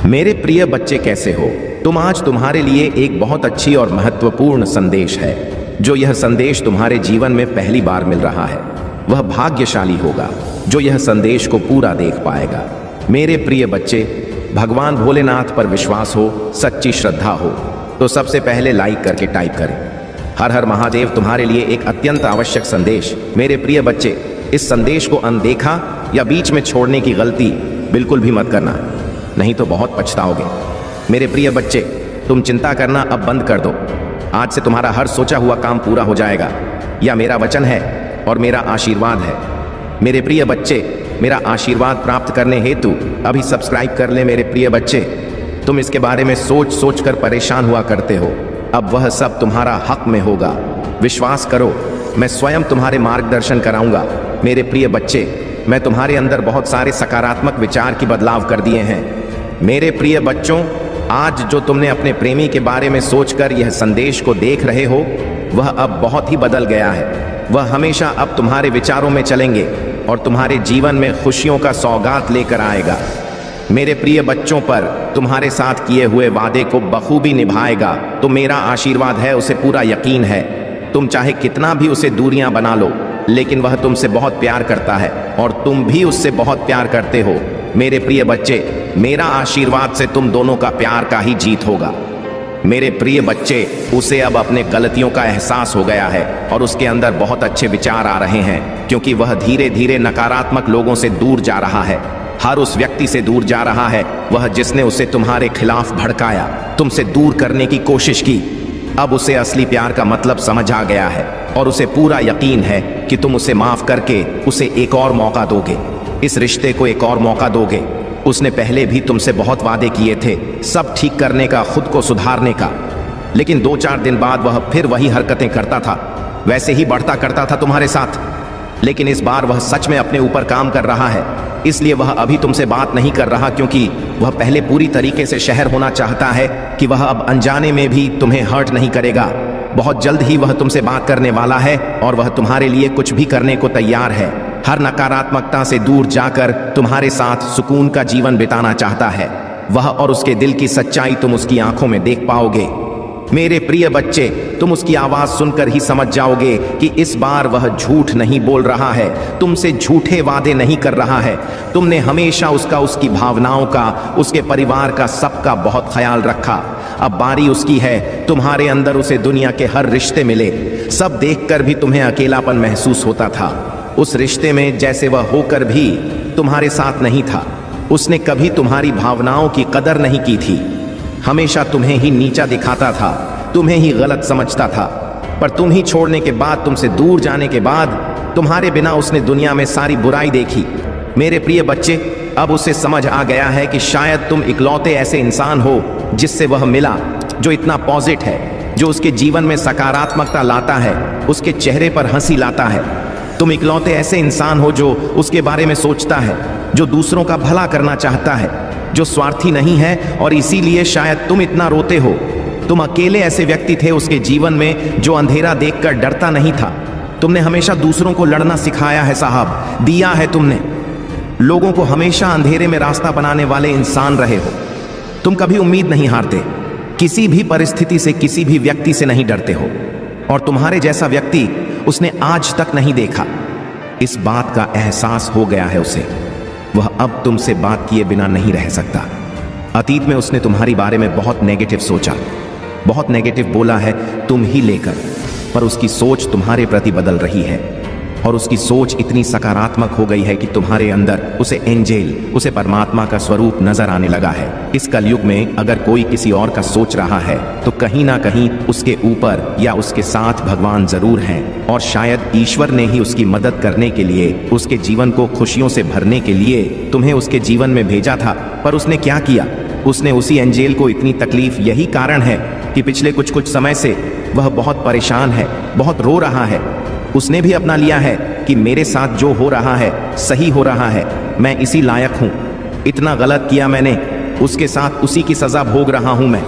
मेरे प्रिय बच्चे, कैसे हो तुम? आज तुम्हारे लिए एक बहुत अच्छी और महत्वपूर्ण संदेश है। जो यह संदेश तुम्हारे जीवन में पहली बार मिल रहा है वह भाग्यशाली होगा जो यह संदेश को पूरा देख पाएगा। मेरे प्रिय बच्चे, भगवान भोलेनाथ पर विश्वास हो, सच्ची श्रद्धा हो तो सबसे पहले लाइक करके टाइप करें। हर हर महादेव तुम्हारे लिए एक अत्यंत आवश्यक संदेश। मेरे प्रिय बच्चे, इस संदेश को अनदेखा या बीच में छोड़ने की गलती बिल्कुल भी मत करना, नहीं तो बहुत पछताओगे। मेरे प्रिय बच्चे, तुम चिंता करना अब बंद कर दो। आज से तुम्हारा हर सोचा हुआ काम पूरा हो जाएगा। यह मेरा वचन है और मेरा आशीर्वाद है। मेरे प्रिय बच्चे, मेरा आशीर्वाद प्राप्त करने हेतु अभी सब्सक्राइब कर ले। मेरे प्रिय बच्चे, तुम इसके बारे में सोच सोच कर परेशान हुआ करते हो, अब वह सब तुम्हारा हक में होगा। विश्वास करो, मैं स्वयं तुम्हारे मार्गदर्शन कराऊंगा। मेरे प्रिय बच्चे, मैं तुम्हारे अंदर बहुत सारे सकारात्मक विचार की बदलाव कर दिए हैं। मेरे प्रिय बच्चों, आज जो तुमने अपने प्रेमी के बारे में सोचकर यह संदेश को देख रहे हो वह अब बहुत ही बदल गया है। वह हमेशा अब तुम्हारे विचारों में चलेंगे और तुम्हारे जीवन में खुशियों का सौगात लेकर आएगा। मेरे प्रिय बच्चों पर तुम्हारे साथ किए हुए वादे को बखूबी निभाएगा तो मेरा आशीर्वाद है, उसे पूरा यकीन है। तुम चाहे कितना भी उसे दूरियां बना लो, लेकिन वह तुमसे बहुत प्यार करता है और तुम भी उससे बहुत प्यार करते हो। मेरे प्रिय बच्चे, मेरा आशीर्वाद से तुम दोनों का प्यार का ही जीत होगा। मेरे प्रिय बच्चे, उसे अब अपने गलतियों का एहसास हो गया है और उसके अंदर बहुत अच्छे विचार आ रहे हैं, क्योंकि वह धीरे धीरे नकारात्मक लोगों से दूर जा रहा है। हर उस व्यक्ति से दूर जा रहा है वह जिसने उसे तुम्हारे खिलाफ भड़काया, तुमसे दूर करने की कोशिश की। अब उसे असली प्यार का मतलब समझ आ गया है और उसे पूरा यकीन है कि तुम उसे माफ करके उसे एक और मौका दोगे, इस रिश्ते को एक और मौका दोगे। उसने पहले भी तुमसे बहुत वादे किए थे, सब ठीक करने का, खुद को सुधारने का, लेकिन 2-4 दिन बाद वह फिर वही हरकतें करता था, वैसे ही बढ़ता करता था तुम्हारे साथ। लेकिन इस बार वह सच में अपने ऊपर काम कर रहा है, इसलिए वह अभी तुमसे बात नहीं कर रहा, क्योंकि वह पहले पूरी तरीके से शहर होना चाहता है कि वह अब अनजाने में भी तुम्हें हर्ट नहीं करेगा। बहुत जल्द ही वह तुमसे बात करने वाला है और वह तुम्हारे लिए कुछ भी करने को तैयार है। हर नकारात्मकता से दूर जाकर तुम्हारे साथ सुकून का जीवन बिताना चाहता है। वह और उसके दिल की सच्चाई तुम उसकी आंखों में देख पाओगे। मेरे प्रिय बच्चे, तुम उसकी आवाज सुनकर ही समझ जाओगे कि इस बार वह झूठ नहीं बोल रहा है, तुमसे झूठे वादे नहीं कर रहा है। तुमने हमेशा उसका, उसकी भावनाओं का, उसके परिवार का, सबका बहुत ख्याल रखा। अब बारी उसकी है, तुम्हारे अंदर उसे दुनिया के हर रिश्ते मिले। सब देखकर भी तुम्हें अकेलापन महसूस होता था। उस रिश्ते में जैसे वह होकर भी तुम्हारे साथ नहीं था। उसने कभी तुम्हारी भावनाओं की कदर नहीं की थी, हमेशा तुम्हें ही नीचा दिखाता था, तुम्हें ही गलत समझता था। पर तुम ही छोड़ने के बाद, तुमसे दूर जाने के बाद, तुम्हारे बिना उसने दुनिया में सारी बुराई देखी। मेरे प्रिय बच्चे, अब उसे समझ आ गया है कि शायद तुम इकलौते ऐसे इंसान हो जिससे वह मिला, जो इतना पॉजिटिव है, जो उसके जीवन में सकारात्मकता लाता है, उसके चेहरे पर हंसी लाता है। तुम इकलौते ऐसे इंसान हो जो उसके बारे में सोचता है, जो दूसरों का भला करना चाहता है, जो स्वार्थी नहीं है, और इसीलिए शायद तुम इतना रोते हो। तुम अकेले ऐसे व्यक्ति थे उसके जीवन में जो अंधेरा देखकर डरता नहीं था। तुमने हमेशा दूसरों को लड़ना सिखाया है साहब, दिया है तुमने। लोगों को हमेशा अंधेरे में रास्ता बनाने वाले इंसान रहे हो। तुम कभी उम्मीद नहीं हारते, किसी भी परिस्थिति से, किसी भी व्यक्ति से नहीं डरते हो, और तुम्हारे जैसा व्यक्ति उसने आज तक नहीं देखा। इस बात का एहसास हो गया है उसे। वह अब तुमसे बात किए बिना नहीं रह सकता। अतीत में उसने तुम्हारी बारे में बहुत नेगेटिव सोचा, बहुत नेगेटिव बोला है तुम ही लेकर, पर उसकी सोच तुम्हारे प्रति बदल रही है और उसकी सोच इतनी सकारात्मक हो गई है कि तुम्हारे अंदर उसे एंजेल, उसे परमात्मा का स्वरूप नजर आने लगा है। इस कलयुग में अगर कोई किसी और का सोच रहा है तो कहीं ना कहीं उसके ऊपर या उसके साथ भगवान जरूर हैं, और शायद ईश्वर ने ही उसकी मदद करने के लिए, उसके जीवन को खुशियों से भरने के लिए तुम्हें उसके जीवन में भेजा था। पर उसने क्या किया? उसने उसी एंजेल को इतनी तकलीफ, यही कारण है कि पिछले कुछ समय से वह बहुत परेशान है, बहुत रो रहा है। उसने भी अपना लिया है कि मेरे साथ जो हो रहा है सही हो रहा है, मैं इसी लायक हूं, इतना गलत किया मैंने, उसके साथ उसी की सजा भोग रहा हूं मैं।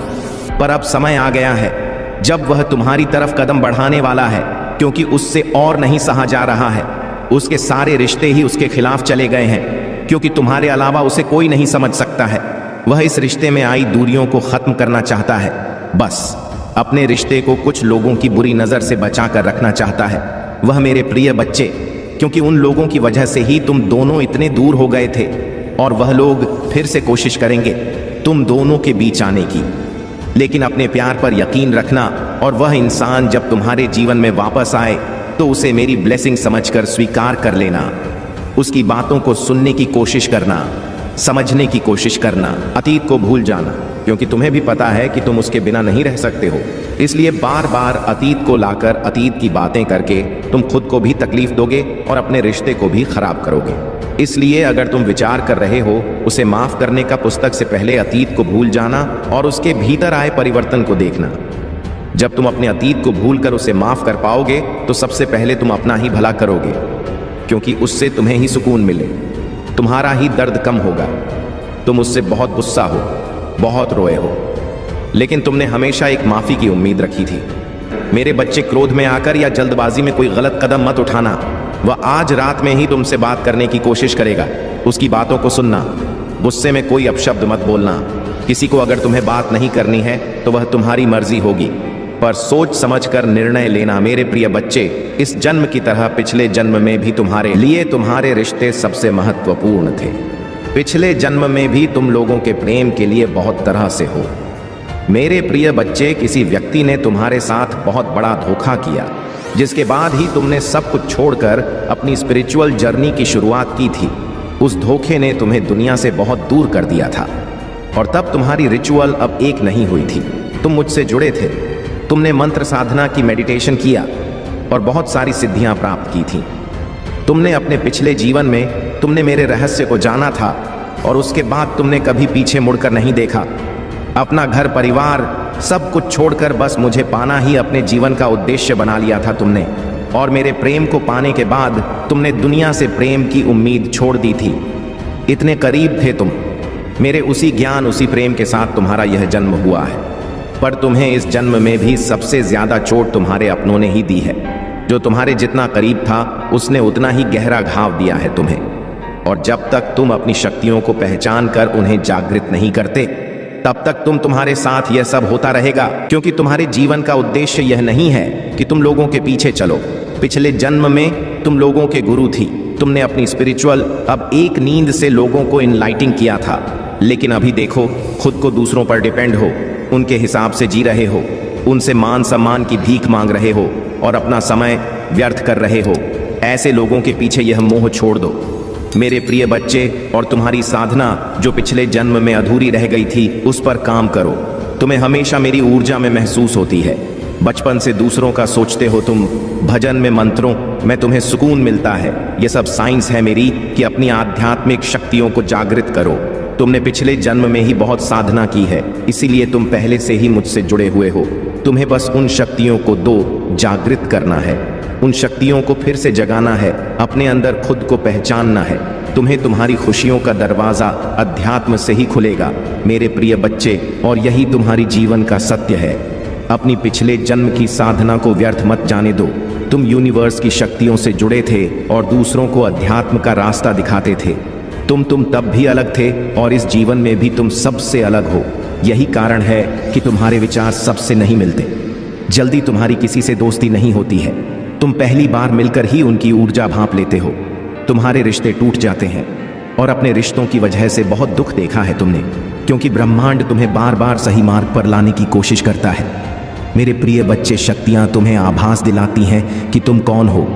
पर अब समय आ गया है जब वह तुम्हारी तरफ कदम बढ़ाने वाला है, क्योंकि उससे और नहीं सहा जा रहा है। उसके सारे रिश्ते ही उसके खिलाफ चले गए हैं, क्योंकि तुम्हारे अलावा उसे कोई नहीं समझ सकता है। वह इस रिश्ते में आई दूरियों को खत्म करना चाहता है। बस अपने रिश्ते को कुछ लोगों की बुरी नजर से बचा कर रखना चाहता है। वह मेरे प्रिय बच्चे, क्योंकि उन लोगों की वजह से ही तुम दोनों इतने दूर हो गए थे, और वह लोग फिर से कोशिश करेंगे तुम दोनों के बीच आने की। लेकिन अपने प्यार पर यकीन रखना, और वह इंसान जब तुम्हारे जीवन में वापस आए तो उसे मेरी ब्लेसिंग समझकर स्वीकार कर लेना। उसकी बातों को सुनने की कोशिश करना, समझने की कोशिश करना। अतीत को भूल जाना, क्योंकि तुम्हें भी पता है कि तुम उसके बिना नहीं रह सकते हो। इसलिए बार बार अतीत को लाकर अतीत की बातें करके तुम खुद को भी तकलीफ दोगे और अपने रिश्ते को भी खराब करोगे। इसलिए अगर तुम विचार कर रहे हो उसे माफ करने का, पुस्तक से पहले अतीत को भूल जाना और उसके भीतर आए परिवर्तन को देखना। जब तुम अपने अतीत को भूलकर उसे माफ कर पाओगे तो सबसे पहले तुम अपना ही भला करोगे, क्योंकि उससे तुम्हें ही सुकून मिले, तुम्हारा ही दर्द कम होगा। तुम उससे बहुत गुस्सा हो, बहुत रोए हो, लेकिन तुमने हमेशा एक माफी की उम्मीद रखी थी। मेरे बच्चे, क्रोध में आकर या जल्दबाजी में कोई गलत कदम मत उठाना। वह आज रात में ही तुमसे बात करने की कोशिश करेगा। उसकी बातों को सुनना, गुस्से में कोई अपशब्द मत बोलना। किसी को अगर तुम्हें बात नहीं करनी है तो वह तुम्हारी मर्जी होगी, पर सोच समझकर निर्णय लेना। मेरे प्रिय बच्चे, इस जन्म की तरह पिछले जन्म में भी तुम्हारे लिए तुम्हारे रिश्ते सबसे महत्वपूर्ण थे। पिछले जन्म में भी तुम लोगों के प्रेम के लिए बहुत तरह से हो। मेरे प्रिय बच्चे, किसी व्यक्ति ने तुम्हारे साथ बहुत बड़ा धोखा किया, जिसके बाद ही तुमने सब कुछ छोड़कर अपनी स्पिरिचुअल जर्नी की शुरुआत की थी। उस धोखे ने तुम्हें दुनिया से बहुत दूर कर दिया था, और तब तुम्हारी रिचुअल अब एक नहीं हुई थी। तुम मुझसे जुड़े थे, तुमने मंत्र साधना की, मेडिटेशन किया और बहुत सारी सिद्धियां प्राप्त की थी। तुमने अपने पिछले जीवन में तुमने मेरे रहस्य को जाना था, और उसके बाद तुमने कभी पीछे मुड़कर नहीं देखा। अपना घर परिवार सब कुछ छोड़कर बस मुझे पाना ही अपने जीवन का उद्देश्य बना लिया था तुमने। और मेरे प्रेम को पाने के बाद तुमने दुनिया से प्रेम की उम्मीद छोड़ दी थी। इतने करीब थे तुम मेरे, उसी ज्ञान उसी प्रेम के साथ तुम्हारा यह जन्म हुआ है। पर तुम्हें इस जन्म में भी सबसे ज्यादा चोट तुम्हारे अपनों ने ही दी है। जो तुम्हारे जितना करीब था उसने उतना ही गहरा घाव दिया है तुम्हें। और जब तक तुम अपनी शक्तियों को पहचान कर उन्हें जागृत नहीं करते, तब तक तुम्हारे साथ यह सब होता रहेगा, क्योंकि तुम्हारे जीवन का उद्देश्य यह नहीं है कि तुम लोगों के पीछे चलो। पिछले जन्म में तुम लोगों के गुरु थी। तुमने अपनी स्पिरिचुअल अब एक नींद से लोगों को इनलाइटिंग किया था, लेकिन अभी देखो खुद को दूसरों पर डिपेंड हो, उनके हिसाब से जी रहे हो, उनसे मान सम्मान की भीख मांग रहे हो और अपना समय व्यर्थ कर रहे हो। ऐसे लोगों के पीछे यह मोह छोड़ दो मेरे प्रिय बच्चे, और तुम्हारी साधना जो पिछले जन्म में अधूरी रह गई थी उस पर काम करो। तुम्हें हमेशा मेरी ऊर्जा में महसूस होती है। बचपन से दूसरों का सोचते हो तुम, भजन में, मंत्रों में तुम्हें सुकून मिलता है। यह सब साइंस है मेरी कि अपनी आध्यात्मिक शक्तियों को जागृत करो। तुमने पिछले जन्म में ही बहुत साधना की है, इसीलिए तुम पहले से ही मुझसे जुड़े हुए हो। तुम्हें बस उन शक्तियों को जागृत करना है, उन शक्तियों को फिर से जगाना है, अपने अंदर खुद को पहचानना है। तुम्हें तुम्हारी खुशियों का दरवाजा अध्यात्म से ही खुलेगा मेरे प्रिय बच्चे, और यही तुम्हारी जीवन का सत्य है। अपनी पिछले जन्म की साधना को व्यर्थ मत जाने दो। तुम यूनिवर्स की शक्तियों से जुड़े थे और दूसरों को अध्यात्म का रास्ता दिखाते थे। तुम तब भी अलग थे, और इस जीवन में भी तुम सबसे अलग हो। यही कारण है कि तुम्हारे विचार सबसे नहीं मिलते। जल्दी तुम्हारी किसी से दोस्ती नहीं होती है। तुम पहली बार मिलकर ही उनकी ऊर्जा भांप लेते हो। तुम्हारे रिश्ते टूट जाते हैं, और अपने रिश्तों की वजह से बहुत दुख देखा है तुमने, क्योंकि ब्रह्मांड तुम्हें बार बार सही मार्ग पर लाने की कोशिश करता है। मेरे प्रिय बच्चे, शक्तियां तुम्हें आभास दिलाती हैं कि तुम कौन हो।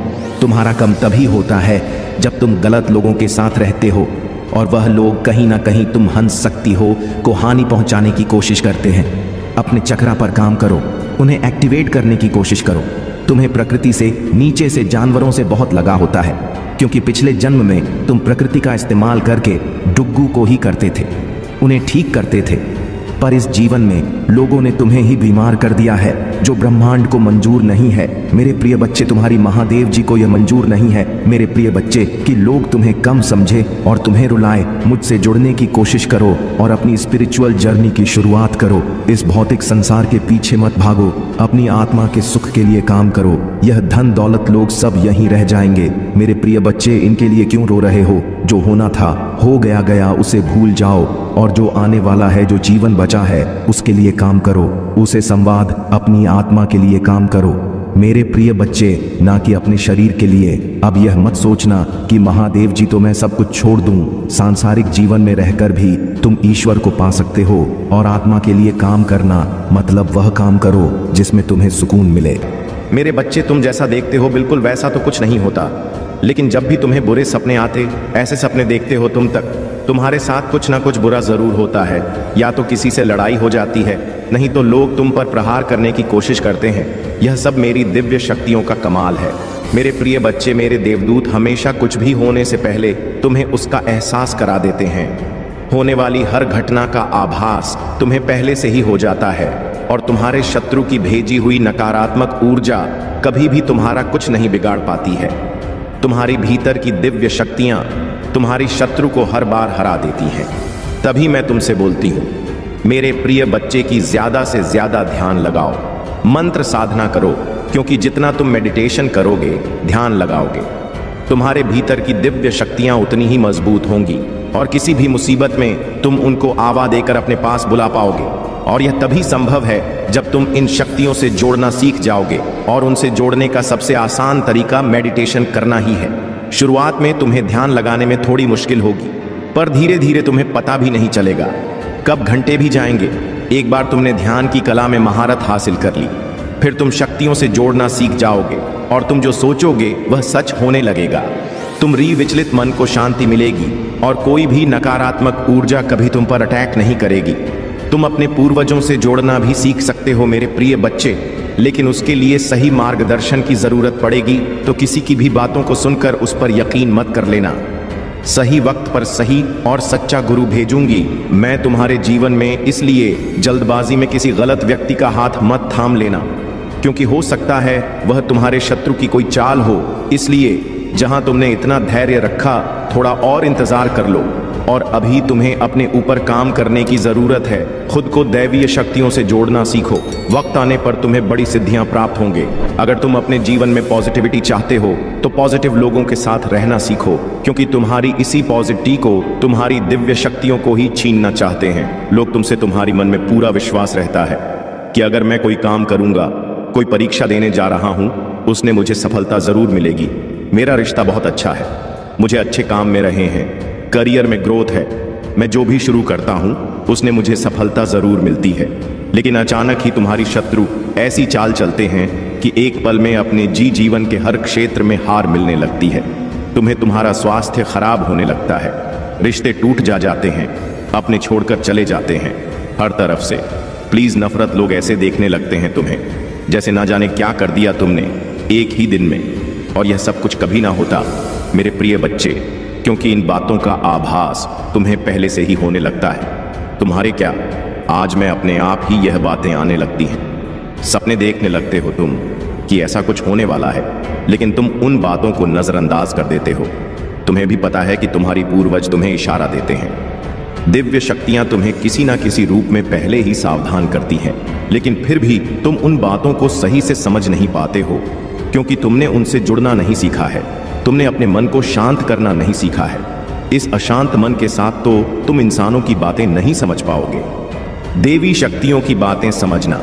तुम्हारा कम तभी होता है जब तुम गलत लोगों के साथ रहते हो, और वह लोग कहीं ना कहीं तुम हंस सकती हो को हानि पहुंचाने की कोशिश करते हैं। अपने चक्रा पर काम करो, उन्हें एक्टिवेट करने की कोशिश करो। तुम्हें प्रकृति से, नीचे से, जानवरों से बहुत लगा होता है, क्योंकि पिछले जन्म में तुम प्रकृति का इस्तेमाल करके डुग्गू को ही करते थे, उन्हें ठीक करते थे। पर इस जीवन में लोगों ने तुम्हें ही बीमार कर दिया है, जो ब्रह्मांड को मंजूर नहीं है। मेरे प्रिय बच्चे, तुम्हारी महादेव जी को यह मंजूर नहीं है मेरे प्रिय बच्चे कि लोग तुम्हें कम समझे और तुम्हें रुलाए। मुझसे जुड़ने की कोशिश करो और अपनी स्पिरिचुअल जर्नी की शुरुआत करो। इस भौतिक संसार के पीछे मत भागो, अपनी आत्मा के सुख के लिए काम करो। यह धन दौलत लोग सब यहीं रह जाएंगे मेरे प्रिय बच्चे। इनके लिए क्यों रो रहे हो? जो होना था हो गया, उसे भूल जाओ। और जो आने वाला है, जो जीवन बचा है, उसके लिए काम करो। उसे संवाद अपनी आत्मा के लिए काम करो। मेरे प्रिय बच्चे, ना कि अपने शरीर के लिए। अब यह मत सोचना कि महादेव जी तो मैं सब कुछ छोड़ दूं। सांसारिक जीवन में रहकर भी तुम ईश्वर को पा सकते हो। और आत्मा के लिए काम करना मतलब वह काम करो जिसमें तुम्हें सुकून मिले। मेरे बच्चे, तुम जैसा देखते हो बिल्कुल वैसा तो कुछ नहीं होता, लेकिन जब भी तुम्हें बुरे सपने आते, ऐसे सपने देखते हो तुम्हारे साथ कुछ ना कुछ बुरा जरूर होता है। या तो किसी से लड़ाई हो जाती है, नहीं तो लोग तुम पर प्रहार करने की कोशिश करते हैं। यह सब मेरी दिव्य शक्तियों का कमाल है। मेरे प्रिय बच्चे, मेरे देवदूत हमेशा कुछ भी होने से पहले तुम्हें उसका एहसास करा देते हैं। होने वाली हर घटना का आभास तुम्हें पहले से ही हो जाता है, और तुम्हारे शत्रु की भेजी हुई नकारात्मक ऊर्जा कभी भी तुम्हारा कुछ नहीं बिगाड़ पाती है। तुम्हारी भीतर की दिव्य शक्तियां तुम्हारी शत्रु को हर बार हरा देती हैं। तभी मैं तुमसे बोलती हूं, मेरे प्रिय बच्चे की ज्यादा से ज्यादा ध्यान लगाओ, मंत्र साधना करो, क्योंकि जितना तुम मेडिटेशन करोगे, ध्यान लगाओगे, तुम्हारे भीतर की दिव्य शक्तियां उतनी ही मजबूत होंगी, और किसी भी मुसीबत में तुम उनको आवा देकर अपने पास बुला पाओगे। और यह तभी संभव है जब तुम इन शक्तियों से जोड़ना सीख जाओगे, और उनसे जोड़ने का सबसे आसान तरीका मेडिटेशन करना ही है। शुरुआत में तुम्हें ध्यान लगाने में थोड़ी मुश्किल होगी, पर धीरे धीरे तुम्हें पता भी नहीं चलेगा कब घंटे भी जाएंगे। एक बार तुमने ध्यान की कला में महारत हासिल कर ली, फिर तुम शक्तियों से जोड़ना सीख जाओगे, और तुम जो सोचोगे वह सच होने लगेगा। तुम विचलित मन को शांति मिलेगी, और कोई भी नकारात्मक ऊर्जा कभी तुम पर अटैक नहीं करेगी। तुम अपने पूर्वजों से जोड़ना भी सीख सकते हो मेरे प्रिय बच्चे, लेकिन उसके लिए सही मार्गदर्शन की जरूरत पड़ेगी। तो किसी की भी बातों को सुनकर उस पर यकीन मत कर लेना। सही वक्त पर सही और सच्चा गुरु भेजूंगी मैं तुम्हारे जीवन में, इसलिए जल्दबाजी में किसी गलत व्यक्ति का हाथ मत थाम लेना, क्योंकि हो सकता है वह तुम्हारे शत्रु की कोई चाल हो। इसलिए जहां तुमने इतना धैर्य रखा, थोड़ा और इंतजार कर लो, और अभी तुम्हें अपने ऊपर काम करने की जरूरत है। खुद को दैवीय शक्तियों से जोड़ना सीखो। वक्त आने पर तुम्हें बड़ी सिद्धियां प्राप्त होंगे। अगर तुम अपने जीवन में पॉजिटिविटी चाहते हो तो पॉजिटिव लोगों के साथ रहना सीखो, क्योंकि तुम्हारी इसी पॉजिटिविटी को तुम्हारी दिव्य शक्तियों को ही छीनना चाहते हैं। लोग तुमसे, तुम्हारी मन में पूरा विश्वास रहता है कि अगर मैं कोई काम करूंगा, कोई परीक्षा देने जा रहा हूं, उसने मुझे सफलता जरूर मिलेगी। मेरा रिश्ता बहुत अच्छा है, मुझे अच्छे काम में रहे हैं, करियर में ग्रोथ है, मैं जो भी शुरू करता हूं उसने मुझे सफलता जरूर मिलती है। लेकिन अचानक ही तुम्हारी शत्रु ऐसी चाल चलते हैं कि एक पल में अपने जीवन के हर क्षेत्र में हार मिलने लगती है। तुम्हें तुम्हारा स्वास्थ्य खराब होने लगता है, रिश्ते टूट जाते हैं, अपने छोड़कर चले जाते हैं हर तरफ से। प्लीज, नफरत लोग ऐसे देखने लगते हैं तुम्हें जैसे ना जाने क्या कर दिया तुमने एक ही दिन में, और यह सब कुछ कभी ना होता मेरे प्रिय बच्चे, क्योंकि इन बातों का आभास तुम्हें पहले से ही होने लगता है। तुम्हारे क्या, आज मैं अपने आप ही यह बातें आने लगती हैं। सपने देखने लगते हो तुम कि ऐसा कुछ होने वाला है, लेकिन तुम उन बातों को नजरअंदाज कर देते हो। तुम्हें भी पता है कि तुम्हारी पूर्वज तुम्हें इशारा देते हैं। दिव्य शक्तियां तुम्हें किसी ना किसी रूप में पहले ही सावधान करती हैं, लेकिन फिर भी तुम उन बातों को सही से समझ नहीं पाते हो, क्योंकि तुमने उनसे जुड़ना नहीं सीखा है। तुमने अपने मन को शांत करना नहीं सीखा है। इस अशांत मन के साथ तो तुम इंसानों की बातें नहीं समझ पाओगे। देवी शक्तियों की बातें समझना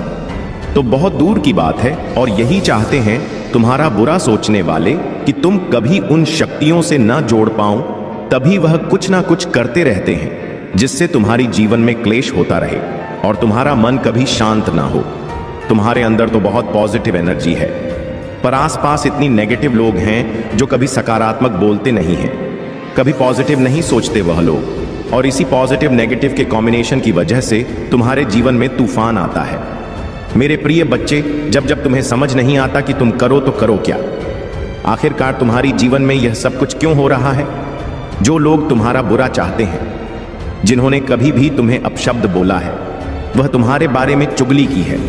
तो बहुत दूर की बात है, और यही चाहते हैं तुम्हारा बुरा सोचने वाले कि तुम कभी उन शक्तियों से ना जोड़ पाओ। तभी वह कुछ ना कुछ करते रहते हैं जिससे तुम्हारी जीवन में क्लेश होता रहे और तुम्हारा मन कभी शांत ना हो। तुम्हारे अंदर तो बहुत पॉजिटिव एनर्जी है, पर आसपास इतनी नेगेटिव लोग हैं जो कभी सकारात्मक बोलते नहीं हैं, कभी पॉजिटिव नहीं सोचते वह लोग, और इसी पॉजिटिव नेगेटिव के कॉम्बिनेशन की वजह से तुम्हारे जीवन में तूफान आता है। मेरे प्रिय बच्चे, जब जब तुम्हें समझ नहीं आता कि तुम करो तो करो क्या, आखिरकार तुम्हारी जीवन में यह सब कुछ क्यों हो रहा है? जो लोग तुम्हारा बुरा चाहते हैं, जिन्होंने कभी भी तुम्हें अपशब्द बोला है, वह तुम्हारे बारे में चुगली की है,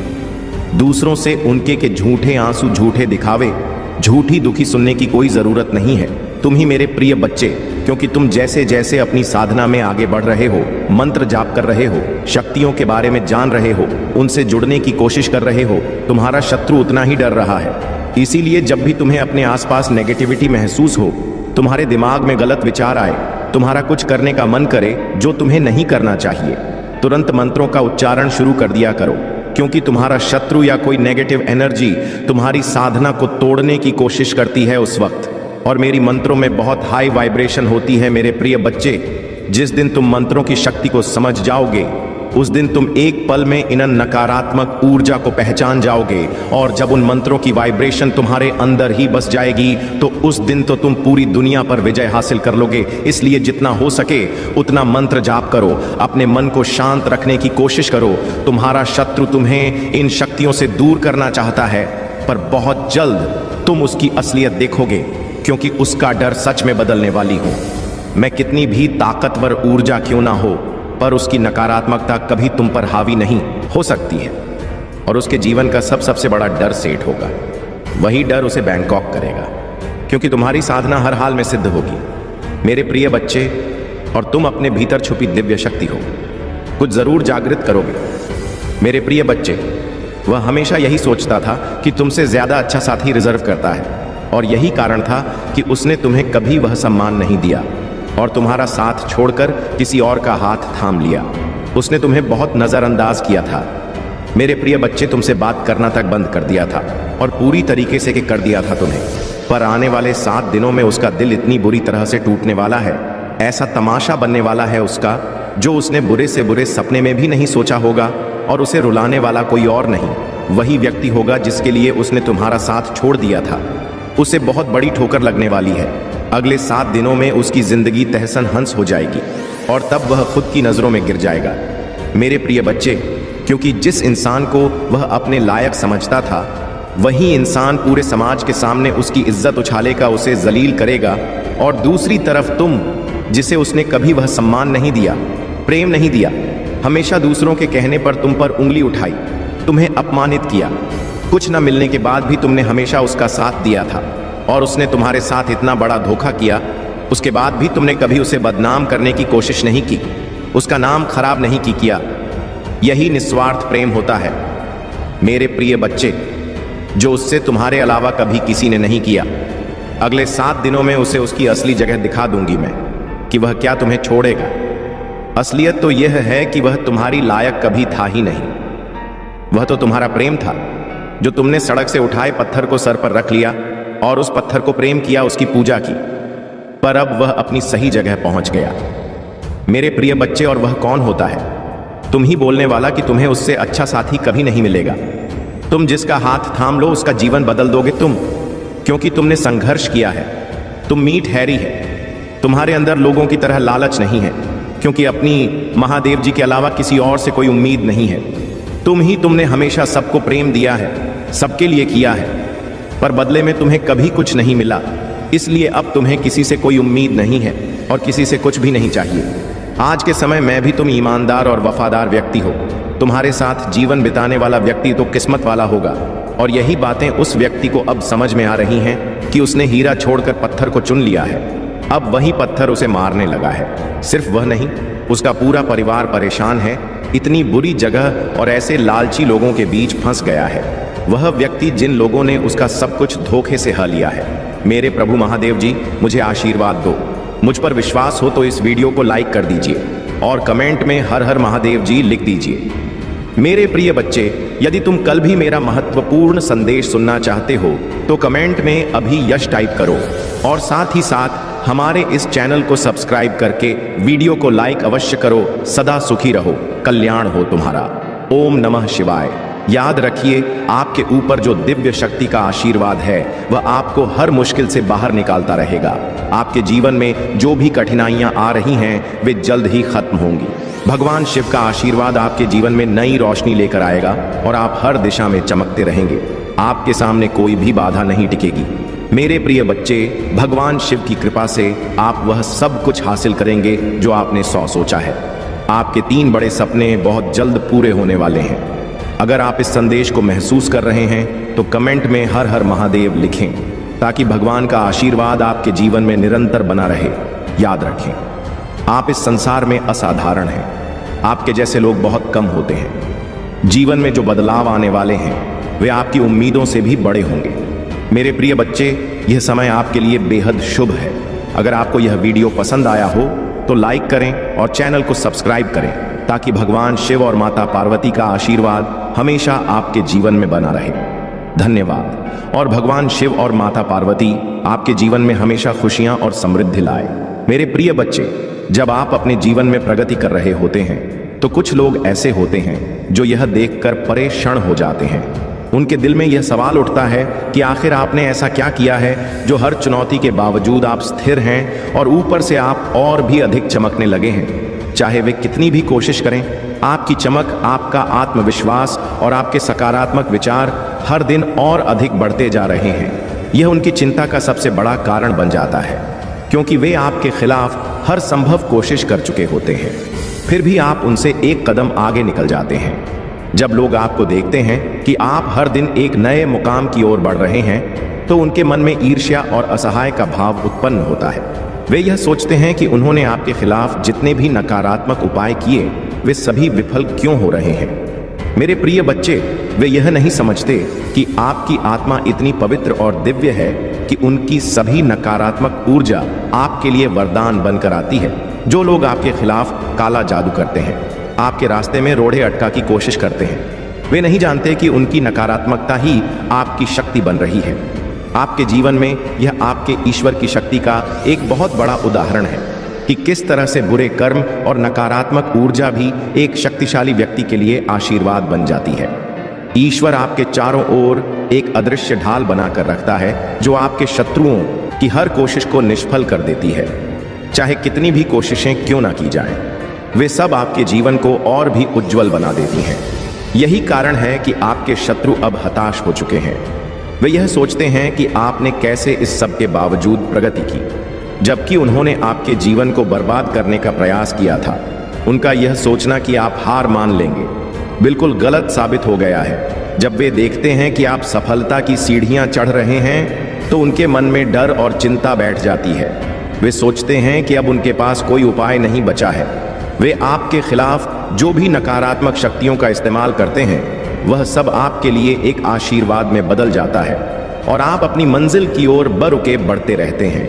दूसरों से उनके के झूठे आंसू, झूठे दिखावे, झूठी दुखी सुनने की कोई जरूरत नहीं है। तुम ही मेरे प्रिय बच्चे, क्योंकि तुम जैसे जैसे अपनी साधना में आगे बढ़ रहे हो, मंत्र जाप कर रहे हो, शक्तियों के बारे में जान रहे हो, उनसे जुड़ने की कोशिश कर रहे हो, तुम्हारा शत्रु उतना ही डर रहा है। इसीलिए जब भी तुम्हें अपने आसपास नेगेटिविटी महसूस हो, तुम्हारे दिमाग में गलत विचार आए, तुम्हारा कुछ करने का मन करे जो तुम्हें नहीं करना चाहिए, तुरंत मंत्रों का उच्चारण शुरू कर दिया करो, क्योंकि तुम्हारा शत्रु या कोई नेगेटिव एनर्जी तुम्हारी साधना को तोड़ने की कोशिश करती है उस वक्त। और मेरी मंत्रों में बहुत हाई वाइब्रेशन होती है मेरे प्रिय बच्चे। जिस दिन तुम मंत्रों की शक्ति को समझ जाओगे, उस दिन तुम एक पल में इन नकारात्मक ऊर्जा को पहचान जाओगे, और जब उन मंत्रों की वाइब्रेशन तुम्हारे अंदर ही बस जाएगी तो उस दिन तो तुम पूरी दुनिया पर विजय हासिल कर लोगे। इसलिए जितना हो सके उतना मंत्र जाप करो, अपने मन को शांत रखने की कोशिश करो। तुम्हारा शत्रु तुम्हें इन शक्तियों से दूर करना चाहता है, पर बहुत जल्द तुम उसकी असलियत देखोगे, क्योंकि उसका डर सच में बदलने वाली हूं मैं। कितनी भी ताकतवर ऊर्जा क्यों ना हो, पर उसकी नकारात्मकता कभी तुम पर हावी नहीं हो सकती है, और उसके जीवन का सबसे बड़ा डर सेठ होगा। वही डर उसे बैंकॉक करेगा, क्योंकि तुम्हारी साधना हर हाल में सिद्ध होगी मेरे प्रिय बच्चे, और तुम अपने भीतर छुपी दिव्य शक्ति हो, कुछ जरूर जागृत करोगे मेरे प्रिय बच्चे। वह हमेशा यही सोचता था कि तुमसे ज्यादा अच्छा साथी रिजर्व करता है, और यही कारण था कि उसने तुम्हें कभी वह सम्मान नहीं दिया और तुम्हारा साथ छोड़कर किसी और का हाथ थाम लिया। उसने तुम्हें बहुत नजरअंदाज किया था मेरे प्रिय बच्चे, तुमसे बात करना तक बंद कर दिया था और पूरी तरीके से कि कर दिया था तुम्हें। पर आने वाले 7 दिनों में उसका दिल इतनी बुरी तरह से टूटने वाला है, ऐसा तमाशा बनने वाला है उसका, जो उसने बुरे से बुरे सपने में भी नहीं सोचा होगा। और उसे रुलाने वाला कोई और नहीं, वही व्यक्ति होगा जिसके लिए उसने तुम्हारा साथ छोड़ दिया था। उसे बहुत बड़ी ठोकर लगने वाली है। अगले 7 दिनों में उसकी जिंदगी तहसन हंस हो जाएगी, और तब वह खुद की नजरों में गिर जाएगा मेरे प्रिय बच्चे, क्योंकि जिस इंसान को वह अपने लायक समझता था, वही इंसान पूरे समाज के सामने उसकी इज्जत उछालेगा, उसे जलील करेगा। और दूसरी तरफ तुम, जिसे उसने कभी वह सम्मान नहीं दिया, प्रेम नहीं दिया, हमेशा दूसरों के कहने पर तुम पर उंगली उठाई, तुम्हें अपमानित किया, कुछ न मिलने के बाद भी तुमने हमेशा उसका साथ दिया था, और उसने तुम्हारे साथ इतना बड़ा धोखा किया, उसके बाद भी तुमने कभी उसे बदनाम करने की कोशिश नहीं की, उसका नाम खराब नहीं किया। यही निस्वार्थ प्रेम होता है मेरे प्रिय बच्चे, जो उससे तुम्हारे अलावा कभी किसी ने नहीं किया। अगले 7 दिनों में उसे उसकी असली जगह दिखा दूंगी मैं, कि वह क्या तुम्हें छोड़ेगा। असलियत तो यह है कि वह तुम्हारी लायक कभी था ही नहीं। वह तो तुम्हारा प्रेम था, जो तुमने सड़क से उठाए पत्थर को सर पर रख लिया और उस पत्थर को प्रेम किया, उसकी पूजा की। पर अब वह अपनी सही जगह पहुंच गया मेरे प्रिय बच्चे। और वह कौन होता है? तुम ही बोलने वाला कि तुम्हें उससे अच्छा साथी कभी नहीं मिलेगा। तुम जिसका हाथ थाम लो उसका जीवन बदल दोगे तुम, क्योंकि तुमने संघर्ष किया है। तुम मीठ हैरी है, तुम्हारे अंदर लोगों की तरह लालच नहीं है, क्योंकि अपनी महादेव जी के अलावा किसी और से कोई उम्मीद नहीं है। तुमने हमेशा सबको प्रेम दिया है, सबके लिए किया है, पर बदले में तुम्हें कभी कुछ नहीं मिला। इसलिए अब तुम्हें किसी से कोई उम्मीद नहीं है और किसी से कुछ भी नहीं चाहिए। आज के समय में भी तुम ईमानदार और वफादार व्यक्ति हो। तुम्हारे साथ जीवन बिताने वाला व्यक्ति तो किस्मत वाला होगा। और यही बातें उस व्यक्ति को अब समझ में आ रही हैं कि उसने हीरा छोड़कर पत्थर को चुन लिया है। अब वही पत्थर उसे मारने लगा है। सिर्फ वह नहीं, उसका पूरा परिवार परेशान है। इतनी बुरी जगह और ऐसे लालची लोगों के बीच फंस गया है वह व्यक्ति, जिन लोगों ने उसका सब कुछ धोखे से हा लिया है। मेरे प्रभु महादेव जी, मुझे आशीर्वाद दो। मुझ पर विश्वास हो तो इस वीडियो को लाइक कर दीजिए और कमेंट में हर हर महादेव जी लिख दीजिए। मेरे प्रिय बच्चे, यदि तुम कल भी मेरा महत्वपूर्ण संदेश सुनना चाहते हो तो कमेंट में अभी यश टाइप करो, और साथ ही साथ हमारे इस चैनल को सब्सक्राइब करके वीडियो को लाइक अवश्य करो। सदा सुखी रहो, कल्याण हो तुम्हारा। ओम नमः शिवाय। याद रखिए, आपके ऊपर जो दिव्य शक्ति का आशीर्वाद है वह आपको हर मुश्किल से बाहर निकालता रहेगा। आपके जीवन में जो भी कठिनाइयां आ रही हैं वे जल्द ही खत्म होंगी। भगवान शिव का आशीर्वाद आपके जीवन में नई रोशनी लेकर आएगा और आप हर दिशा में चमकते रहेंगे। आपके सामने कोई भी बाधा नहीं टिकेगी। मेरे प्रिय बच्चे, भगवान शिव की कृपा से आप वह सब कुछ हासिल करेंगे जो आपने सोचा है। आपके 3 बड़े सपने बहुत जल्द पूरे होने वाले हैं। अगर आप इस संदेश को महसूस कर रहे हैं तो कमेंट में हर हर महादेव लिखें, ताकि भगवान का आशीर्वाद आपके जीवन में निरंतर बना रहे। याद रखें, आप इस संसार में असाधारण हैं। आपके जैसे लोग बहुत कम होते हैं। जीवन में जो बदलाव आने वाले हैं वे आपकी उम्मीदों से भी बड़े होंगे। मेरे प्रिय बच्चे, यह समय आपके लिए बेहद शुभ है। अगर आपको यह वीडियो पसंद आया हो तो लाइक करें और चैनल को सब्सक्राइब करें ताकि भगवान शिव और माता पार्वती का आशीर्वाद हमेशा आपके जीवन में बना रहे। धन्यवाद। और भगवान शिव और माता पार्वती आपके जीवन में हमेशा खुशियां और समृद्धि लाए। मेरे प्रिय बच्चे, जब आप अपने जीवन में प्रगति कर रहे होते हैं तो कुछ लोग ऐसे होते हैं जो यह देखकर परेशान हो जाते हैं। उनके दिल में यह सवाल उठता है कि आखिर आपने ऐसा क्या किया है जो हर चुनौती के बावजूद आप स्थिर हैं और ऊपर से आप और भी अधिक चमकने लगे हैं। चाहे वे कितनी भी कोशिश करें, आपकी चमक, आपका आत्मविश्वास और आपके सकारात्मक विचार हर दिन और अधिक बढ़ते जा रहे हैं। यह उनकी चिंता का सबसे बड़ा कारण बन जाता है, क्योंकि वे आपके खिलाफ हर संभव कोशिश कर चुके होते हैं, फिर भी आप उनसे एक कदम आगे निकल जाते हैं। जब लोग आपको देखते हैं कि आप हर दिन एक नए मुकाम की ओर बढ़ रहे हैं तो उनके मन में ईर्ष्या और असहाय का भाव उत्पन्न होता है। वे यह सोचते हैं कि उन्होंने आपके खिलाफ जितने भी नकारात्मक उपाय किए वे सभी विफल क्यों हो रहे हैं। मेरे प्रिय बच्चे, वे यह नहीं समझते कि आपकी आत्मा इतनी पवित्र और दिव्य है कि उनकी सभी नकारात्मक ऊर्जा आपके लिए वरदान बनकर आती है। जो लोग आपके खिलाफ काला जादू करते हैं, आपके रास्ते में रोड़े अटका की कोशिश करते हैं, वे नहीं जानते कि उनकी नकारात्मकता ही आपकी शक्ति बन रही है। आपके जीवन में यह आपके ईश्वर की शक्ति का एक बहुत बड़ा उदाहरण है कि किस तरह से बुरे कर्म और नकारात्मक ऊर्जा भी एक शक्तिशाली व्यक्ति के लिए आशीर्वाद बन जाती है। ईश्वर आपके चारों ओर एक अदृश्य ढाल बनाकर रखता है जो आपके शत्रुओं की हर कोशिश को निष्फल कर देती है। चाहे कितनी भी कोशिशें क्यों ना की जाएं, वे सब आपके जीवन को और भी उज्जवल बना देती हैं। यही कारण है कि आपके शत्रु अब हताश हो चुके हैं। वे यह सोचते हैं कि आपने कैसे इस सब के बावजूद प्रगति की, जबकि उन्होंने आपके जीवन को बर्बाद करने का प्रयास किया था। उनका यह सोचना कि आप हार मान लेंगे बिल्कुल गलत साबित हो गया है। जब वे देखते हैं कि आप सफलता की सीढ़ियां चढ़ रहे हैं तो उनके मन में डर और चिंता बैठ जाती है। वे सोचते हैं कि अब उनके पास कोई उपाय नहीं बचा है। वे आपके खिलाफ जो भी नकारात्मक शक्तियों का इस्तेमाल करते हैं वह सब आपके लिए एक आशीर्वाद में बदल जाता है और आप अपनी मंजिल की ओर बरुके बढ़ते रहते हैं।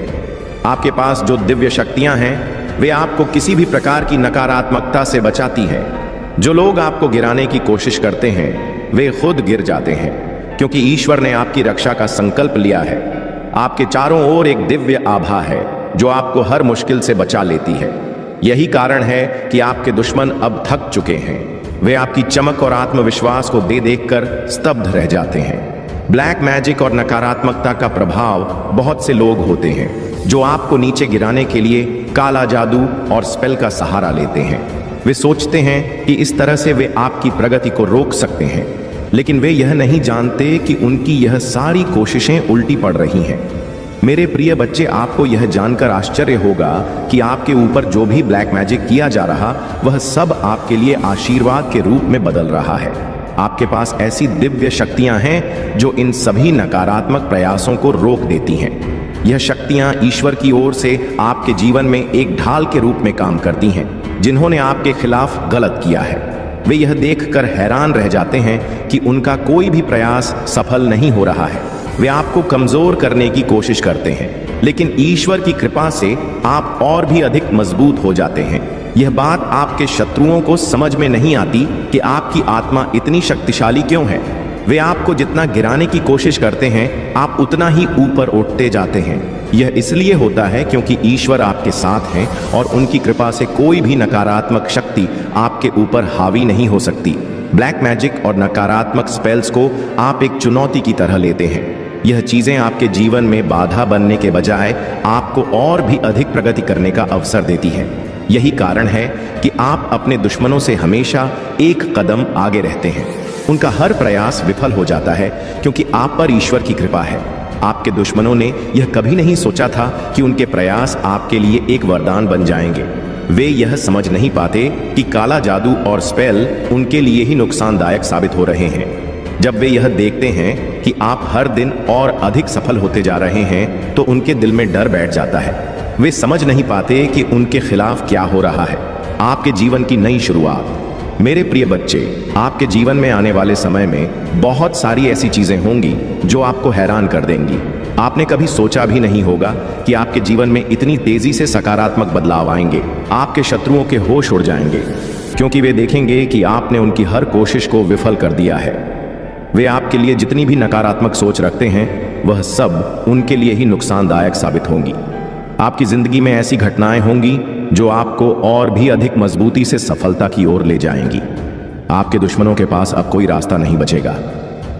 आपके पास जो दिव्य शक्तियां हैं वे आपको किसी भी प्रकार की नकारात्मकता से बचाती हैं। जो लोग आपको गिराने की कोशिश करते हैं वे खुद गिर जाते हैं, क्योंकि ईश्वर ने आपकी रक्षा का संकल्प लिया है। आपके चारों ओर एक दिव्य आभा है जो आपको हर मुश्किल से बचा लेती है। यही कारण है कि आपके दुश्मन अब थक चुके हैं। वे आपकी चमक और आत्मविश्वास को देखकर स्तब्ध रह जाते हैं। ब्लैक मैजिक और नकारात्मकता का प्रभाव बहुत से लोग होते हैं जो आपको नीचे गिराने के लिए काला जादू और स्पेल का सहारा लेते हैं। वे सोचते हैं कि इस तरह से वे आपकी प्रगति को रोक सकते हैं, लेकिन वे यह नहीं जानते कि उनकी यह सारी कोशिशें उल्टी पड़ रही हैं। मेरे प्रिय बच्चे, आपको यह जानकर आश्चर्य होगा कि आपके ऊपर जो भी ब्लैक मैजिक किया जा रहा वह सब आपके लिए आशीर्वाद के रूप में बदल रहा है। आपके पास ऐसी दिव्य शक्तियां हैं जो इन सभी नकारात्मक प्रयासों को रोक देती हैं। यह शक्तियां ईश्वर की ओर से आपके जीवन में एक ढाल के रूप में काम करती हैं। जिन्होंने आपके खिलाफ गलत किया है वे यह देखकर हैरान रह जाते हैं कि उनका कोई भी प्रयास सफल नहीं हो रहा है। वे आपको कमजोर करने की कोशिश करते हैं, लेकिन ईश्वर की कृपा से आप और भी अधिक मजबूत हो जाते हैं। यह बात आपके शत्रुओं को समझ में नहीं आती कि आपकी आत्मा इतनी शक्तिशाली क्यों है। वे आपको जितना गिराने की कोशिश करते हैं आप उतना ही ऊपर उठते जाते हैं। यह इसलिए होता है क्योंकि ईश्वर आपके साथ हैं और उनकी कृपा से कोई भी नकारात्मक शक्ति आपके ऊपर हावी नहीं हो सकती। ब्लैक मैजिक और नकारात्मक स्पेल्स को आप एक चुनौती की तरह लेते हैं। यह चीजें आपके जीवन में बाधा बनने के बजाय आपको और भी अधिक प्रगति करने का अवसर देती हैं। यही कारण है कि आप अपने दुश्मनों से हमेशा एक कदम आगे रहते हैं। उनका हर प्रयास विफल हो जाता है क्योंकि आप पर ईश्वर की कृपा है। आपके दुश्मनों ने यह कभी नहीं सोचा था कि उनके प्रयास आपके लिए एक वरदान बन जाएंगे। वे यह समझ नहीं पाते कि काला जादू और स्पेल उनके लिए ही नुकसानदायक साबित हो रहे हैं। जब वे यह देखते हैं कि आप हर दिन और अधिक सफल होते जा रहे हैं तो उनके दिल में डर बैठ जाता है। वे समझ नहीं पाते कि उनके खिलाफ क्या हो रहा है। आपके जीवन की नई शुरुआत। मेरे प्रिय बच्चे, आपके जीवन में आने वाले समय में बहुत सारी ऐसी चीजें होंगी जो आपको हैरान कर देंगी। आपने कभी सोचा भी नहीं होगा कि आपके जीवन में इतनी तेजी से सकारात्मक बदलाव आएंगे। आपके शत्रुओं के होश उड़ जाएंगे, क्योंकि वे देखेंगे कि आपने उनकी हर कोशिश को विफल कर दिया है। वे आपके लिए जितनी भी नकारात्मक सोच रखते हैं, वह सब उनके लिए ही नुकसानदायक साबित होंगी। आपकी जिंदगी में ऐसी घटनाएं होंगी जो आपको और भी अधिक मजबूती से सफलता की ओर ले जाएंगी। आपके दुश्मनों के पास अब कोई रास्ता नहीं बचेगा।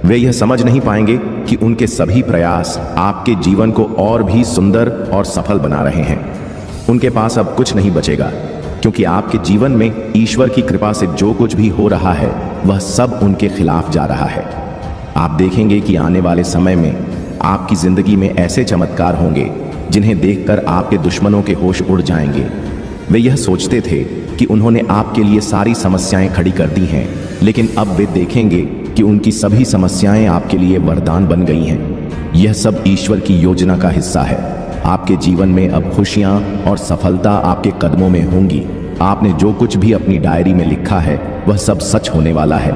वे यह समझ नहीं पाएंगे कि उनके सभी प्रयास आपके जीवन को और भी सुंदर और सफल बना रहे हैं। उनके पास अब कुछ नहीं बचेगा, क्योंकि आपके जीवन में ईश्वर की कृपा से जो कुछ भी हो रहा है, वह सब उनके खिलाफ जा रहा है। आप देखेंगे कि आने वाले समय में आपकी जिंदगी में ऐसे चमत्कार होंगे जिन्हें देखकर आपके दुश्मनों के होश उड़ जाएंगे। वे यह सोचते थे कि उन्होंने आपके लिए सारी समस्याएं खड़ी कर दी हैं, लेकिन अब वे देखेंगे कि उनकी सभी समस्याएं आपके लिए वरदान बन गई हैं। यह सब ईश्वर की योजना का हिस्सा है। आपके जीवन में अब खुशियां और सफलता आपके कदमों में होंगी। आपने जो कुछ भी अपनी डायरी में लिखा है, वह सब सच होने वाला है।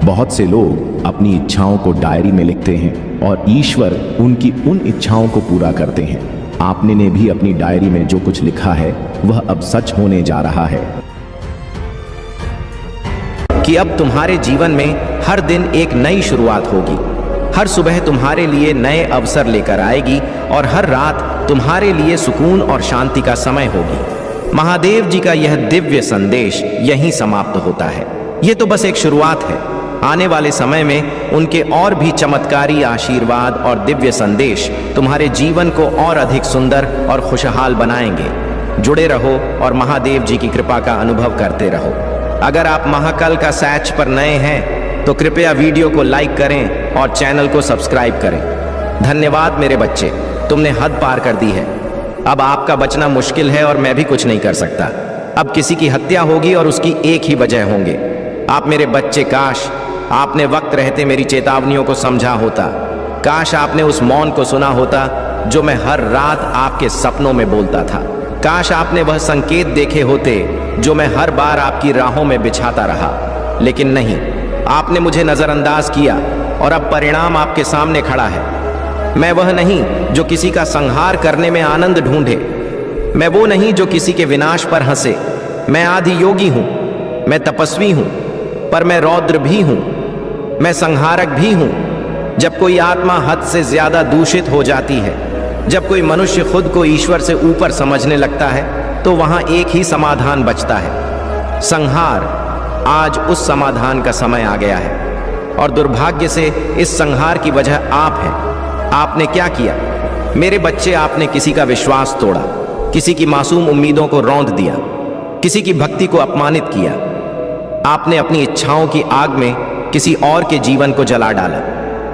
बहुत से लोग अपनी इच्छाओं को डायरी में लिखते हैं और ईश्वर उनकी उन इच्छाओं को पूरा करते हैं। आपने ने भी अपनी डायरी में जो कुछ लिखा है, वह अब सच होने जा रहा है कि अब तुम्हारे जीवन में हर दिन एक नई शुरुआत होगी। हर सुबह तुम्हारे लिए नए अवसर लेकर आएगी और हर रात तुम्हारे लिए सुकून और शांति का समय होगी। महादेव जी का यह दिव्य संदेश यहीं समाप्त होता है। यह तो बस एक शुरुआत है। आने वाले समय में उनके और भी चमत्कारी आशीर्वाद और दिव्य संदेश तुम्हारे जीवन को और अधिक सुंदर और खुशहाल बनाएंगे। जुड़े रहो और महादेव जी की कृपा का अनुभव करते रहो। अगर आप महाकाल का सैच पर नए हैं तो कृपया वीडियो को लाइक करें और चैनल को सब्सक्राइब करें। धन्यवाद मेरे बच्चे, तुमने हद पार कर दी है। अब आपका बचना मुश्किल है और मैं भी कुछ नहीं कर सकता। अब किसी की हत्या होगी और उसकी एक ही वजह होंगे। आप मेरे बच्चे, काश आपने वक्त रहते मेरी चेतावनियों को समझा होता। काश आपने उस मौन को सुना होता जो मैं हर रात आपके सपनों में बोलता था। काश आपने वह संकेत देखे होते जो मैं हर बार आपकी राहों में बिछाता रहा। लेकिन नहीं, आपने मुझे नजरअंदाज किया और अब परिणाम आपके सामने खड़ा है। मैं वह नहीं जो किसी का संहार करने में आनंद ढूंढे। मैं वो नहीं जो किसी के विनाश पर हंसे। मैं आदि योगी हूं, मैं तपस्वी हूं, पर मैं रौद्र भी हूं, मैं संहारक भी हूं। जब कोई आत्मा हद से ज्यादा दूषित हो जाती है, जब कोई मनुष्य खुद को ईश्वर से ऊपर समझने लगता है, तो वहां एक ही समाधान बचता है, संहार। आज उस समाधान का समय आ गया है और दुर्भाग्य से इस संहार की वजह आप हैं। आपने क्या किया मेरे बच्चे? आपने किसी का विश्वास तोड़ा, किसी की मासूम उम्मीदों को रौंद दिया, किसी की भक्ति को अपमानित किया। आपने अपनी इच्छाओं की आग में किसी और के जीवन को जला डाला।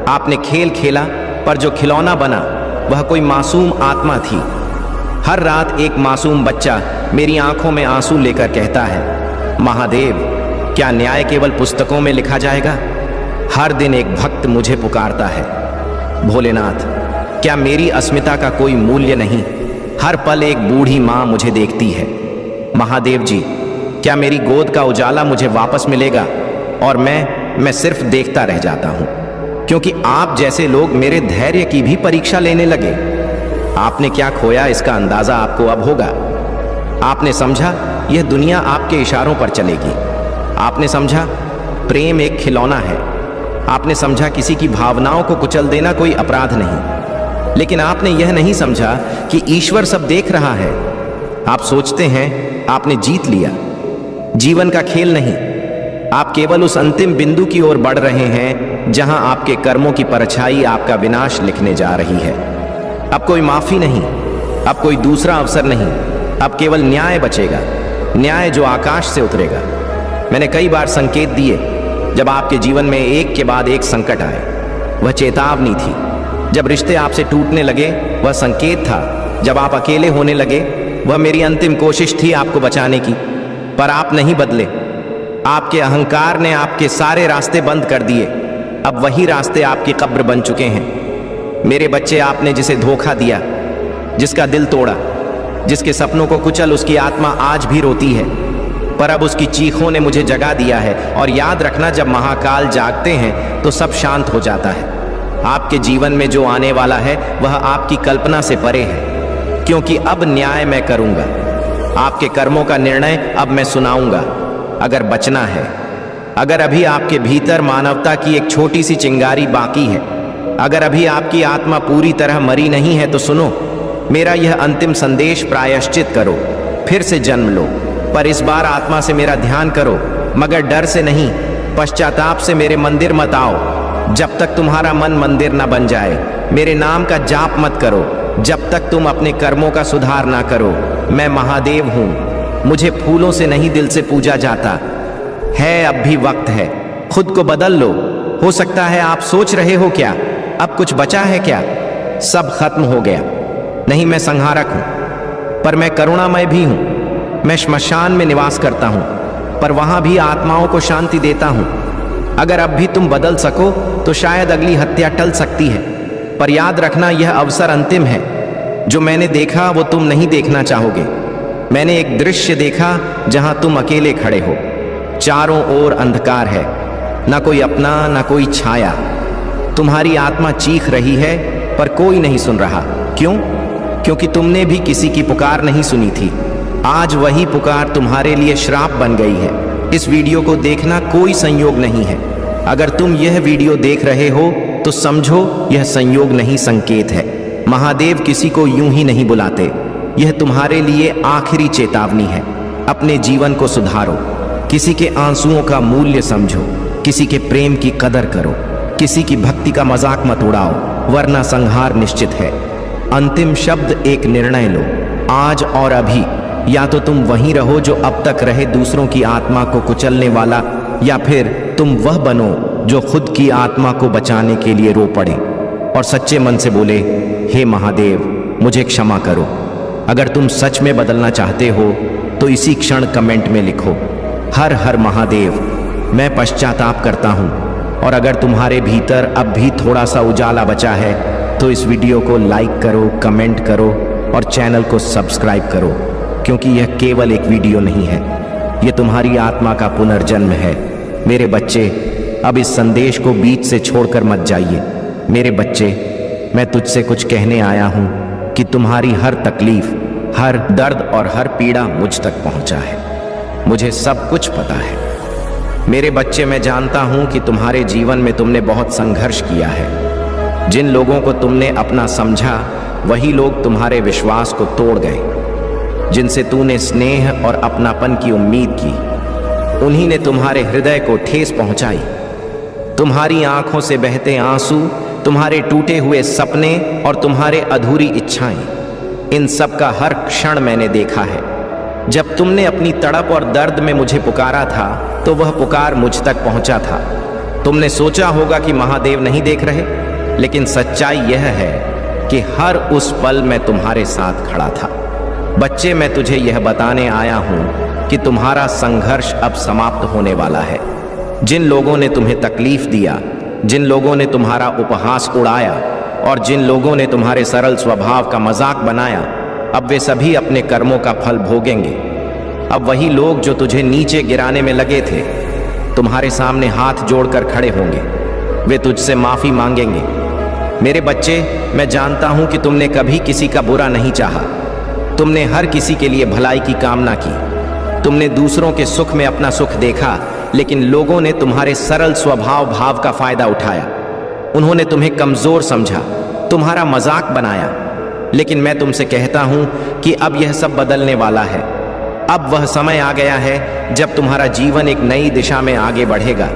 आपने खेल खेला, पर जो खिलौना बना वह कोई मासूम आत्मा थी। हर रात एक मासूम बच्चा मेरी आंखों में आंसू लेकर कहता है, महादेव, क्या न्याय केवल पुस्तकों में लिखा जाएगा? हर दिन एक भक्त मुझे पुकारता है, भोलेनाथ, क्या मेरी अस्मिता का कोई मूल्य नहीं? हर पल एक बूढ़ी माँ मुझे देखती है। महादेव जी, क्या मेरी गोद का उजाला मुझे वापस मिलेगा? और मैं सिर्फ देखता रह जाता हूं, क्योंकि आप जैसे लोग मेरे धैर्य की भी परीक्षा लेने लगे। आपने क्या खोया, इसका अंदाजा आपको अब होगा। आपने समझा यह दुनिया आपके इशारों पर चलेगी। आपने समझा प्रेम एक खिलौना है। आपने समझा किसी की भावनाओं को कुचल देना कोई अपराध नहीं। लेकिन आपने यह नहीं समझा कि ईश्वर सब देख रहा है। आप सोचते हैं आपने जीत लिया। जीवन का खेल नहीं, आप केवल उस अंतिम बिंदु की ओर बढ़ रहे हैं जहां आपके कर्मों की परछाई आपका विनाश लिखने जा रही है। अब कोई माफी नहीं, अब कोई दूसरा अवसर नहीं, अब केवल न्याय बचेगा, न्याय जो आकाश से उतरेगा। मैंने कई बार संकेत दिए जब आपके जीवन में एक के बाद एक संकट आए। वह चेतावनी थी। जब रिश्ते आपसे टूटने लगे, वह संकेत था। जब आप अकेले होने लगे, वह मेरी अंतिम कोशिश थी आपको बचाने की। पर आप नहीं बदले। आपके अहंकार ने आपके सारे रास्ते बंद कर दिए। अब वही रास्ते आपकी कब्र बन चुके हैं। मेरे बच्चे, आपने जिसे धोखा दिया, जिसका दिल तोड़ा, जिसके सपनों को कुचल, उसकी आत्मा आज भी रोती है। पर अब उसकी चीखों ने मुझे जगा दिया है। और याद रखना, जब महाकाल जागते हैं तो सब शांत हो जाता है। आपके जीवन में जो आने वाला है वह आपकी कल्पना से परे है, क्योंकि अब न्याय मैं करूंगा। आपके कर्मों का निर्णय अब मैं सुनाऊंगा। अगर बचना है, अगर अभी आपके भीतर मानवता की एक छोटी सी चिंगारी बाकी है, अगर अभी आपकी आत्मा पूरी तरह मरी नहीं है, तो सुनो मेरा यह अंतिम संदेश। प्रायश्चित करो, फिर से जन्म लो, पर इस बार आत्मा से मेरा ध्यान करो, मगर डर से नहीं, पश्चाताप से मेरे मंदिर मत आओ। जब तक तुम्हारा मन मंदिर ना बन जाए, मेरे नाम का जाप मत करो, जब तक तुम अपने कर्मों का सुधार ना करो। मैं महादेव हूं, मुझे फूलों से नहीं दिल से पूजा जाता है। अब भी वक्त है, खुद को बदल लो। हो सकता है आप सोच रहे हो क्या अब कुछ बचा है क्या? सब खत्म हो गया। नहीं, मैं संहारक हूं, पर मैं करुणामय भी हूं। मैं श्मशान में निवास करता हूं, पर वहां भी आत्माओं को शांति देता हूं। अगर अब भी तुम बदल सको तो शायद अगली हत्या टल सकती है, पर याद रखना यह अवसर अंतिम है। जो मैंने देखा वो तुम नहीं देखना चाहोगे। मैंने एक दृश्य देखा जहां तुम अकेले खड़े हो, चारों ओर अंधकार है, ना कोई अपना ना कोई छाया। तुम्हारी आत्मा चीख रही है पर कोई नहीं सुन रहा। क्यों? क्योंकि तुमने भी किसी की पुकार नहीं सुनी थी। आज वही पुकार तुम्हारे लिए श्राप बन गई है। इस वीडियो को देखना कोई संयोग नहीं है। अगर तुम यह वीडियो देख रहे हो तो समझो यह संयोग नहीं, संकेत है। महादेव किसी को यूं ही नहीं बुलाते। यह तुम्हारे लिए आखिरी चेतावनी है। अपने जीवन को सुधारो, किसी के आंसुओं का मूल्य समझो, किसी के प्रेम की कदर करो, किसी की भक्ति का मजाक मत उड़ाओ, वरना संहार निश्चित है। अंतिम शब्द एक निर्णय लो, आज और अभी। या तो तुम वहीं रहो जो अब तक रहे, दूसरों की आत्मा को कुचलने वाला, या फिर तुम वह बनो जो खुद की आत्मा को बचाने के लिए रो पड़े और सच्चे मन से बोले, हे महादेव मुझे क्षमा करो। अगर तुम सच में बदलना चाहते हो तो इसी क्षण कमेंट में लिखो, हर हर महादेव, मैं पश्चाताप करता हूँ। और अगर तुम्हारे भीतर अब भी थोड़ा सा उजाला बचा है तो इस वीडियो को लाइक करो, कमेंट करो और चैनल को सब्सक्राइब करो, क्योंकि यह केवल एक वीडियो नहीं है, यह तुम्हारी आत्मा का पुनर्जन्म है। मेरे बच्चे, अब इस संदेश को बीच से छोड़कर मत जाइए। मेरे बच्चे, मैं तुझसे कुछ कहने आया हूं कि तुम्हारी हर तकलीफ, हर दर्द और हर पीड़ा मुझ तक पहुंचा है। मुझे सब कुछ पता है। मेरे बच्चे, मैं जानता हूं कि तुम्हारे जीवन में तुमने बहुत संघर्ष किया है। जिन लोगों को तुमने अपना समझा वही लोग तुम्हारे विश्वास को तोड़ गए। जिनसे तूने स्नेह और अपनापन की उम्मीद की, उन्हीं ने तुम्हारे हृदय को ठेस पहुंचाई। तुम्हारी आंखों से बहते आंसू, तुम्हारे टूटे हुए सपने और तुम्हारे अधूरी इच्छाएं, इन सब का हर क्षण मैंने देखा है। जब तुमने अपनी तड़प और दर्द में मुझे पुकारा था तो वह पुकार मुझ तक पहुंचा था। तुमने सोचा होगा कि महादेव नहीं देख रहे, लेकिन सच्चाई यह है कि हर उस पल मैं तुम्हारे साथ खड़ा था। बच्चे, मैं तुझे यह बताने आया हूं कि तुम्हारा संघर्ष अब समाप्त होने वाला है। जिन लोगों ने तुम्हें तकलीफ दिया, जिन लोगों ने तुम्हारा उपहास उड़ाया और जिन लोगों ने तुम्हारे सरल स्वभाव का मजाक बनाया, अब वे सभी अपने कर्मों का फल भोगेंगे। अब वही लोग जो तुझे नीचे गिराने में लगे थे, तुम्हारे सामने हाथ जोड़कर खड़े होंगे। वे तुझसे माफी मांगेंगे। मेरे बच्चे, मैं जानता हूं कि तुमने कभी किसी का बुरा नहीं चाहा। तुमने हर किसी के लिए भलाई की कामना की। तुमने दूसरों के सुख में अपना सुख देखा, लेकिन लोगों ने तुम्हारे सरल स्वभाव भाव का फायदा उठाया। उन्होंने तुम्हें कमजोर समझा, तुम्हारा मजाक बनाया। लेकिन मैं तुमसे कहता हूं कि अब यह सब बदलने वाला है। अब वह समय आ गया है जब तुम्हारा जीवन एक नई दिशा में आगे बढ़ेगा।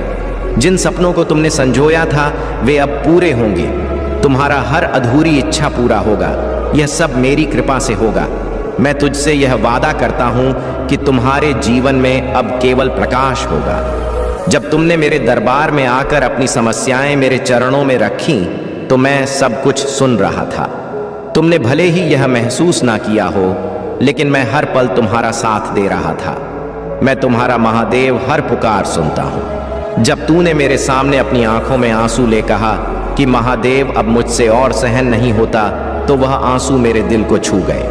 जिन सपनों को तुमने संजोया था वे अब पूरे होंगे। तुम्हारा हर अधूरी इच्छा पूरा होगा। यह सब मेरी कृपा से होगा। मैं तुझसे यह वादा करता हूं कि तुम्हारे जीवन में अब केवल प्रकाश होगा। जब तुमने मेरे दरबार में आकर अपनी समस्याएं मेरे चरणों में रखी तो मैं सब कुछ सुन रहा था। तुमने भले ही यह महसूस ना किया हो, लेकिन मैं हर पल तुम्हारा साथ दे रहा था। मैं तुम्हारा महादेव हर पुकार सुनता हूं। जब तूने मेरे सामने अपनी आंखों में आंसू ले कहा कि महादेव अब मुझसे और सहन नहीं होता, तो वह आंसू मेरे दिल को छू गए।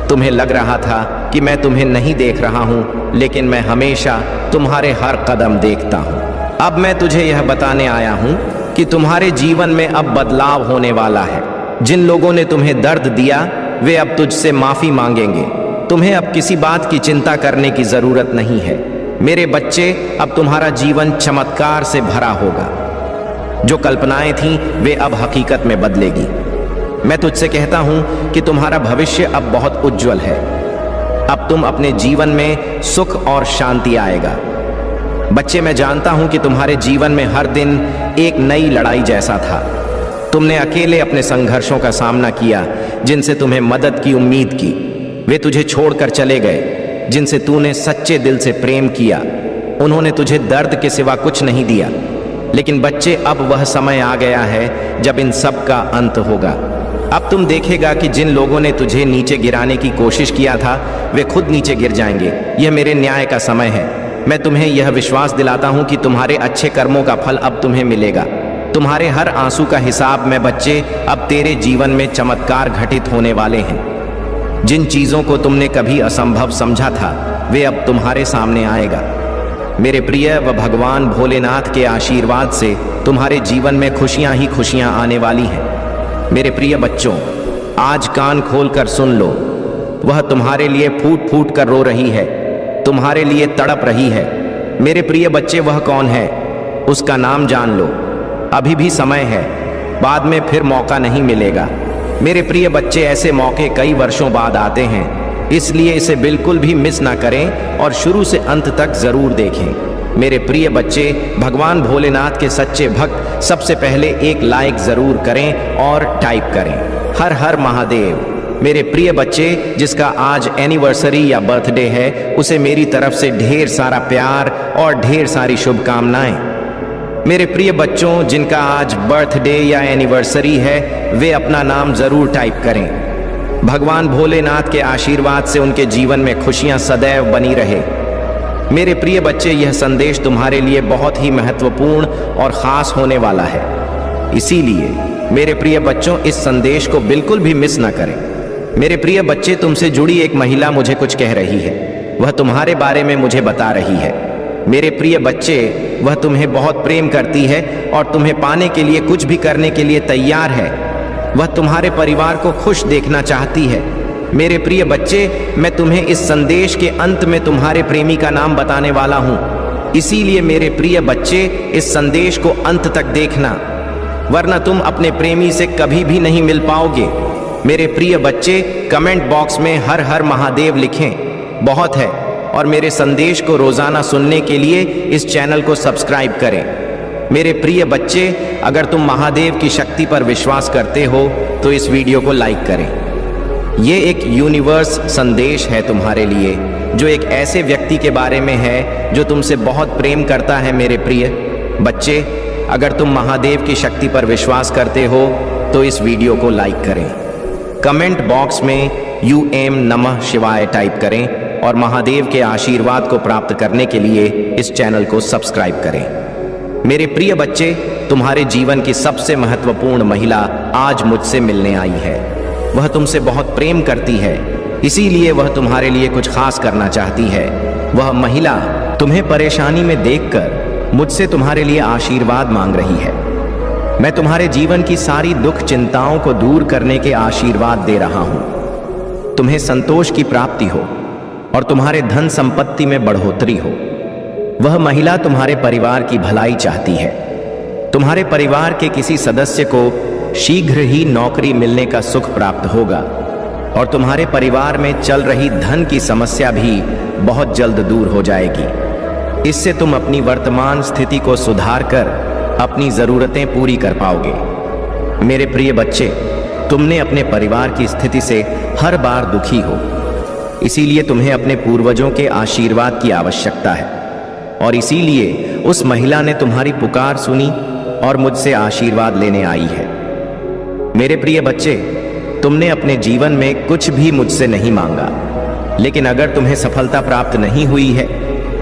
तुम्हें लग रहा था कि मैं तुम्हें नहीं देख रहा हूं, लेकिन मैं हमेशा तुम्हारे हर कदम देखता हूं। अब मैं तुझे यह बताने आया हूं कि तुम्हारे जीवन में अब बदलाव होने वाला है। जिन लोगों ने तुम्हें दर्द दिया वे अब तुझसे माफी मांगेंगे। तुम्हें अब किसी बात की चिंता करने की जरूरत नहीं है। मेरे बच्चे, अब तुम्हारा जीवन चमत्कार से भरा होगा। जो कल्पनाएं थीं वे अब हकीकत में बदलेगी। मैं तुझसे कहता हूं कि तुम्हारा भविष्य अब बहुत उज्जवल है। अब तुम अपने जीवन में सुख और शांति आएगा। बच्चे, मैं जानता हूं कि तुम्हारे जीवन में हर दिन एक नई लड़ाई जैसा था। तुमने अकेले अपने संघर्षों का सामना किया। जिनसे तुम्हें मदद की उम्मीद की वे तुझे छोड़कर चले गए। जिनसे तूने सच्चे दिल से प्रेम किया उन्होंने तुझे दर्द के सिवा कुछ नहीं दिया। लेकिन बच्चे, अब वह समय आ गया है जब इन सब का अंत होगा। अब तुम देखेगा कि जिन लोगों ने तुझे नीचे गिराने की कोशिश किया था वे खुद नीचे गिर जाएंगे। यह मेरे न्याय का समय है। मैं तुम्हें यह विश्वास दिलाता हूं कि तुम्हारे अच्छे कर्मों का फल अब तुम्हें मिलेगा। तुम्हारे हर आंसू का हिसाब मैं बच्चे अब तेरे जीवन में चमत्कार घटित होने वाले हैं। जिन चीजों को तुमने कभी असंभव समझा था वे अब तुम्हारे सामने आएगा। मेरे प्रिय, व भगवान भोलेनाथ के आशीर्वाद से तुम्हारे जीवन में खुशियां ही खुशियां आने वाली हैं। मेरे प्रिय बच्चों, आज कान खोलकर सुन लो। वह तुम्हारे लिए फूट फूट कर रो रही है, तुम्हारे लिए तड़प रही है। मेरे प्रिय बच्चे, वह कौन है? उसका नाम जान लो। अभी भी समय है, बाद में फिर मौका नहीं मिलेगा। मेरे प्रिय बच्चे, ऐसे मौके कई वर्षों बाद आते हैं, इसलिए इसे बिल्कुल भी मिस ना करें और शुरू से अंत तक जरूर देखें। मेरे प्रिय बच्चे, भगवान भोलेनाथ के सच्चे भक्त सबसे पहले एक लाइक जरूर करें और टाइप करें हर हर महादेव। मेरे प्रिय बच्चे, जिसका आज एनिवर्सरी या बर्थडे है उसे मेरी तरफ से ढेर सारा प्यार और ढेर सारी शुभकामनाएं। मेरे प्रिय बच्चों, जिनका आज बर्थडे या एनिवर्सरी है वे अपना नाम जरूर टाइप करें। भगवान भोलेनाथ के आशीर्वाद से उनके जीवन में खुशियां सदैव बनी रहे। मेरे प्रिय बच्चे, यह संदेश तुम्हारे लिए बहुत ही महत्वपूर्ण और खास होने वाला है। इसीलिए मेरे प्रिय बच्चों, इस संदेश को बिल्कुल भी मिस ना करें। मेरे प्रिय बच्चे, तुमसे जुड़ी एक महिला मुझे कुछ कह रही है। वह तुम्हारे बारे में मुझे बता रही है। मेरे प्रिय बच्चे, वह तुम्हें बहुत प्रेम करती है और तुम्हें पाने के लिए कुछ भी करने के लिए तैयार है। वह तुम्हारे परिवार को खुश देखना चाहती है। मेरे प्रिय बच्चे, मैं तुम्हें इस संदेश के अंत में तुम्हारे प्रेमी का नाम बताने वाला हूं। इसीलिए मेरे प्रिय बच्चे, इस संदेश को अंत तक देखना, वरना तुम अपने प्रेमी से कभी भी नहीं मिल पाओगे। मेरे प्रिय बच्चे, कमेंट बॉक्स में हर हर महादेव लिखें, बहुत है। और मेरे संदेश को रोजाना सुनने के लिए इस चैनल को सब्सक्राइब करें। मेरे प्रिय बच्चे, अगर तुम महादेव की शक्ति पर विश्वास करते हो तो इस वीडियो को लाइक करें। ये एक यूनिवर्स संदेश है तुम्हारे लिए, जो एक ऐसे व्यक्ति के बारे में है जो तुमसे बहुत प्रेम करता है। मेरे प्रिय बच्चे, अगर तुम महादेव की शक्ति पर विश्वास करते हो तो इस वीडियो को लाइक करें। कमेंट बॉक्स में यूएम नमः शिवाय टाइप करें और महादेव के आशीर्वाद को प्राप्त करने के लिए इस चैनल को सब्सक्राइब करें। मेरे प्रिय बच्चे, तुम्हारे जीवन की सबसे महत्वपूर्ण महिला आज मुझसे मिलने आई है। वह तुमसे बहुत प्रेम करती है, इसीलिए वह तुम्हारे लिए कुछ खास करना चाहती है। वह महिला तुम्हें परेशानी में देखकर मुझसे तुम्हारे लिए आशीर्वाद मांग रही है। मैं तुम्हारे जीवन की सारी दुख चिंताओं को दूर करने के आशीर्वाद दे रहा हूं। तुम्हें संतोष की प्राप्ति हो और तुम्हारे धन संपत्ति में बढ़ोतरी हो। वह महिला तुम्हारे परिवार की भलाई चाहती है। तुम्हारे परिवार के किसी सदस्य को शीघ्र ही नौकरी मिलने का सुख प्राप्त होगा और तुम्हारे परिवार में चल रही धन की समस्या भी बहुत जल्द दूर हो जाएगी। इससे तुम अपनी वर्तमान स्थिति को सुधार कर अपनी जरूरतें पूरी कर पाओगे। मेरे प्रिय बच्चे, तुमने अपने परिवार की स्थिति से हर बार दुखी हो, इसीलिए तुम्हें अपने पूर्वजों के आशीर्वाद की आवश्यकता है और इसीलिए उस महिला ने तुम्हारी पुकार सुनी और मुझसे आशीर्वाद लेने आई है। मेरे प्रिय बच्चे, तुमने अपने जीवन में कुछ भी मुझसे नहीं मांगा, लेकिन अगर तुम्हें सफलता प्राप्त नहीं हुई है,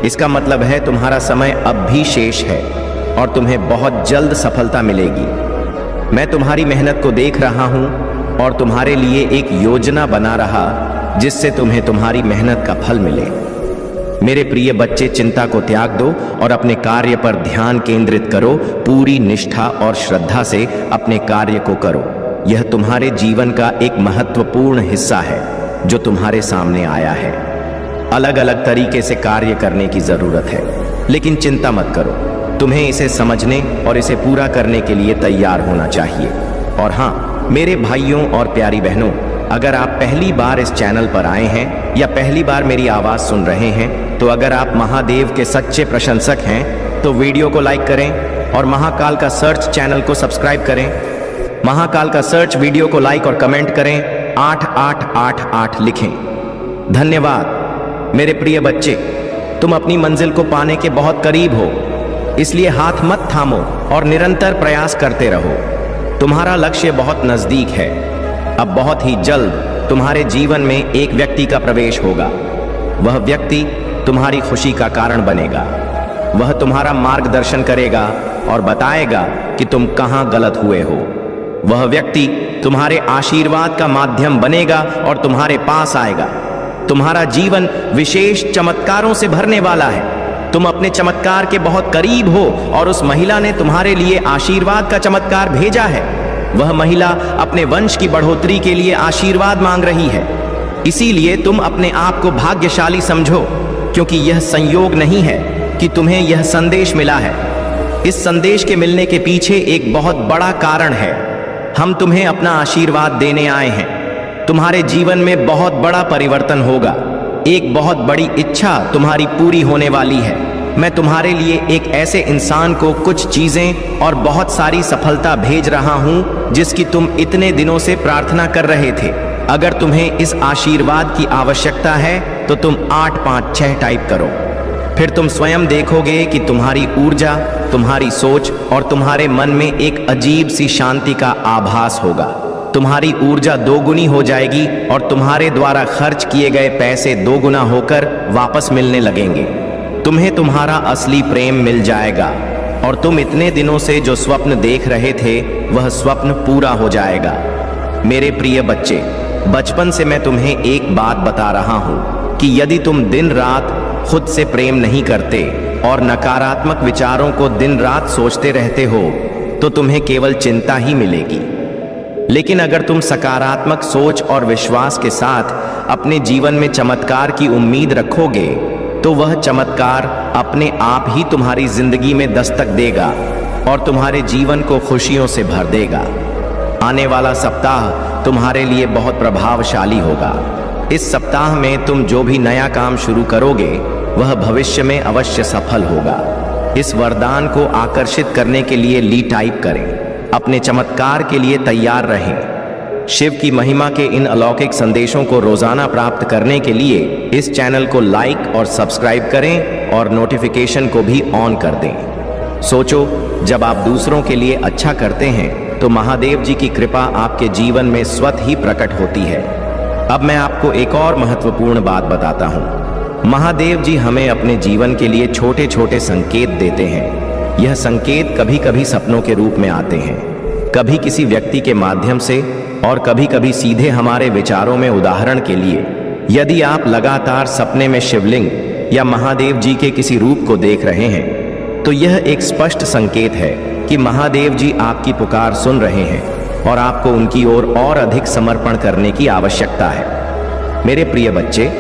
इसका मतलब है तुम्हारा समय अब भी शेष है और तुम्हें बहुत जल्द सफलता मिलेगी। मैं तुम्हारी मेहनत को देख रहा हूं और तुम्हारे लिए एक योजना बना रहा जिससे तुम्हें तुम्हारी मेहनत का फल मिले। मेरे प्रिय बच्चे, चिंता को त्याग दो और अपने कार्य पर ध्यान केंद्रित करो। पूरी निष्ठा और श्रद्धा से अपने कार्य को करो। यह तुम्हारे जीवन का एक महत्वपूर्ण हिस्सा है जो तुम्हारे सामने आया है। अलग अलग तरीके से कार्य करने की जरूरत है, लेकिन चिंता मत करो। तुम्हें इसे समझने और इसे पूरा करने के लिए तैयार होना चाहिए। और हाँ, मेरे भाइयों और प्यारी बहनों, अगर आप पहली बार इस चैनल पर आए हैं या पहली बार मेरी आवाज सुन रहे हैं, तो अगर आप महादेव के सच्चे प्रशंसक हैं तो वीडियो को लाइक करें और महाकाल का सर्च चैनल को सब्सक्राइब करें। महाकाल का सर्च वीडियो को लाइक और कमेंट करें, 8888 लिखें। धन्यवाद मेरे प्रिय बच्चे, तुम अपनी मंजिल को पाने के बहुत करीब हो, इसलिए हाथ मत थामो और निरंतर प्रयास करते रहो। तुम्हारा लक्ष्य बहुत नजदीक है। अब बहुत ही जल्द तुम्हारे जीवन में एक व्यक्ति का प्रवेश होगा। वह व्यक्ति तुम्हारी खुशी का कारण बनेगा। वह तुम्हारा मार्गदर्शन करेगा और बताएगा कि तुम कहां गलत हुए हो। वह व्यक्ति तुम्हारे आशीर्वाद का माध्यम बनेगा और तुम्हारे पास आएगा। तुम्हारा जीवन विशेष चमत्कारों से भरने वाला है। तुम अपने चमत्कार के बहुत करीब हो और उस महिला ने तुम्हारे लिए आशीर्वाद का चमत्कार भेजा है। वह महिला अपने वंश की बढ़ोतरी के लिए आशीर्वाद मांग रही है। इसीलिए तुम अपने आप को भाग्यशाली समझो, क्योंकि यह संयोग नहीं है कि तुम्हें यह संदेश मिला है। इस संदेश के मिलने के पीछे एक बहुत बड़ा कारण है। हम तुम्हें अपना आशीर्वाद देने आए हैं। तुम्हारे जीवन में बहुत बड़ा परिवर्तन होगा। एक बहुत बड़ी इच्छा तुम्हारी पूरी होने वाली है। मैं तुम्हारे लिए एक ऐसे इंसान को कुछ चीजें और बहुत सारी सफलता भेज रहा हूं जिसकी तुम इतने दिनों से प्रार्थना कर रहे थे। अगर तुम्हें इस आशीर्वाद की आवश्यकता है तो तुम 856 टाइप करो। फिर तुम स्वयं देखोगे कि तुम्हारी ऊर्जा, तुम्हारी सोच और तुम्हारे मन में एक अजीब सी शांति का आभास होगा। तुम्हारी ऊर्जा दोगुनी हो जाएगी और तुम्हारे द्वारा खर्च किए गए पैसे दोगुना होकर वापस मिलने लगेंगे। तुम्हें तुम्हारा असली प्रेम मिल जाएगा और तुम इतने दिनों से जो स्वप्न देख रहे थे वह स्वप्न पूरा हो जाएगा। मेरे प्रिय बच्चे, बचपन से मैं तुम्हें एक बात बता रहा हूं कि यदि तुम दिन रात खुद से प्रेम नहीं करते और नकारात्मक विचारों को दिन रात सोचते रहते हो तो तुम्हें केवल चिंता ही मिलेगी। लेकिन अगर तुम सकारात्मक सोच और विश्वास के साथ अपने जीवन में चमत्कार की उम्मीद रखोगे तो वह चमत्कार अपने आप ही तुम्हारी जिंदगी में दस्तक देगा और तुम्हारे जीवन को खुशियों से भर देगा। आने वाला सप्ताह तुम्हारे लिए बहुत प्रभावशाली होगा। इस सप्ताह में तुम जो भी नया काम शुरू करोगे वह भविष्य में अवश्य सफल होगा। इस वरदान को आकर्षित करने के लिए ली टाइप करें। अपने चमत्कार के लिए तैयार रहें। शिव की महिमा के इन अलौकिक संदेशों को रोजाना प्राप्त करने के लिए इस चैनल को लाइक और सब्सक्राइब करें और नोटिफिकेशन को भी ऑन कर दें। सोचो, जब आप दूसरों के लिए अच्छा करते हैं तो महादेव जी की कृपा आपके जीवन में स्वतः ही प्रकट होती है। अब मैं आपको एक और महत्वपूर्ण बात बताता हूँ। महादेव जी हमें अपने जीवन के लिए छोटे छोटे संकेत देते हैं। यह संकेत कभी कभी सपनों के रूप में आते हैं, कभी किसी व्यक्ति के माध्यम से और कभी कभी सीधे हमारे विचारों में। उदाहरण के लिए, यदि आप लगातार सपने में शिवलिंग या महादेव जी के किसी रूप को देख रहे हैं तो यह एक स्पष्ट संकेत है कि महादेव जी आपकी पुकार सुन रहे हैं और आपको उनकी ओर और अधिक समर्पण करने की आवश्यकता है। मेरे प्रिय बच्चे,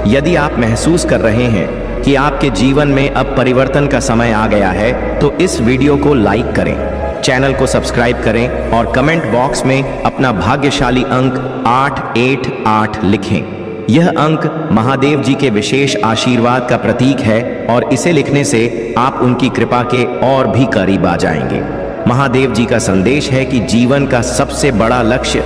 यदि आप महसूस कर रहे हैं कि आपके जीवन में अब परिवर्तन का समय आ गया है तो इस वीडियो को लाइक करें, चैनल को सब्सक्राइब करें और कमेंट बॉक्स में अपना भाग्यशाली अंक 888 लिखें। यह अंक महादेव जी के विशेष आशीर्वाद का प्रतीक है और इसे लिखने से आप उनकी कृपा के और भी करीब आ जाएंगे। महादेव जी का संदेश है कि जीवन का सबसे बड़ा लक्ष्य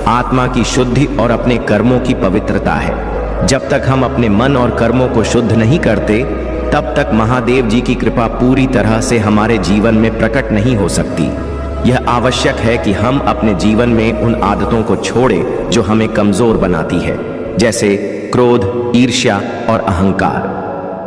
आत्मा की शुद्धि और अपने कर्मों की पवित्रता है। जब तक हम अपने मन और कर्मों को शुद्ध नहीं करते तब तक महादेव जी की कृपा पूरी तरह से हमारे जीवन में प्रकट नहीं हो सकती। यह आवश्यक है कि हम अपने जीवन में उन आदतों को छोड़ें जो हमें कमजोर बनाती है, जैसे क्रोध, ईर्ष्या और अहंकार।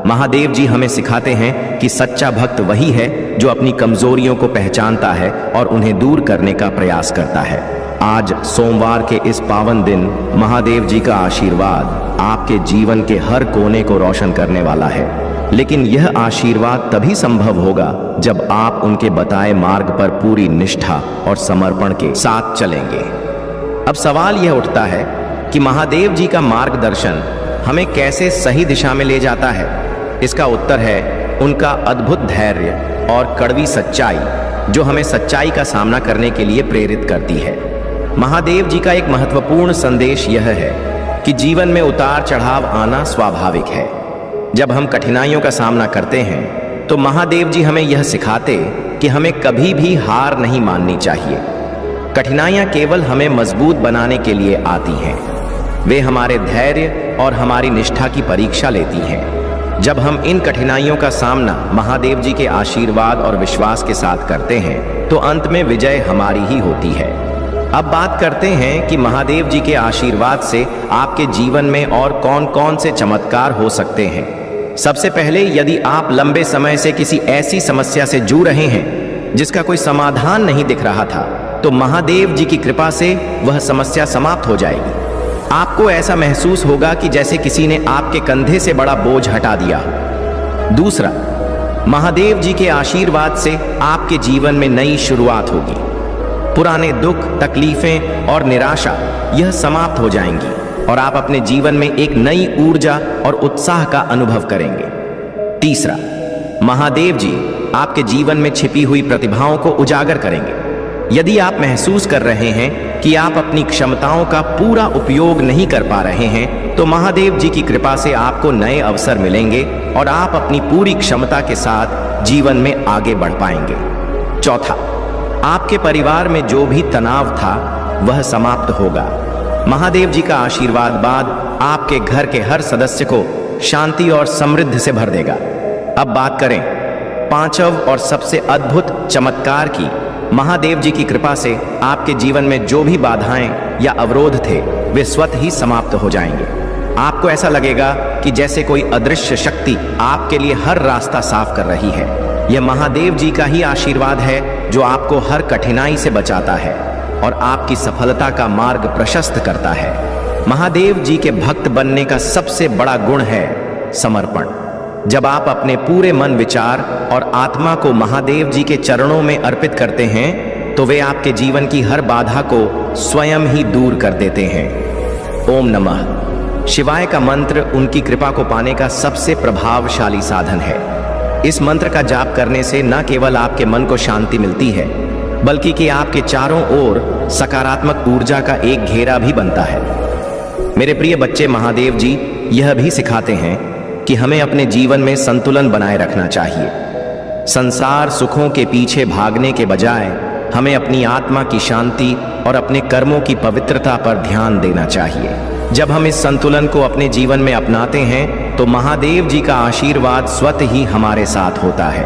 महादेव जी हमें सिखाते हैं कि सच्चा भक्त वही है जो अपनी कमजोरियों को पहचानता है और उन्हें दूर करने का प्रयास करता है। आज सोमवार के इस पावन दिन महादेव जी का आशीर्वाद आपके जीवन के हर कोने को रोशन करने वाला है। लेकिन यह आशीर्वाद तभी संभव होगा जब आप उनके बताए मार्ग पर पूरी निष्ठा और समर्पण के साथ चलेंगे। अब सवाल यह उठता है कि महादेव जी का मार्गदर्शन हमें कैसे सही दिशा में ले जाता है। इसका उत्तर है उनका अद्भुत धैर्य और कड़वी सच्चाई, जो हमें सच्चाई का सामना करने के लिए प्रेरित करती है। महादेव जी का एक महत्वपूर्ण संदेश यह है कि जीवन में उतार चढ़ाव आना स्वाभाविक है। जब हम कठिनाइयों का सामना करते हैं तो महादेव जी हमें यह सिखाते कि हमें कभी भी हार नहीं माननी चाहिए। कठिनाइयां केवल हमें मजबूत बनाने के लिए आती हैं। वे हमारे धैर्य और हमारी निष्ठा की परीक्षा लेती हैं। जब हम इन कठिनाइयों का सामना महादेव जी के आशीर्वाद और विश्वास के साथ करते हैं तो अंत में विजय हमारी ही होती है। अब बात करते हैं कि महादेव जी के आशीर्वाद से आपके जीवन में और कौन कौन से चमत्कार हो सकते हैं। सबसे पहले, यदि आप लंबे समय से किसी ऐसी समस्या से जूझ रहे हैं जिसका कोई समाधान नहीं दिख रहा था, तो महादेव जी की कृपा से वह समस्या समाप्त हो जाएगी। आपको ऐसा महसूस होगा कि जैसे किसी ने आपके कंधे से बड़ा बोझ हटा दिया। दूसरा, महादेव जी के आशीर्वाद से आपके जीवन में नई शुरुआत होगी। पुराने दुख, तकलीफें और निराशा यह समाप्त हो जाएंगी और आप अपने जीवन में एक नई ऊर्जा और उत्साह का अनुभव करेंगे। तीसरा, महादेव जी आपके जीवन में छिपी हुई प्रतिभाओं को उजागर करेंगे। यदि आप महसूस कर रहे हैं कि आप अपनी क्षमताओं का पूरा उपयोग नहीं कर पा रहे हैं, तो महादेव जी की कृपा से आपको नए अवसर मिलेंगे और आप अपनी पूरी क्षमता के साथ जीवन में आगे बढ़ पाएंगे। चौथा, आपके परिवार में जो भी तनाव था वह समाप्त होगा। महादेव जी का आशीर्वाद बाद आपके घर के हर सदस्य को शांति और समृद्धि से भर देगा। अब बात करें पांचव और सबसे अद्भुत चमत्कार की। महादेव जी की कृपा से आपके जीवन में जो भी बाधाएं या अवरोध थे वे स्वतः ही समाप्त हो जाएंगे। आपको ऐसा लगेगा कि जैसे कोई अदृश्य शक्ति आपके लिए हर रास्ता साफ कर रही है। यह महादेव जी का ही आशीर्वाद है जो आपको हर कठिनाई से बचाता है और आपकी सफलता का मार्ग प्रशस्त करता है। महादेव जी के भक्त बनने का सबसे बड़ा गुण है समर्पण। जब आप अपने पूरे मन, विचार और आत्मा को महादेव जी के चरणों में अर्पित करते हैं तो वे आपके जीवन की हर बाधा को स्वयं ही दूर कर देते हैं। ओम नमः शिवाय का मंत्र उनकी कृपा को पाने का सबसे प्रभावशाली साधन है। इस मंत्र का जाप करने से न केवल आपके मन को शांति मिलती है, बल्कि कि आपके चारों ओर सकारात्मक ऊर्जा का एक घेरा भी बनता है। मेरे प्रिय बच्चे, महादेव जी यह भी सिखाते हैं कि हमें अपने जीवन में संतुलन बनाए रखना चाहिए। संसार सुखों के पीछे भागने के बजाय हमें अपनी आत्मा की शांति और अपने कर्मों की पवित्रता पर ध्यान देना चाहिए। जब हम इस संतुलन को अपने जीवन में अपनाते हैं तो महादेव जी का आशीर्वाद स्वतः ही हमारे साथ होता है।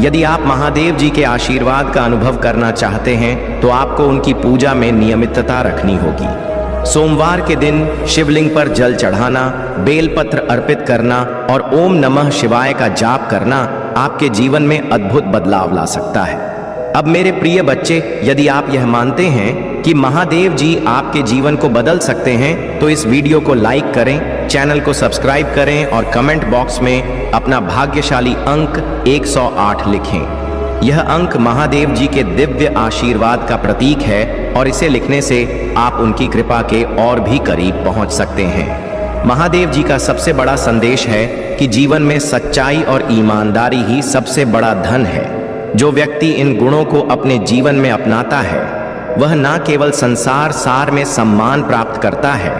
यदि आप महादेव जी के आशीर्वाद का अनुभव करना चाहते हैं तो आपको उनकी पूजा में नियमितता रखनी होगी। सोमवार के दिन शिवलिंग पर जल चढ़ाना, बेलपत्र अर्पित करना और ओम नमः शिवाय का जाप करना आपके जीवन में अद्भुत बदलाव ला सकता है। अब मेरे प्रिय बच्चे, यदि आप यह मानते हैं कि महादेव जी आपके जीवन को बदल सकते हैं तो इस वीडियो को लाइक करें, चैनल को सब्सक्राइब करें और कमेंट बॉक्स में अपना भाग्यशाली अंक 108 लिखें। यह अंक महादेव जी के दिव्य आशीर्वाद का प्रतीक है और इसे लिखने से आप उनकी कृपा के और भी करीब पहुंच सकते हैं। महादेव जी का सबसे बड़ा संदेश है कि जीवन में सच्चाई और ईमानदारी ही सबसे बड़ा धन है। जो व्यक्ति इन गुणों को अपने जीवन में अपनाता है वह न केवल संसार सार में सम्मान प्राप्त करता है,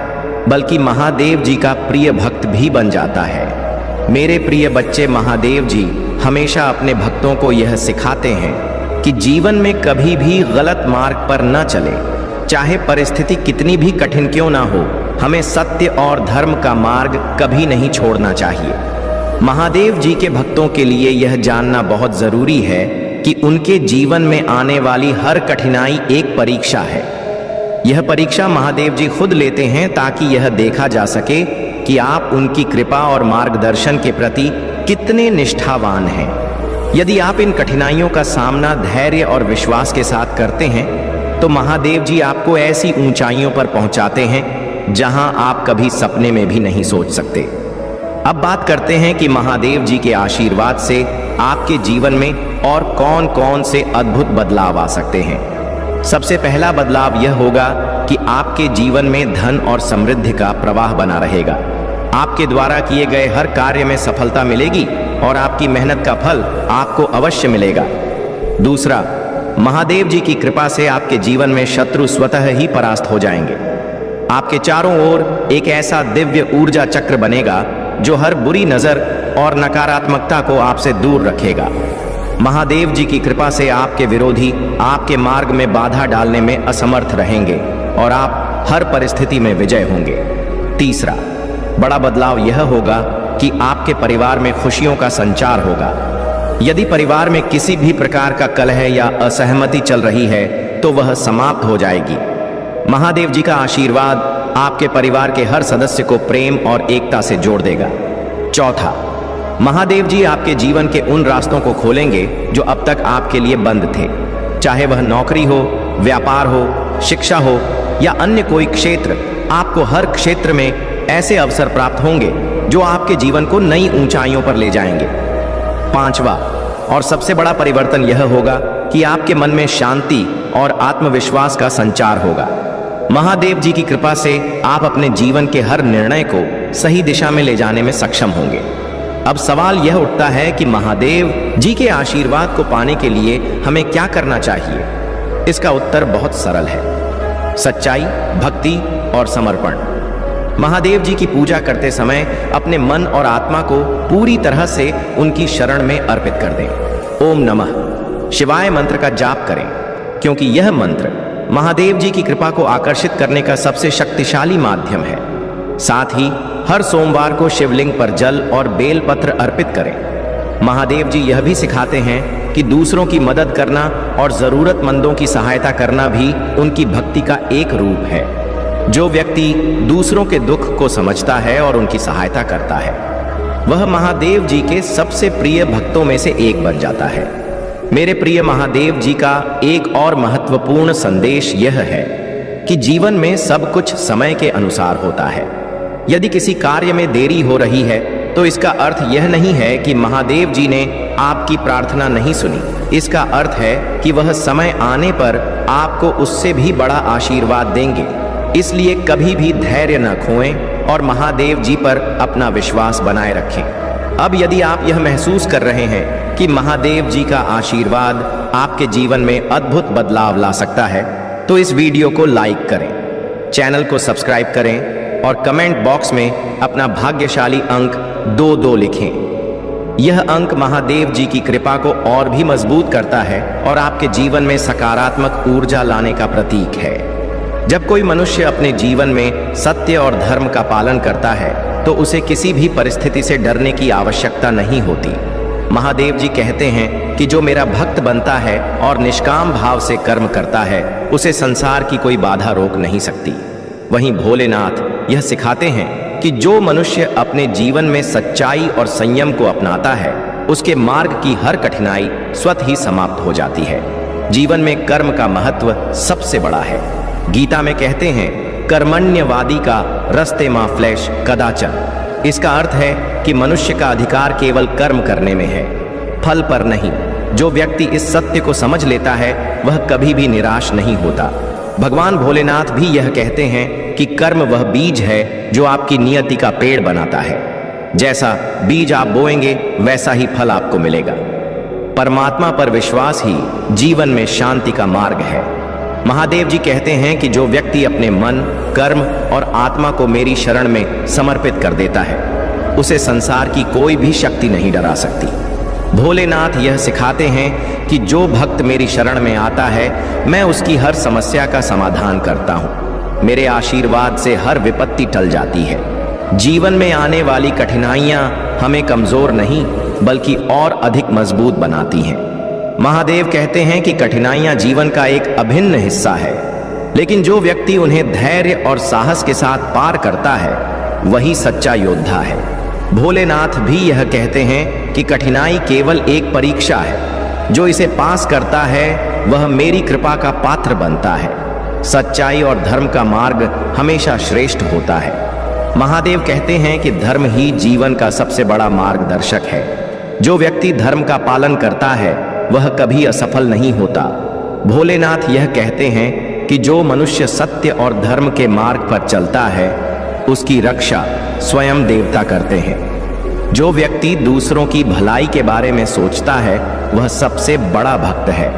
बल्कि महादेव जी का प्रिय भक्त भी बन जाता है। मेरे प्रिय बच्चे, महादेव जी हमेशा अपने भक्तों को यह सिखाते हैं कि जीवन में कभी भी गलत मार्ग पर न चले। चाहे परिस्थिति कितनी भी कठिन क्यों ना हो, हमें सत्य और धर्म का मार्ग कभी नहीं छोड़ना चाहिए। महादेव जी के भक्तों के लिए यह जानना बहुत जरूरी है कि उनके जीवन में आने वाली हर कठिनाई एक परीक्षा है। यह परीक्षा महादेव जी खुद लेते हैं ताकि यह देखा जा सके कि आप उनकी कृपा और मार्गदर्शन के प्रति कितने निष्ठावान हैं। यदि आप इन कठिनाइयों का सामना धैर्य और विश्वास के साथ करते हैं तो महादेव जी आपको ऐसी ऊंचाइयों पर पहुंचाते हैं जहां आप कभी सपने में भी नहीं सोच सकते। अब बात करते हैं कि महादेव जी के आशीर्वाद से आपके जीवन में और कौन कौन से अद्भुत बदलाव आ सकते हैं। सबसे पहला बदलाव यह होगा कि आपके जीवन में धन और समृद्धि का प्रवाह बना रहेगा। आपके द्वारा किए गए हर कार्य में सफलता मिलेगी और आपकी मेहनत का फल आपको अवश्य मिलेगा। दूसरा, महादेव जी की कृपा से आपके जीवन में शत्रु स्वतः ही परास्त हो जाएंगे। आपके चारों ओर एक ऐसा दिव्य ऊर्जा चक्र बनेगा जो हर बुरी नजर और नकारात्मकता को आपसे दूर रखेगा। महादेव जी की कृपा से आपके विरोधी आपके मार्ग में बाधा डालने में असमर्थ रहेंगे और आप हर परिस्थिति में विजय होंगे। तीसरा बड़ा बदलाव यह होगा कि आपके परिवार में खुशियों का संचार होगा। यदि परिवार में किसी भी प्रकार का कलह या असहमति चल रही है तो वह समाप्त हो जाएगी। महादेव जी का आशीर्वाद आपके परिवार के हर सदस्य को प्रेम और एकता से जोड़ देगा। चौथा, महादेव जी आपके जीवन के उन रास्तों को खोलेंगे जो अब तक आपके लिए बंद थे। चाहे वह नौकरी हो, व्यापार हो, शिक्षा हो या अन्य कोई क्षेत्र, आपको हर क्षेत्र में ऐसे अवसर प्राप्त होंगे जो आपके जीवन को नई ऊंचाइयों पर ले जाएंगे। पांचवा और सबसे बड़ा परिवर्तन यह होगा कि आपके मन में शांति और आत्मविश्वास का संचार होगा। महादेव जी की कृपा से आप अपने जीवन के हर निर्णय को सही दिशा में ले जाने में सक्षम होंगे। अब सवाल यह उठता है कि महादेव जी के आशीर्वाद को पाने के लिए हमें क्या करना चाहिए। इसका उत्तर बहुत सरल है, सच्चाई, भक्ति और समर्पण। महादेव जी की पूजा करते समय अपने मन और आत्मा को पूरी तरह से उनकी शरण में अर्पित कर दें। ओम नमः शिवाय मंत्र का जाप करें, क्योंकि यह मंत्र महादेव जी की कृपा को आकर्षित करने का सबसे शक्तिशाली माध्यम है। साथ ही हर सोमवार को शिवलिंग पर जल और बेलपत्र अर्पित करें। महादेव जी यह भी सिखाते हैं कि दूसरों की मदद करना और जरूरतमंदों की सहायता करना भी उनकी भक्ति का एक रूप है। जो व्यक्ति दूसरों के दुख को समझता है और उनकी सहायता करता है, वह महादेव जी के सबसे प्रिय भक्तों में से एक बन जाता है। मेरे प्रिय महादेव जी का एक और महत्वपूर्ण संदेश यह है कि जीवन में सब कुछ समय के अनुसार होता है। यदि किसी कार्य में देरी हो रही है तो इसका अर्थ यह नहीं है कि महादेव जी ने आपकी प्रार्थना नहीं सुनी। इसका अर्थ है कि वह समय आने पर आपको उससे भी बड़ा आशीर्वाद देंगे। इसलिए कभी भी धैर्य न खोएं और महादेव जी पर अपना विश्वास बनाए रखें। अब यदि आप यह महसूस कर रहे हैं कि महादेव जी का आशीर्वाद आपके जीवन में अद्भुत बदलाव ला सकता है, तो इस वीडियो को लाइक करें, चैनल को सब्सक्राइब करें और कमेंट बॉक्स में अपना भाग्यशाली अंक 22 लिखें। यह अंक महादेव जी की कृपा को और भी मजबूत करता है और आपके जीवन में सकारात्मक ऊर्जा लाने का प्रतीक है। जब कोई मनुष्य अपने जीवन में सत्य और धर्म का पालन करता है तो उसे किसी भी परिस्थिति से डरने की आवश्यकता नहीं होती। महादेव जी कहते हैं कि जो मेरा भक्त बनता है और निष्काम भाव से कर्म करता है, उसे संसार की कोई बाधा रोक नहीं सकती। वहीं भोलेनाथ यह सिखाते हैं कि जो मनुष्य अपने जीवन में सच्चाई और संयम को अपनाता है, उसके मार्ग की हर कठिनाई स्वतः ही समाप्त हो जाती है। जीवन में कर्म का महत्व सबसे बड़ा है। गीता में कहते हैं, कर्मण्यवादी का रस्ते मां फ्लैश कदाचन। इसका अर्थ है कि मनुष्य का अधिकार केवल कर्म करने में है, फल पर नहीं। जो व्यक्ति इस सत्य को समझ लेता है वह कभी भी निराश नहीं होता। भगवान भोलेनाथ भी यह कहते हैं कि कर्म वह बीज है जो आपकी नियति का पेड़ बनाता है। जैसा बीज आप बोएंगे वैसा ही फल आपको मिलेगा। परमात्मा पर विश्वास ही जीवन में शांति का मार्ग है। महादेव जी कहते हैं कि जो व्यक्ति अपने मन, कर्म और आत्मा को मेरी शरण में समर्पित कर देता है, उसे संसार की कोई भी शक्ति नहीं डरा सकती। भोलेनाथ यह सिखाते हैं कि जो भक्त मेरी शरण में आता है, मैं उसकी हर समस्या का समाधान करता हूँ। मेरे आशीर्वाद से हर विपत्ति टल जाती है। जीवन में आने वाली कठिनाइयाँ हमें कमजोर नहीं बल्कि और अधिक मजबूत बनाती हैं। महादेव कहते हैं कि कठिनाइयां जीवन का एक अभिन्न हिस्सा है, लेकिन जो व्यक्ति उन्हें धैर्य और साहस के साथ पार करता है, वही सच्चा योद्धा है। भोलेनाथ भी यह कहते हैं कि कठिनाई केवल एक परीक्षा है। जो इसे पास करता है वह मेरी कृपा का पात्र बनता है। सच्चाई और धर्म का मार्ग हमेशा श्रेष्ठ होता है। महादेव कहते हैं कि धर्म ही जीवन का सबसे बड़ा मार्गदर्शक है। जो व्यक्ति धर्म का पालन करता है वह कभी असफल नहीं होता। भोलेनाथ यह कहते हैं कि जो मनुष्य सत्य और धर्म के मार्ग पर चलता है उसकी रक्षा स्वयं देवता करते हैं। जो व्यक्ति दूसरों की भलाई के बारे में सोचता है वह सबसे बड़ा भक्त है।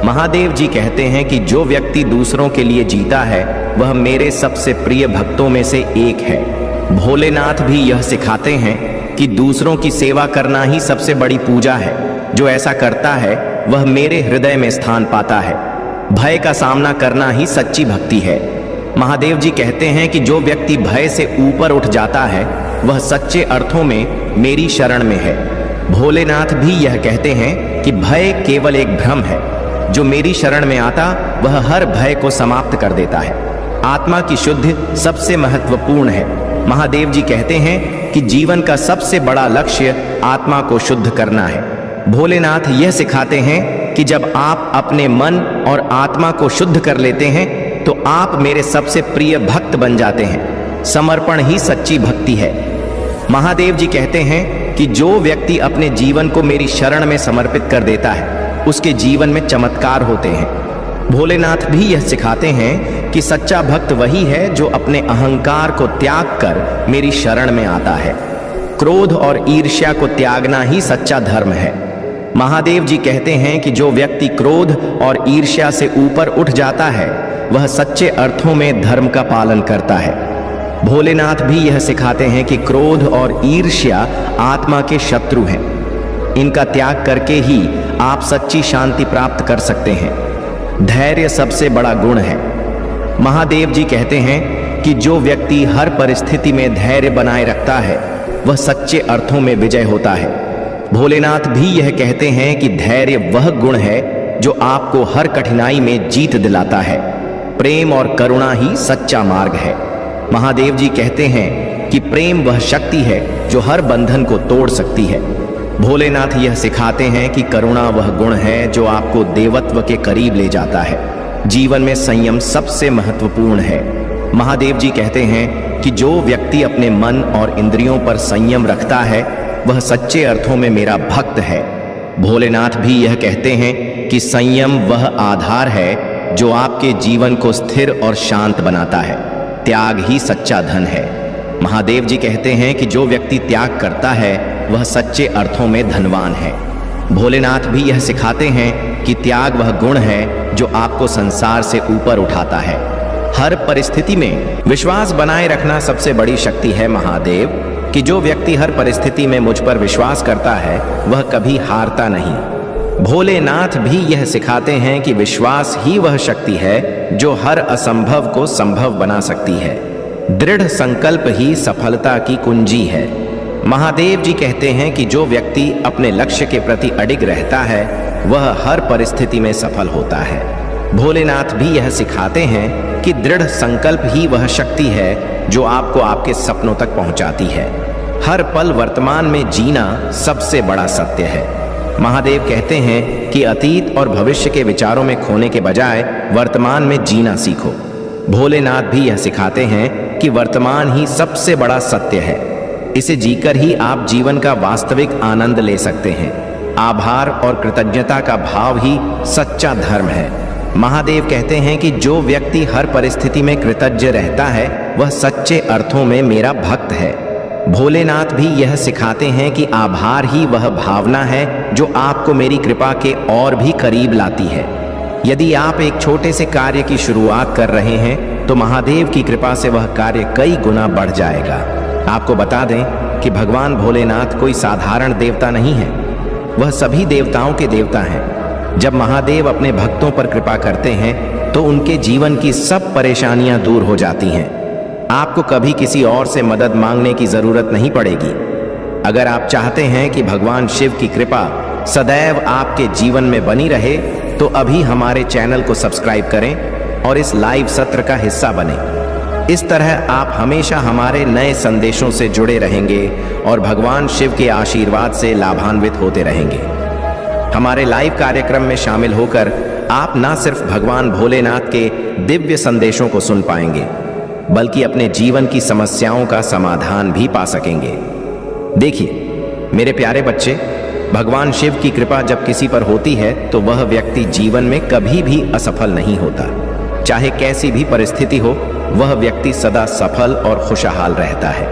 महादेव जी कहते हैं कि जो व्यक्ति दूसरों के लिए जीता है वह मेरे सबसे प्रिय भक्तों में से एक है। भोलेनाथ भी यह सिखाते हैं कि दूसरों की सेवा करना ही सबसे बड़ी पूजा है। जो ऐसा करता है वह मेरे हृदय में स्थान पाता है। भय का सामना करना ही सच्ची भक्ति है। महादेव जी कहते हैं कि जो व्यक्ति भय से ऊपर उठ जाता है वह सच्चे अर्थों में मेरी शरण में है। भोलेनाथ भी यह कहते हैं कि भय केवल एक भ्रम है। जो मेरी शरण में आता वह हर भय को समाप्त कर देता है। आत्मा की शुद्धि सबसे महत्वपूर्ण है। महादेव जी कहते हैं कि जीवन का सबसे बड़ा लक्ष्य आत्मा को शुद्ध करना है। भोलेनाथ यह सिखाते हैं कि जब आप अपने मन और आत्मा को शुद्ध कर लेते हैं तो आप मेरे सबसे प्रिय भक्त बन जाते हैं। समर्पण ही सच्ची भक्ति है। महादेव जी कहते हैं कि जो व्यक्ति अपने जीवन को मेरी शरण में समर्पित कर देता है उसके जीवन में चमत्कार होते हैं। भोलेनाथ भी यह सिखाते हैं कि सच्चा भक्त वही है जो अपने अहंकार को त्याग कर मेरी शरण में आता है। क्रोध और ईर्ष्या को त्यागना ही सच्चा धर्म है। महादेव जी कहते हैं कि जो व्यक्ति क्रोध और ईर्ष्या से ऊपर उठ जाता है वह सच्चे अर्थों में धर्म का पालन करता है। भोलेनाथ भी यह सिखाते हैं कि क्रोध और ईर्ष्या आत्मा के शत्रु हैं। इनका त्याग करके ही आप सच्ची शांति प्राप्त कर सकते हैं। धैर्य सबसे बड़ा गुण है। महादेव जी कहते हैं कि जो व्यक्ति हर परिस्थिति में धैर्य बनाए रखता है वह सच्चे अर्थों में विजय होता है। भोलेनाथ भी यह कहते हैं कि धैर्य वह गुण है जो आपको हर कठिनाई में जीत दिलाता है। प्रेम और करुणा ही सच्चा मार्ग है। महादेव जी कहते हैं कि प्रेम वह शक्ति है जो हर बंधन को तोड़ सकती है। भोलेनाथ यह सिखाते हैं कि करुणा वह गुण है जो आपको देवत्व के करीब ले जाता है। जीवन में संयम सबसे महत्वपूर्ण है। महादेव जी कहते हैं कि जो व्यक्ति अपने मन और इंद्रियों पर संयम रखता है वह सच्चे अर्थों में मेरा भक्त है। भोलेनाथ भी यह कहते हैं कि संयम वह आधार है जो आपके जीवन को स्थिर और शांत बनाता है। त्याग ही सच्चा धन है। महादेव जी कहते हैं कि जो व्यक्ति त्याग करता है वह सच्चे अर्थों में धनवान है। भोलेनाथ भी यह सिखाते हैं कि त्याग वह गुण है जो आपको संसार से ऊपर उठाता है। हर परिस्थिति में विश्वास बनाए रखना सबसे बड़ी शक्ति है। महादेव कि जो व्यक्ति हर परिस्थिति में मुझ पर विश्वास करता है वह कभी हारता नहीं। भोलेनाथ भी यह सिखाते हैं कि विश्वास ही वह शक्ति है जो हर असंभव को संभव बना सकती है। दृढ़ संकल्प ही सफलता की कुंजी है। महादेव जी कहते हैं कि जो व्यक्ति अपने लक्ष्य के प्रति अडिग रहता है वह हर परिस्थिति में सफल होता है। भोलेनाथ भी यह सिखाते हैं कि दृढ़ संकल्प ही वह शक्ति है जो आपको आपके सपनों तक पहुंचाती है। हर पल वर्तमान में जीना सबसे बड़ा सत्य है। महादेव कहते हैं कि अतीत और भविष्य के विचारों में खोने के बजाय वर्तमान में जीना सीखो। भोलेनाथ भी यह सिखाते हैं कि वर्तमान ही सबसे बड़ा सत्य है। इसे जीकर ही आप जीवन का वास्तविक आनंद ले सकते हैं। आभार और कृतज्ञता का भाव ही सच्चा धर्म है। महादेव कहते हैं कि जो व्यक्ति हर परिस्थिति में कृतज्ञ रहता है वह सच्चे अर्थों में मेरा भक्त है। भोलेनाथ भी यह सिखाते हैं कि आभार ही वह भावना है जो आपको मेरी कृपा के और भी करीब लाती है। यदि आप एक छोटे से कार्य की शुरुआत कर रहे हैं तो महादेव की कृपा से वह कार्य कई गुना बढ़ जाएगा। आपको बता दें कि भगवान भोलेनाथ कोई साधारण देवता नहीं है, वह सभी देवताओं के देवता हैं। जब महादेव अपने भक्तों पर कृपा करते हैं तो उनके जीवन की सब परेशानियां दूर हो जाती हैं। आपको कभी किसी और से मदद मांगने की जरूरत नहीं पड़ेगी। अगर आप चाहते हैं कि भगवान शिव की कृपा सदैव आपके जीवन में बनी रहे तो अभी हमारे चैनल को सब्सक्राइब करें और इस लाइव सत्र का हिस्सा बनें। इस तरह आप हमेशा हमारे नए संदेशों से जुड़े रहेंगे और भगवान शिव के आशीर्वाद से लाभान्वित होते रहेंगे। हमारे लाइव कार्यक्रम में शामिल होकर आप ना सिर्फ भगवान भोलेनाथ के दिव्य संदेशों को सुन पाएंगे, बल्कि अपने जीवन की समस्याओं का समाधान भी पा सकेंगे। देखिए मेरे प्यारे बच्चे, भगवान शिव की कृपा जब किसी पर होती है तो वह व्यक्ति जीवन में कभी भी असफल नहीं होता। चाहे कैसी भी परिस्थिति हो, वह व्यक्ति सदा सफल और खुशहाल रहता है।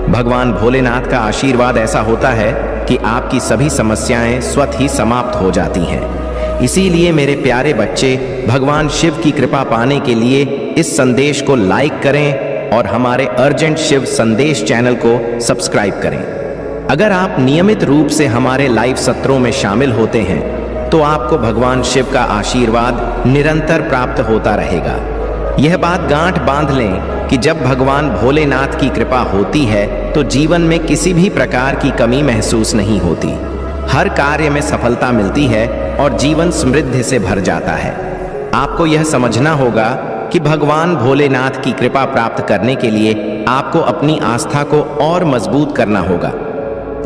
भगवान भोलेनाथ का आशीर्वाद ऐसा होता है कि आपकी सभी समस्याएं स्वतः ही समाप्त हो जाती हैं। इसीलिए मेरे प्यारे बच्चे, भगवान शिव की कृपा पाने के लिए इस संदेश को लाइक करें और हमारे अर्जेंट शिव संदेश चैनल को सब्सक्राइब करें। अगर आप नियमित रूप से हमारे लाइव सत्रों में शामिल होते हैं तो आपको भगवान शिव का आशीर्वाद निरंतर प्राप्त होता रहेगा। यह बात गांठ बांध लें कि जब भगवान भोलेनाथ की कृपा होती है तो जीवन में किसी भी प्रकार की कमी महसूस नहीं होती। हर कार्य में सफलता मिलती है और जीवन समृद्धि से भर जाता है। आपको यह समझना होगा कि भगवान भोलेनाथ की कृपा प्राप्त करने के लिए आपको अपनी आस्था को और मजबूत करना होगा।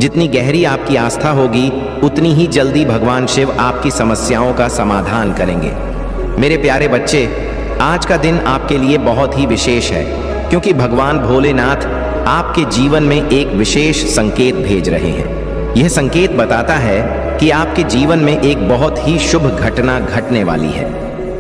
जितनी गहरी आपकी आस्था होगी, उतनी ही जल्दी भगवान शिव आपकी समस्याओं का समाधान करेंगे। मेरे प्यारे बच्चे, आज का दिन आपके लिए बहुत ही विशेष है, क्योंकि भगवान भोलेनाथ आपके जीवन में एक विशेष संकेत भेज रहे हैं। यह संकेत बताता है कि आपके जीवन में एक बहुत ही शुभ घटना घटने वाली है।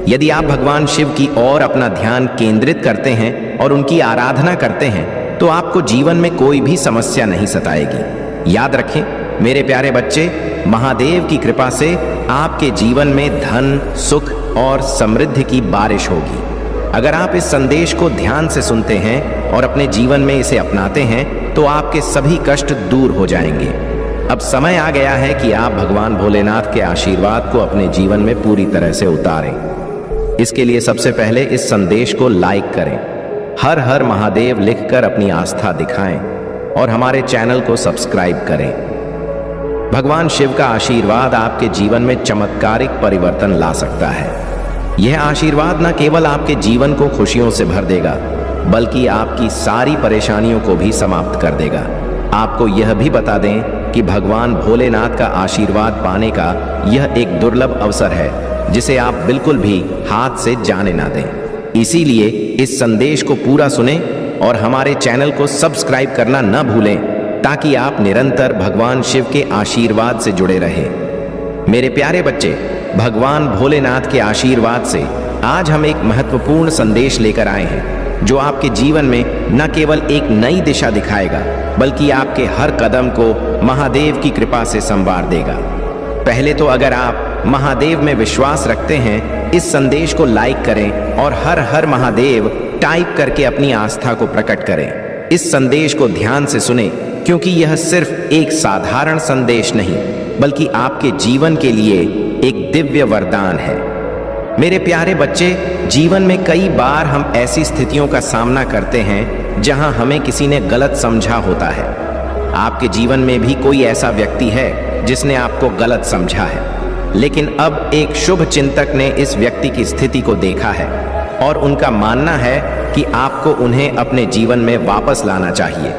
यदि आप भगवान शिव की ओर अपना ध्यान केंद्रित करते हैं और उनकी आराधना करते हैं तो आपको जीवन में कोई भी समस्या नहीं सताएगी। याद रखें मेरे प्यारे बच्चे, महादेव की कृपा से आपके जीवन में धन, सुख और समृद्धि की बारिश होगी। अगर आप इस संदेश को ध्यान से सुनते हैं और अपने जीवन में इसे अपनाते हैं तो आपके सभी कष्ट दूर हो जाएंगे। अब समय आ गया है कि आप भगवान भोलेनाथ के आशीर्वाद को अपने जीवन में पूरी तरह से उतारें। इसके लिए सबसे पहले इस संदेश को लाइक करें, हर हर महादेव लिखकर अपनी आस्था दिखाएं और हमारे चैनल को सब्सक्राइब करें। भगवान शिव का आशीर्वाद आपके जीवन में चमत्कारिक परिवर्तन ला सकता है। यह आशीर्वाद न केवल आपके जीवन को खुशियों से भर देगा, बल्कि आपकी सारी परेशानियों को भी समाप्त कर देगा। आपको यह भी बता दें कि भगवान भोलेनाथ का आशीर्वाद पाने का यह एक दुर्लभ अवसर है, जिसे आप बिल्कुल भी हाथ से जाने ना दें। इसीलिए इस संदेश को पूरा सुनें और हमारे चैनल को सब्सक्राइब करना न भूलें, ताकि आप निरंतर भगवान शिव के आशीर्वाद से जुड़े रहें। मेरे प्यारे बच्चे, भगवान भोलेनाथ के आशीर्वाद से आज हम एक महत्वपूर्ण संदेश लेकर आए हैं, जो आपके जीवन में न केवल एक नई दिशा दिखाएगा, बल्कि आपके हर कदम को महादेव की कृपा से संवार देगा। पहले तो अगर आप महादेव में विश्वास रखते हैं, इस संदेश को लाइक करें और हर हर महादेव टाइप करके अपनी आस्था को प्रकट करें। इस संदेश को ध्यान से सुनें, क्योंकि यह सिर्फ एक साधारण संदेश नहीं, बल्कि आपके जीवन के लिए एक दिव्य वरदान है। मेरे प्यारे बच्चे, जीवन में कई बार हम ऐसी स्थितियों का सामना करते हैं जहां हमें किसी ने गलत समझा होता है। आपके जीवन में भी कोई ऐसा व्यक्ति है जिसने आपको गलत समझा है, लेकिन अब एक शुभ चिंतक ने इस व्यक्ति की स्थिति को देखा है और उनका मानना है कि आपको उन्हें अपने जीवन में वापस लाना चाहिए।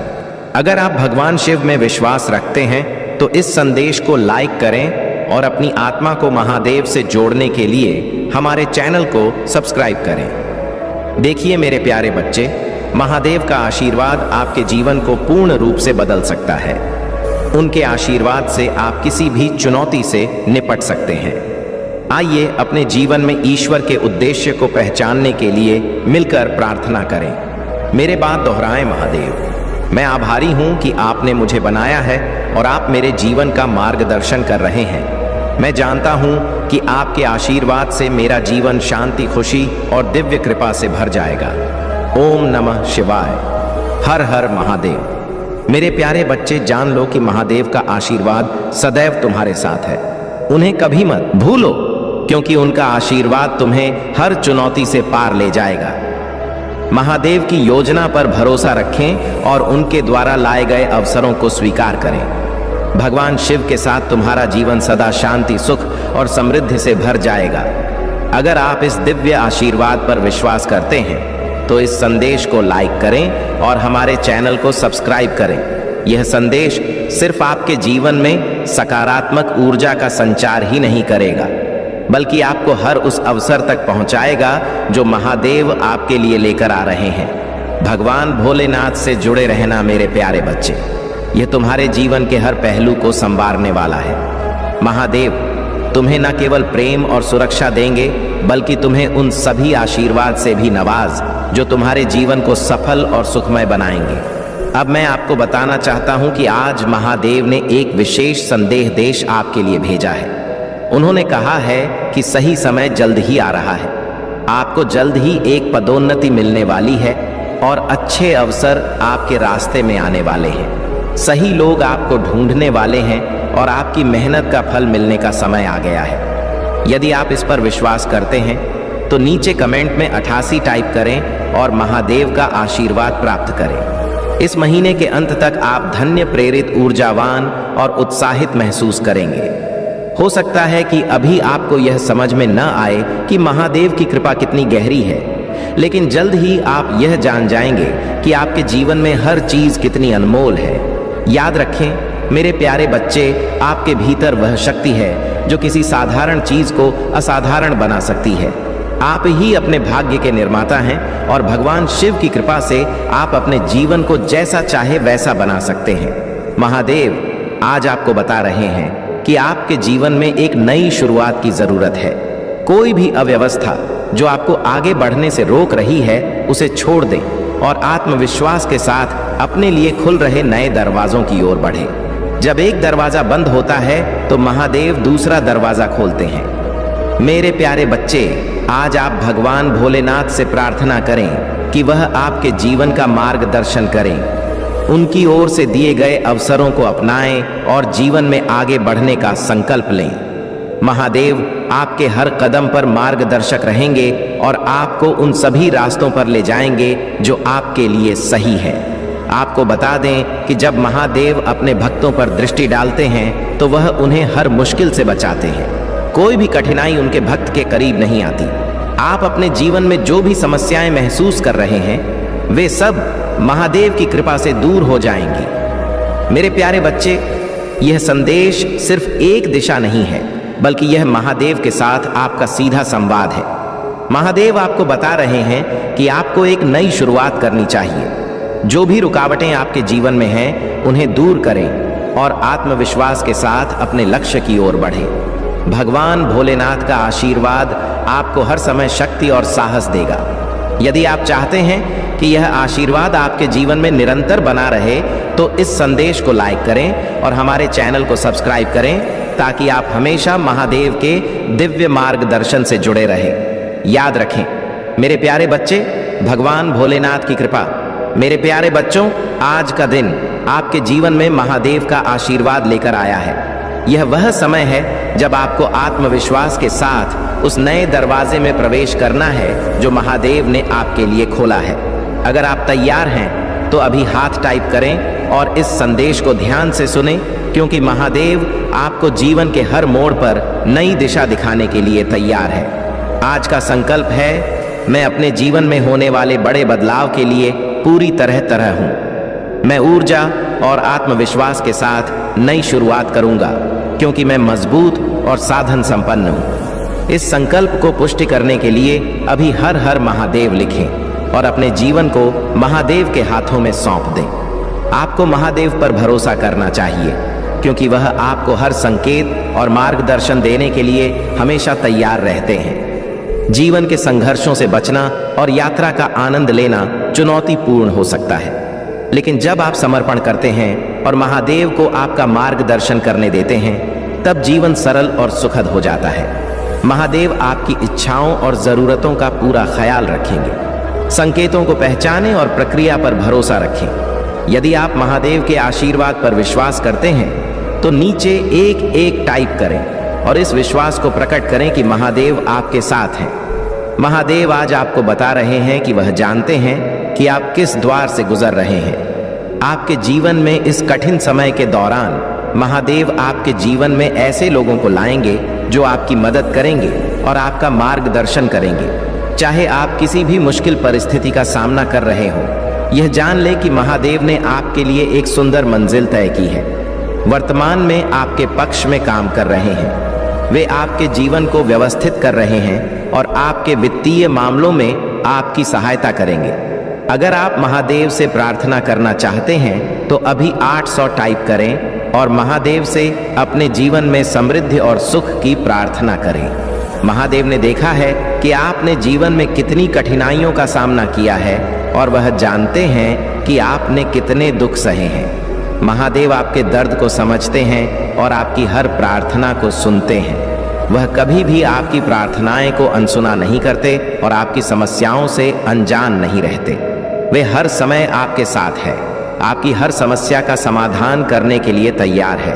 अगर आप भगवान शिव में विश्वास रखते हैं तो इस संदेश को लाइक करें और अपनी आत्मा को महादेव से जोड़ने के लिए हमारे चैनल को सब्सक्राइब करें। देखिए मेरे प्यारे बच्चे, महादेव का आशीर्वाद आपके जीवन को पूर्ण रूप से बदल सकता है। उनके आशीर्वाद से आप किसी भी चुनौती से निपट सकते हैं। आइए अपने जीवन में ईश्वर के उद्देश्य को पहचानने के लिए मिलकर प्रार्थना करें। मेरे बात दोहराएं महादेव, मैं आभारी हूं कि आपने मुझे बनाया है और आप मेरे जीवन का मार्गदर्शन कर रहे हैं। मैं जानता हूं कि आपके आशीर्वाद से मेरा जीवन शांति, खुशी और दिव्य कृपा से भर जाएगा। ओम नमः शिवाय। हर हर महादेव। मेरे प्यारे बच्चे, जान लो कि महादेव का आशीर्वाद सदैव तुम्हारे साथ है। उन्हें कभी मत भूलो, क्योंकि उनका आशीर्वाद तुम्हें हर चुनौती से पार ले जाएगा। महादेव की योजना पर भरोसा रखें और उनके द्वारा लाए गए अवसरों को स्वीकार करें। भगवान शिव के साथ तुम्हारा जीवन सदा शांति, सुख और समृद्धि से भर जाएगा। अगर आप इस दिव्य आशीर्वाद पर विश्वास करते हैं तो इस संदेश को लाइक करें और हमारे चैनल को सब्सक्राइब करें। यह संदेश सिर्फ आपके जीवन में सकारात्मक ऊर्जा का संचार ही नहीं करेगा, बल्कि आपको हर उस अवसर तक पहुंचाएगा जो महादेव आपके लिए लेकर आ रहे हैं। भगवान भोलेनाथ से जुड़े रहना मेरे प्यारे बच्चे, यह तुम्हारे जीवन के हर पहलू को संवारने वाला है। महादेव तुम्हें न केवल प्रेम और सुरक्षा देंगे, बल्कि तुम्हें उन सभी आशीर्वाद से भी नवाज जो तुम्हारे जीवन को सफल और सुखमय बनाएंगे। अब मैं आपको बताना चाहता हूं कि आज महादेव ने एक विशेष संदेश आपके लिए भेजा है। उन्होंने कहा है कि सही समय जल्द ही आ रहा है। आपको जल्द ही एक पदोन्नति मिलने वाली है और अच्छे अवसर आपके रास्ते में आने वाले हैं। सही लोग आपको ढूंढने वाले हैं और आपकी मेहनत का फल मिलने का समय आ गया है। यदि आप इस पर विश्वास करते हैं तो नीचे कमेंट में 88 टाइप करें और महादेव का आशीर्वाद प्राप्त करें। इस महीने के अंत तक आप धन्य, प्रेरित, ऊर्जावान और उत्साहित महसूस करेंगे। हो सकता है कि अभी आपको यह समझ में न आए कि महादेव की कृपा कितनी गहरी है, लेकिन जल्द ही आप यह जान जाएंगे कि आपके जीवन में हर चीज कितनी अनमोल है। याद रखें मेरे प्यारे बच्चे, आपके भीतर वह शक्ति है जो किसी साधारण चीज को असाधारण बना सकती है। आप ही अपने भाग्य के निर्माता हैं और भगवान शिव की कृपा से आप अपने जीवन को जैसा चाहे वैसा बना सकते हैं। महादेव आज आपको बता रहे हैं कि आपके जीवन में एक नई शुरुआत की जरूरत है। कोई भी अव्यवस्था जो आपको आगे बढ़ने से रोक रही है उसे छोड़ दें और आत्मविश्वास के साथ अपने लिए खुल रहे नए दरवाजों की ओर बढ़ें। जब एक दरवाजा बंद होता है तो महादेव दूसरा दरवाजा खोलते हैं। मेरे प्यारे बच्चे, आज आप भगवान भोलेनाथ से प्रार्थना करें कि वह आपके जीवन का मार्गदर्शन करें। उनकी ओर से दिए गए अवसरों को अपनाएं और जीवन में आगे बढ़ने का संकल्प लें। महादेव आपके हर कदम पर मार्गदर्शक रहेंगे और आपको उन सभी रास्तों पर ले जाएंगे जो आपके लिए सही है। आपको बता दें कि जब महादेव अपने भक्तों पर दृष्टि डालते हैं तो वह उन्हें हर मुश्किल से बचाते हैं। कोई भी कठिनाई उनके भक्त के करीब नहीं आती। आप अपने जीवन में जो भी समस्याएं महसूस कर रहे हैं वे सब महादेव की कृपा से दूर हो जाएंगी। मेरे प्यारे बच्चे, यह संदेश सिर्फ एक दिशा नहीं है, बल्कि यह महादेव के साथ आपका सीधा संवाद है। महादेव आपको बता रहे हैं कि आपको एक नई शुरुआत करनी चाहिए। जो भी रुकावटें आपके जीवन में हैं उन्हें दूर करें और आत्मविश्वास के साथ अपने लक्ष्य की ओर बढ़ें। भगवान भोलेनाथ का आशीर्वाद आपको हर समय शक्ति और साहस देगा। यदि आप चाहते हैं कि यह आशीर्वाद आपके जीवन में निरंतर बना रहे तो इस संदेश को लाइक करें और हमारे चैनल को सब्सक्राइब करें ताकि आप हमेशा महादेव के दिव्य मार्गदर्शन से जुड़े रहें। याद रखें मेरे प्यारे बच्चे, भगवान भोलेनाथ की कृपा। मेरे प्यारे बच्चों, आज का दिन आपके जीवन में महादेव का आशीर्वाद लेकर आया है। यह वह समय है जब आपको आत्मविश्वास के साथ उस नए दरवाजे में प्रवेश करना है जो महादेव ने आपके लिए खोला है। अगर आप तैयार हैं तो अभी हाथ टाइप करें और इस संदेश को ध्यान से सुनें, क्योंकि महादेव आपको जीवन के हर मोड़ पर नई दिशा दिखाने के लिए तैयार है। आज का संकल्प है, मैं अपने जीवन में होने वाले बड़े बदलाव के लिए पूरी तरह हूँ। मैं ऊर्जा और आत्मविश्वास के साथ नई शुरुआत करूंगा, क्योंकि मैं मजबूत और साधन संपन्न हूँ। इस संकल्प को पुष्टि करने के लिए अभी हर हर महादेव लिखें और अपने जीवन को महादेव के हाथों में सौंप दें। आपको महादेव पर भरोसा करना चाहिए, क्योंकि वह आपको हर संकेत और मार्गदर्शन देने के लिए हमेशा तैयार रहते हैं। जीवन के संघर्षों से बचना और यात्रा का आनंद लेना चुनौतीपूर्ण हो सकता है, लेकिन जब आप समर्पण करते हैं और महादेव को आपका मार्गदर्शन करने देते हैं तब जीवन सरल और सुखद हो जाता है। महादेव आपकी इच्छाओं और जरूरतों का पूरा ख्याल रखेंगे। संकेतों को पहचानें और प्रक्रिया पर भरोसा रखें। यदि आप महादेव के आशीर्वाद पर विश्वास करते हैं तो नीचे एक टाइप करें और इस विश्वास को प्रकट करें कि महादेव आपके साथ हैं। महादेव आज आपको बता रहे हैं कि वह जानते हैं कि आप किस द्वार से गुजर रहे हैं। आपके जीवन में इस कठिन समय के दौरान महादेव आपके जीवन में ऐसे लोगों को लाएंगे जो आपकी मदद करेंगे और आपका मार्गदर्शन करेंगे। चाहे आप किसी भी मुश्किल परिस्थिति का सामना कर रहे हो, यह जान ले कि महादेव ने आपके लिए एक सुंदर मंजिल तय की है। वर्तमान में आपके पक्ष में काम कर रहे हैं। वे आपके जीवन को व्यवस्थित कर रहे हैं और आपके वित्तीय मामलों में आपकी सहायता करेंगे। अगर आप महादेव से प्रार्थना करना चाहते हैं तो अभी 800 टाइप करें और महादेव से अपने जीवन में समृद्धि और सुख की प्रार्थना करें। महादेव ने देखा है कि आपने जीवन में कितनी कठिनाइयों का सामना किया है और वह जानते हैं कि आपने कितने दुख सहे हैं। महादेव आपके दर्द को समझते हैं और आपकी हर प्रार्थना को सुनते हैं। वह कभी भी आपकी प्रार्थनाएं को अनसुना नहीं करते और आपकी समस्याओं से अनजान नहीं रहते। वे हर समय आपके साथ है, आपकी हर समस्या का समाधान करने के लिए तैयार है।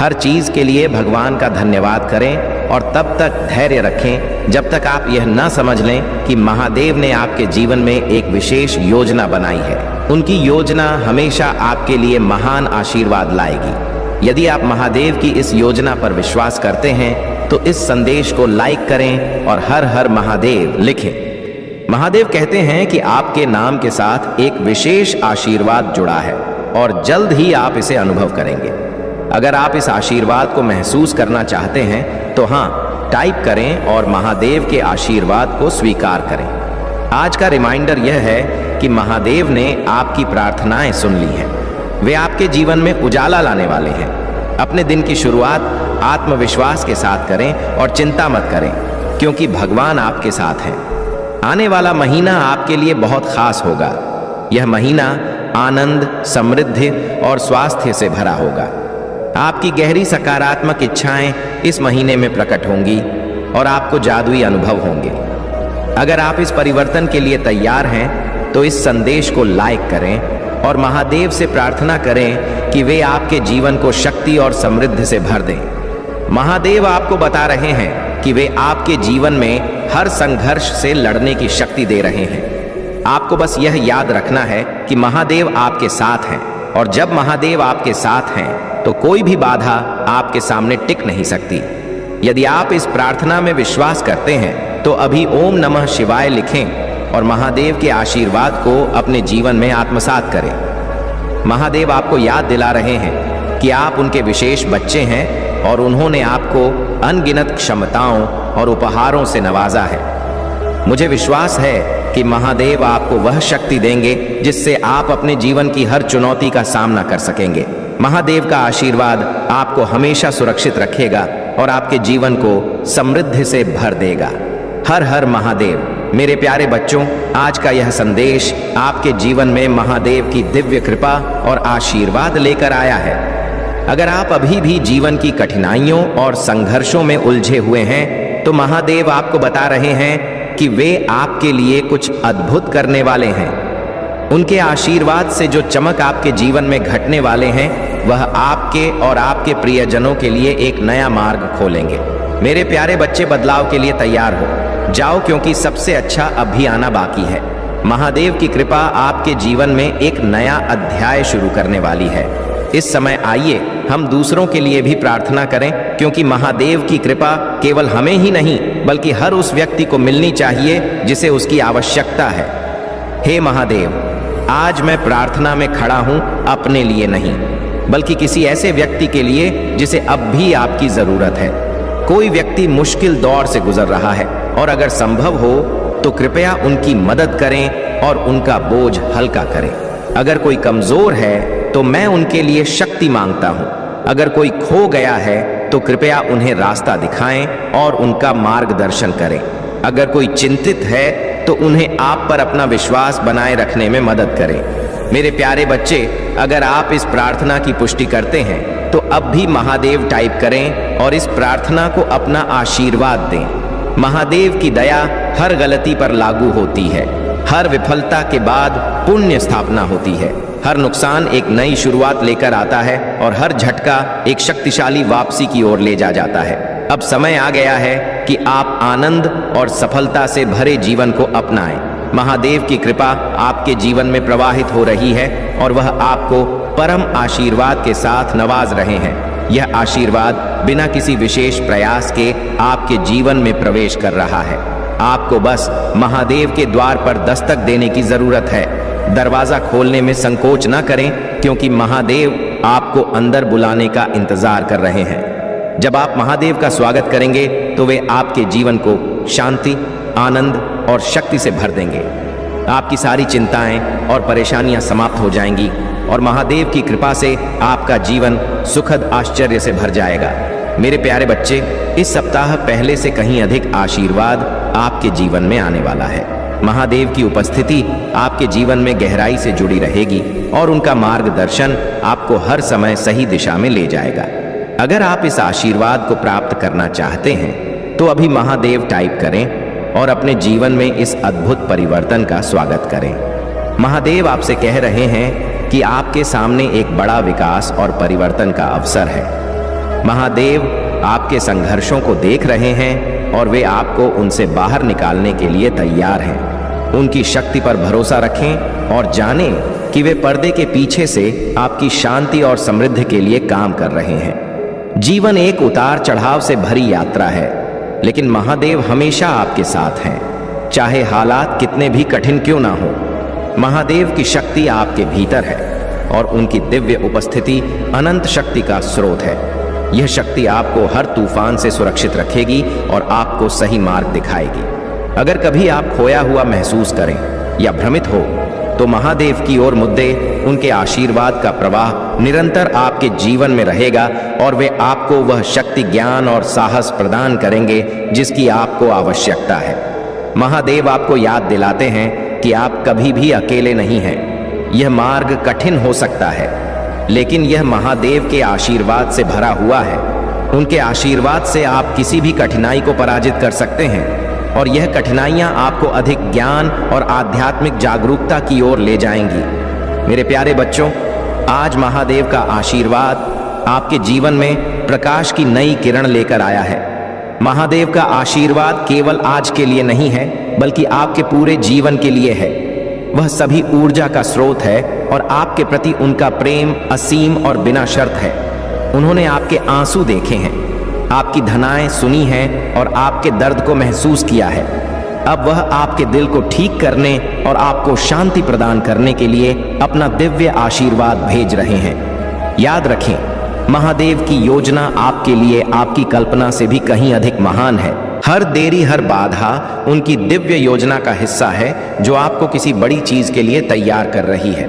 हर चीज के लिए भगवान का धन्यवाद करें और तब तक धैर्य रखें जब तक आप यह न समझ लें कि महादेव ने आपके जीवन में एक विशेष योजना बनाई है। उनकी योजना हमेशा आपके लिए महान आशीर्वाद लाएगी। यदि आप महादेव की इस योजना पर विश्वास करते हैं तो इस संदेश को लाइक करें और हर हर महादेव लिखें। महादेव कहते हैं कि आपके नाम के साथ एक विशेष आशीर्वाद जुड़ा है और जल्द ही आप इसे अनुभव करेंगे। अगर आप इस आशीर्वाद को महसूस करना चाहते हैं तो हाँ टाइप करें और महादेव के आशीर्वाद को स्वीकार करें। आज का रिमाइंडर यह है कि महादेव ने आपकी प्रार्थनाएं सुन ली हैं। वे आपके जीवन में उजाला लाने वाले हैं। अपने दिन की शुरुआत आत्मविश्वास के साथ करें और चिंता मत करें, क्योंकि भगवान आपके साथ हैं। आने वाला महीना आपके लिए बहुत खास होगा। यह महीना आनंद, समृद्धि और स्वास्थ्य से भरा होगा। आपकी गहरी सकारात्मक इच्छाएं इस महीने में प्रकट होंगी और आपको जादुई अनुभव होंगे। अगर आप इस परिवर्तन के लिए तैयार हैं तो इस संदेश को लाइक करें और महादेव से प्रार्थना करें कि वे आपके जीवन को शक्ति और समृद्धि से भर दें। महादेव आपको बता रहे हैं कि वे आपके जीवन में हर संघर्ष से लड़ने की शक्ति दे रहे हैं। आपको बस यह याद रखना है कि महादेव आपके साथ हैं और जब महादेव आपके साथ हैं तो कोई भी बाधा आपके सामने टिक नहीं सकती। यदि आप इस प्रार्थना में विश्वास करते हैं तो अभी ओम नमः शिवाय लिखें और महादेव के आशीर्वाद को अपने जीवन में आत्मसात करें। महादेव आपको याद दिला रहे हैं कि आप उनके विशेष बच्चे हैं और उन्होंने आपको अनगिनत क्षमताओं और उपहारों से नवाजा है। मुझे विश्वास है कि महादेव आपको वह शक्ति देंगे जिससे आप अपने जीवन की हर चुनौती का सामना कर सकेंगे। महादेव का आशीर्वाद आपको हमेशा सुरक्षित रखेगा और आपके जीवन को समृद्धि से भर देगा। हर हर महादेव। मेरे प्यारे बच्चों, आज का यह संदेश आपके जीवन में महादेव की दिव्य कृपा और आशीर्वाद लेकर आया है। अगर आप अभी भी जीवन की कठिनाइयों और संघर्षों में उलझे हुए हैं तो महादेव आपको बता रहे हैं कि वे आपके लिए कुछ अद्भुत करने वाले हैं। उनके आशीर्वाद से जो चमक आपके जीवन में घटने वाले हैं वह आपके और आपके प्रियजनों के लिए एक नया मार्ग खोलेंगे। मेरे प्यारे बच्चे, बदलाव के लिए तैयार हो जाओ, क्योंकि सबसे अच्छा अब भी आना बाकी है। महादेव की कृपा आपके जीवन में एक नया अध्याय शुरू करने वाली है। इस समय आइए हम दूसरों के लिए भी प्रार्थना करें, क्योंकि महादेव की कृपा केवल हमें ही नहीं बल्कि हर उस व्यक्ति को मिलनी चाहिए जिसे उसकी आवश्यकता है। हे महादेव, आज मैं प्रार्थना में खड़ा हूं अपने लिए नहीं बल्कि किसी ऐसे व्यक्ति के लिए जिसे अब भी आपकी जरूरत है। कोई व्यक्ति मुश्किल दौर से गुजर रहा है और अगर संभव हो तो कृपया उनकी मदद करें और उनका बोझ हल्का करें। अगर कोई कमजोर है तो मैं उनके लिए शक्ति मांगता हूं। अगर कोई खो गया है तो कृपया उन्हें रास्ता दिखाएं और उनका मार्गदर्शन करें। अगर कोई चिंतित है तो उन्हें आप पर अपना विश्वास बनाए रखने में मदद करें। मेरे प्यारे बच्चे, अगर आप इस प्रार्थना की पुष्टि करते हैं तो अब भी महादेव टाइप करें और इस प्रार्थना को अपना आशीर्वाद दें। महादेव की दया हर गलती पर लागू होती है। हर विफलता के बाद पुण्य स्थापना होती है। हर नुकसान एक नई शुरुआत लेकर आता है और हर झटका एक शक्तिशाली वापसी की ओर ले जाता है। अब समय आ गया है कि आप आनंद और सफलता से भरे जीवन को अपनाएं। महादेव की कृपा आपके जीवन में प्रवाहित हो रही है और वह आपको परम आशीर्वाद के साथ नवाज रहे हैं। यह आशीर्वाद बिना किसी विशेष प्रयास के आपके जीवन में प्रवेश कर रहा है। आपको बस महादेव के द्वार पर दस्तक देने की जरूरत है। दरवाजा खोलने में संकोच न करें, क्योंकि महादेव आपको अंदर बुलाने का इंतजार कर रहे हैं। जब आप महादेव का स्वागत करेंगे तो वे आपके जीवन को शांति, आनंद और शक्ति से भर देंगे। आपकी सारी चिंताएं और परेशानियां समाप्त हो जाएंगी और महादेव की कृपा से आपका जीवन सुखद आश्चर्य से भर जाएगा। मेरे प्यारे बच्चे, इस सप्ताह पहले से कहीं अधिक आशीर्वाद आपके जीवन में आने वाला है। महादेव की उपस्थिति आपके जीवन में गहराई से जुड़ी रहेगी और उनका मार्गदर्शन आपको हर समय सही दिशा में ले जाएगा। अगर आप इस आशीर्वाद को प्राप्त करना चाहते हैं तो अभी महादेव टाइप करें और अपने जीवन में इस अद्भुत परिवर्तन का स्वागत करें। महादेव आपसे कह रहे हैं कि आपके सामने एक बड़ा विकास और परिवर्तन का अवसर है। महादेव आपके संघर्षों को देख रहे हैं और वे आपको उनसे बाहर निकालने के लिए तैयार हैं। उनकी शक्ति पर भरोसा रखें और जानें कि वे पर्दे के पीछे से आपकी शांति और समृद्धि के लिए काम कर रहे हैं। जीवन एक उतार चढ़ाव से भरी यात्रा है, लेकिन महादेव हमेशा आपके साथ हैं, चाहे हालात कितने भी कठिन क्यों ना हो। महादेव की शक्ति आपके भीतर है और उनकी दिव्य उपस्थिति अनंत शक्ति का स्रोत है। यह शक्ति आपको हर तूफान से सुरक्षित रखेगी और आपको सही मार्ग दिखाएगी। अगर कभी आप खोया हुआ महसूस करें या भ्रमित हो तो महादेव की ओर मुद्दे उनके आशीर्वाद का प्रवाह निरंतर आपके जीवन में रहेगा और वे आपको वह शक्ति, ज्ञान और साहस प्रदान करेंगे जिसकी आपको आवश्यकता है। महादेव आपको याद दिलाते हैं कि आप कभी भी अकेले नहीं हैं। यह मार्ग कठिन हो सकता है, लेकिन यह महादेव के आशीर्वाद से भरा हुआ है। उनके आशीर्वाद से आप किसी भी कठिनाई को पराजित कर सकते हैं और यह कठिनाइयां आपको अधिक ज्ञान और आध्यात्मिक जागरूकता की ओर ले जाएंगी। मेरे प्यारे बच्चों, आज महादेव का आशीर्वाद आपके जीवन में प्रकाश की नई किरण लेकर आया है। महादेव का आशीर्वाद केवल आज के लिए नहीं है, बल्कि आपके पूरे जीवन के लिए है। वह सभी ऊर्जा का स्रोत है और आपके प्रति उनका प्रेम असीम और बिना शर्त है। उन्होंने आपके आंसू देखे हैं, आपकी धनाएं सुनी हैं और आपके दर्द को महसूस किया है। अब वह आपके दिल को ठीक करने और आपको शांति प्रदान करने के लिए अपना दिव्य आशीर्वाद भेज रहे हैं। याद रखें, महादेव की योजना आपके लिए आपकी कल्पना से भी कहीं अधिक महान है। हर देरी, हर बाधा उनकी दिव्य योजना का हिस्सा है जो आपको किसी बड़ी चीज के लिए तैयार कर रही है।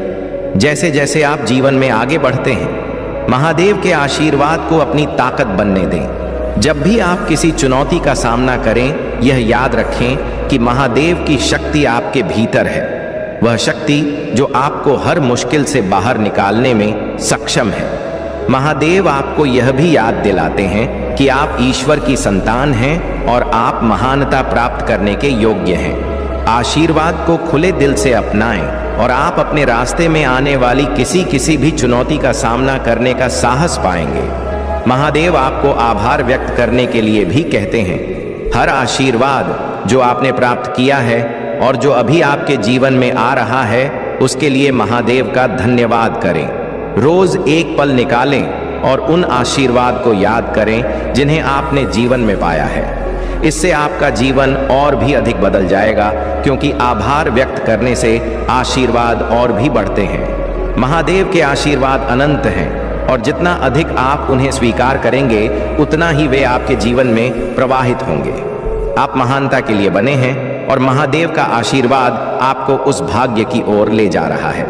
जैसे जैसे आप जीवन में आगे बढ़ते हैं, महादेव के आशीर्वाद को अपनी ताकत बनने दें। जब भी आप किसी चुनौती का सामना करें, यह याद रखें कि महादेव की शक्ति आपके भीतर है। वह शक्ति जो आपको हर मुश्किल से बाहर निकालने में सक्षम है। महादेव आपको यह भी याद दिलाते हैं कि आप ईश्वर की संतान हैं और आप महानता प्राप्त करने के योग्य हैं। आशीर्वाद को खुले दिल से अपनाएं और आप अपने रास्ते में आने वाली किसी भी चुनौती का सामना करने का साहस पाएंगे। महादेव आपको आभार व्यक्त करने के लिए भी कहते हैं। हर आशीर्वाद जो आपने प्राप्त किया है और जो अभी आपके जीवन में आ रहा है, उसके लिए महादेव का धन्यवाद करें। रोज एक पल निकालें और उन आशीर्वाद को याद करें जिन्हें आपने जीवन में पाया है। इससे आपका जीवन और भी अधिक बदल जाएगा, क्योंकि आभार व्यक्त करने से आशीर्वाद और भी बढ़ते हैं। महादेव के आशीर्वाद अनंत हैं और जितना अधिक आप उन्हें स्वीकार करेंगे, उतना ही वे आपके जीवन में प्रवाहित होंगे। आप महानता के लिए बने हैं और महादेव का आशीर्वाद आपको उस भाग्य की ओर ले जा रहा है।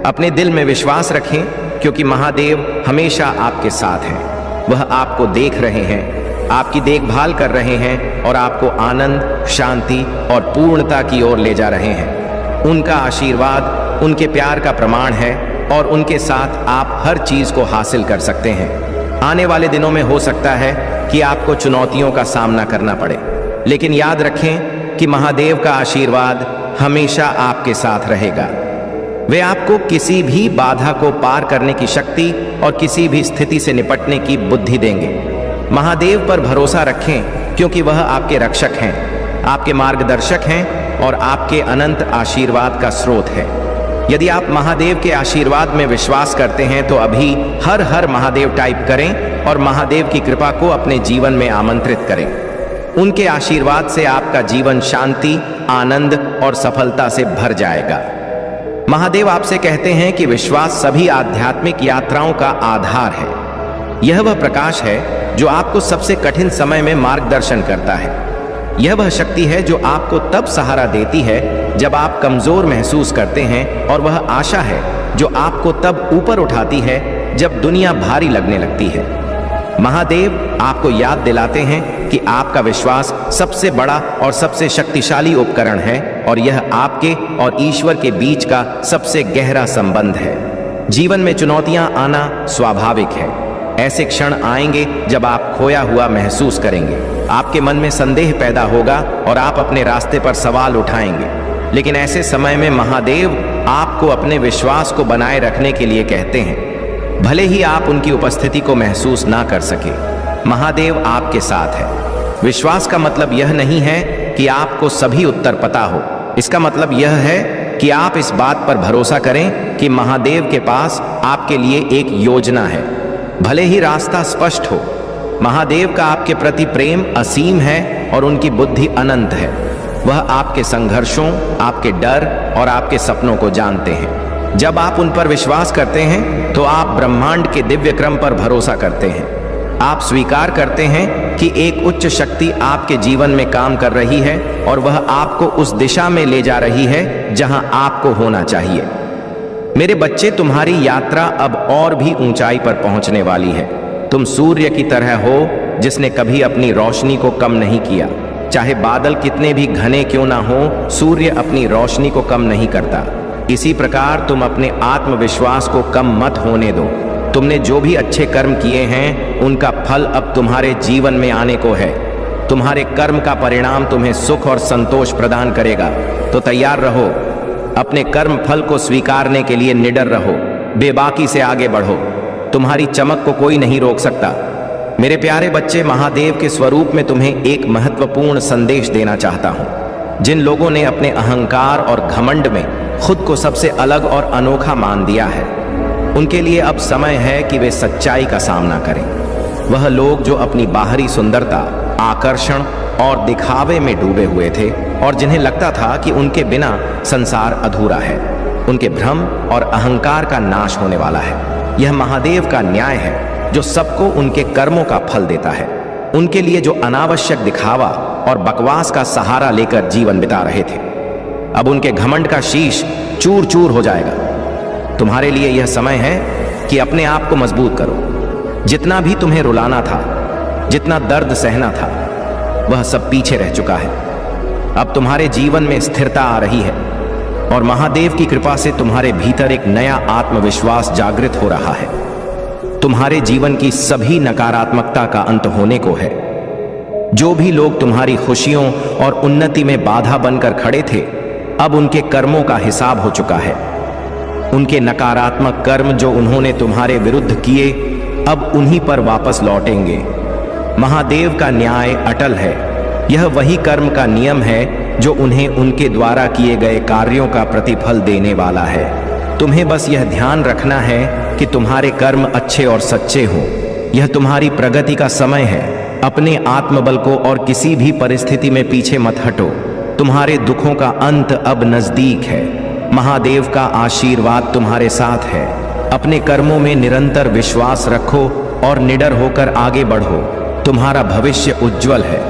अपने दिल में विश्वास रखें, क्योंकि महादेव हमेशा आपके साथ हैं। वह आपको देख रहे हैं, आपकी देखभाल कर रहे हैं और आपको आनंद, शांति और पूर्णता की ओर ले जा रहे हैं। उनका आशीर्वाद उनके प्यार का प्रमाण है और उनके साथ आप हर चीज को हासिल कर सकते हैं। आने वाले दिनों में हो सकता है कि आपको चुनौतियों का सामना करना पड़े, लेकिन याद रखें कि महादेव का आशीर्वाद हमेशा आपके साथ रहेगा। वे आपको किसी भी बाधा को पार करने की शक्ति और किसी भी स्थिति से निपटने की बुद्धि देंगे। महादेव पर भरोसा रखें, क्योंकि वह आपके रक्षक हैं, आपके मार्गदर्शक हैं और आपके अनंत आशीर्वाद का स्रोत है। यदि आप महादेव के आशीर्वाद में विश्वास करते हैं तो अभी हर हर महादेव टाइप करें और महादेव की कृपा को अपने जीवन में आमंत्रित करें। उनके आशीर्वाद से आपका जीवन शांति, आनंद और सफलता से भर जाएगा। महादेव आपसे कहते हैं कि विश्वास सभी आध्यात्मिक यात्राओं का आधार है। यह वह प्रकाश है जो आपको सबसे कठिन समय में मार्गदर्शन करता है। यह वह शक्ति है जो आपको तब सहारा देती है जब आप कमजोर महसूस करते हैं, और वह आशा है जो आपको तब ऊपर उठाती है जब दुनिया भारी लगने लगती है। महादेव आपको याद दिलाते हैं कि आपका विश्वास सबसे बड़ा और सबसे शक्तिशाली उपकरण है, और यह आपके और ईश्वर के बीच का सबसे गहरा संबंध है। जीवन में चुनौतियां आना स्वाभाविक है। ऐसे क्षण आएंगे जब आप खोया हुआ महसूस करेंगे, आपके मन में संदेह पैदा होगा और आप अपने रास्ते पर सवाल उठाएंगे। लेकिन ऐसे समय में महादेव आपको अपने विश्वास को बनाए रखने के लिए कहते हैं, भले ही आप उनकी उपस्थिति को महसूस ना कर सके, महादेव आपके साथ है। विश्वास का मतलब यह नहीं है कि आपको सभी उत्तर पता हो। इसका मतलब यह है कि आप इस बात पर भरोसा करें कि महादेव के पास आपके लिए एक योजना है, भले ही रास्ता स्पष्ट हो। महादेव का आपके प्रति प्रेम असीम है और उनकी बुद्धि अनंत है। वह आपके संघर्षों, आपके डर और आपके सपनों को जानते हैं। जब आप उन पर विश्वास करते हैं तो आप ब्रह्मांड के दिव्य क्रम पर भरोसा करते हैं। आप स्वीकार करते हैं कि एक उच्च शक्ति आपके जीवन में काम कर रही है और वह आपको उस दिशा में ले जा रही है जहां आपको होना चाहिए। मेरे बच्चे, तुम्हारी यात्रा अब और भी ऊंचाई पर पहुंचने वाली है। तुम सूर्य की तरह हो जिसने कभी अपनी रोशनी को कम नहीं किया। चाहे बादल कितने भी घने क्यों ना हो, सूर्य अपनी रोशनी को कम नहीं करता। इसी प्रकार तुम अपने आत्मविश्वास को कम मत होने दो। तुमने जो भी अच्छे कर्म किए हैं उनका फल अब तुम्हारे जीवन में आने को है। तुम्हारे कर्म का परिणाम तुम्हें सुख और संतोष प्रदान करेगा। तो तैयार रहो, अपने कर्म फल को स्वीकारने के लिए निडर रहो, बेबाकी से आगे बढ़ो। तुम्हारी चमक को कोई नहीं रोक सकता। मेरे प्यारे बच्चे, महादेव के स्वरूप में तुम्हें एक महत्वपूर्ण संदेश देना चाहता हूं। जिन लोगों ने अपने अहंकार और घमंड में खुद को सबसे अलग और अनोखा मान दिया है, उनके लिए अब समय है कि वे सच्चाई का सामना करें। वह लोग जो अपनी बाहरी सुंदरता, आकर्षण और दिखावे में डूबे हुए थे और जिन्हें लगता था कि उनके बिना संसार अधूरा है, उनके भ्रम और अहंकार का नाश होने वाला है। यह महादेव का न्याय है जो सबको उनके कर्मों का फल देता है। उनके लिए जो अनावश्यक दिखावा और बकवास का सहारा लेकर जीवन बिता रहे थे, अब उनके घमंड का शीश चूर चूर हो जाएगा। तुम्हारे लिए यह समय है कि अपने आप को मजबूत करो। जितना भी तुम्हें रुलाना था, जितना दर्द सहना था, वह सब पीछे रह चुका है। अब तुम्हारे जीवन में स्थिरता आ रही है और महादेव की कृपा से तुम्हारे भीतर एक नया आत्मविश्वास जागृत हो रहा है। तुम्हारे जीवन की सभी नकारात्मकता का अंत होने को है। जो भी लोग तुम्हारी खुशियों और उन्नति में बाधा बनकर खड़े थे, अब उनके कर्मों का हिसाब हो चुका है। उनके नकारात्मक कर्म जो उन्होंने तुम्हारे विरुद्ध किए, अब उन्हीं पर वापस लौटेंगे। महादेव का न्याय अटल है। यह वही कर्म का नियम है जो उन्हें उनके द्वारा किए गए कार्यों का प्रतिफल देने वाला है। तुम्हें बस यह ध्यान रखना है कि तुम्हारे कर्म अच्छे और सच्चे हों। यह तुम्हारी प्रगति का समय है। अपने आत्मबल को और किसी भी परिस्थिति में पीछे मत हटो। तुम्हारे दुखों का अंत अब नजदीक है। महादेव का आशीर्वाद तुम्हारे साथ है। अपने कर्मों में निरंतर विश्वास रखो और निडर होकर आगे बढ़ो। तुम्हारा भविष्य उज्जवल है।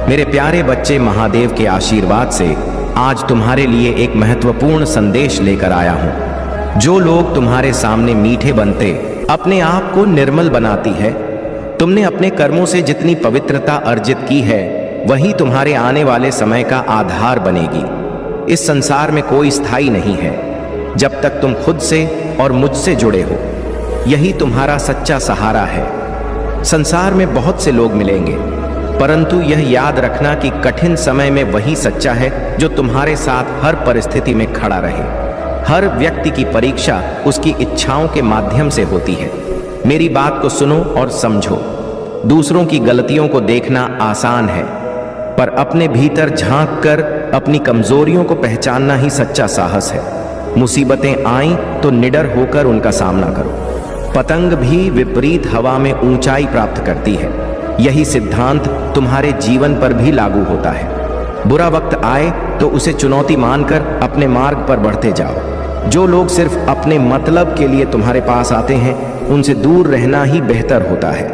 मेरे प्यारे बच्चे, महादेव के आशीर्वाद से आज तुम्हारे लिए एक महत्वपूर्ण संदेश लेकर आया हूं। जो लोग तुम्हारे सामने मीठे बनते, अपने आप को निर्मल बनाती है। तुमने अपने कर्मों से जितनी पवित्रता अर्जित की है, वही तुम्हारे आने वाले समय का आधार बनेगी। इस संसार में कोई स्थायी नहीं है जब तक तुम खुद से और मुझसे जुड़े हो। यही तुम्हारा सच्चा सहारा है। संसार में बहुत से लोग मिलेंगे, परंतु यह याद रखना कि कठिन समय में वही सच्चा है जो तुम्हारे साथ हर परिस्थिति में खड़ा रहे। हर व्यक्ति की परीक्षा उसकी इच्छाओं के माध्यम से होती है। मेरी बात को सुनो और समझो। दूसरों की गलतियों को देखना आसान है, पर अपने भीतर झांक कर अपनी कमजोरियों को पहचानना ही सच्चा साहस है। मुसीबतें आईं तो निडर होकर उनका सामना करो। पतंग भी विपरीत हवा में ऊंचाई प्राप्त करती है। यही सिद्धांत तुम्हारे जीवन पर भी लागू होता है। बुरा वक्त आए तो उसे चुनौती मानकर अपने मार्ग पर बढ़ते जाओ। जो लोग सिर्फ अपने मतलब के लिए तुम्हारे पास आते हैं, उनसे दूर रहना ही बेहतर होता है।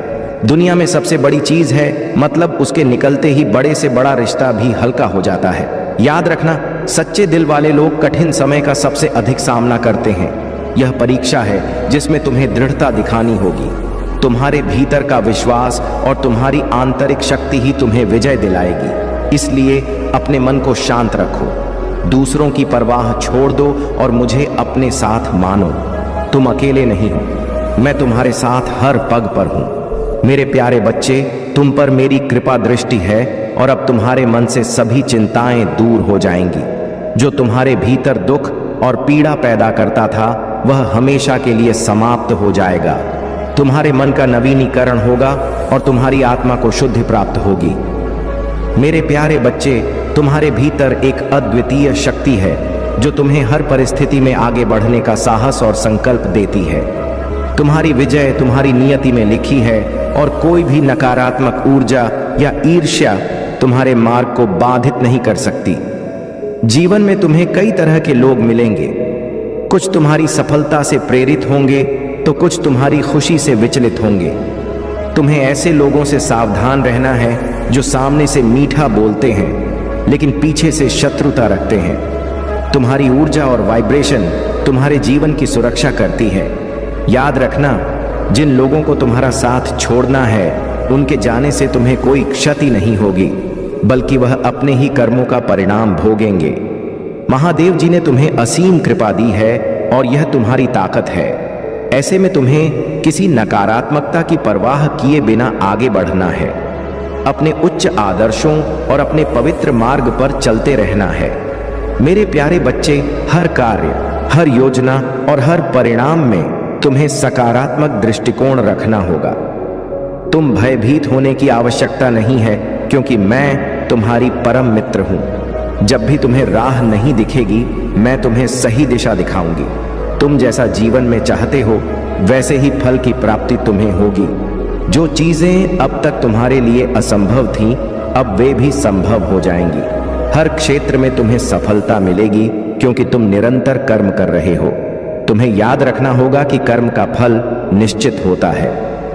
दुनिया में सबसे बड़ी चीज है, मतलब उसके निकलते ही बड़े से बड़ा रिश्ता भी हल्का हो जाता है। याद रखना, सच्चे दिल वाले लोग कठिन समय का सबसे अधिक सामना करते हैं। यह परीक्षा है जिसमें तुम्हें दृढ़ता दिखानी होगी। तुम्हारे भीतर का विश्वास और तुम्हारी आंतरिक शक्ति ही तुम्हें विजय दिलाएगी। इसलिए अपने मन को शांत रखो, दूसरों की परवाह छोड़ दो और मुझे अपने साथ मानो। तुम अकेले नहीं हो, मैं तुम्हारे साथ हर पग पर हूं। मेरे प्यारे बच्चे, तुम पर मेरी कृपा दृष्टि है और अब तुम्हारे मन से सभी चिंताएं दूर हो जाएंगी। जो तुम्हारे भीतर दुख और पीड़ा पैदा करता था वह हमेशा के लिए समाप्त हो जाएगा। तुम्हारे मन का नवीनीकरण होगा और तुम्हारी आत्मा को शुद्धि प्राप्त होगी। मेरे प्यारे बच्चे, तुम्हारे भीतर एक अद्वितीय शक्ति है जो तुम्हें हर परिस्थिति में आगे बढ़ने का साहस और संकल्प देती है। तुम्हारी विजय तुम्हारी नियति में लिखी है और कोई भी नकारात्मक ऊर्जा या ईर्ष्या तुम्हारे मार्ग को बाधित नहीं कर सकती। जीवन में तुम्हें कई तरह के लोग मिलेंगे। कुछ तुम्हारी सफलता से प्रेरित होंगे तो कुछ तुम्हारी खुशी से विचलित होंगे। तुम्हें ऐसे लोगों से सावधान रहना है जो सामने से मीठा बोलते हैं लेकिन पीछे से शत्रुता रखते हैं। तुम्हारी ऊर्जा और वाइब्रेशन तुम्हारे जीवन की सुरक्षा करती है। याद रखना, जिन लोगों को तुम्हारा साथ छोड़ना है उनके जाने से तुम्हें कोई क्षति नहीं होगी, बल्कि वह अपने ही कर्मों का परिणाम भोगेंगे। महादेव जी ने तुम्हें असीम कृपा दी है और यह तुम्हारी ताकत है। ऐसे में तुम्हें किसी नकारात्मकता की परवाह किए बिना आगे बढ़ना है। अपने उच्च आदर्शों और अपने पवित्र मार्ग पर चलते रहना है। मेरे प्यारे बच्चे, हर कार्य, हर योजना और हर परिणाम में तुम्हें सकारात्मक दृष्टिकोण रखना होगा। तुम भयभीत होने की आवश्यकता नहीं है, क्योंकि मैं तुम्हारी परम मित्र हूं। जब भी तुम्हें राह नहीं दिखेगी, मैं तुम्हें सही दिशा दिखाऊंगी। तुम जैसा जीवन में चाहते हो वैसे ही फल की प्राप्ति तुम्हें होगी। जो चीजें अब तक तुम्हारे लिए असंभव थीं, अब वे भी संभव हो जाएंगी। हर क्षेत्र में तुम्हें सफलता मिलेगी, क्योंकि तुम निरंतर कर्म कर रहे हो। तुम्हें याद रखना होगा कि कर्म का फल निश्चित होता है,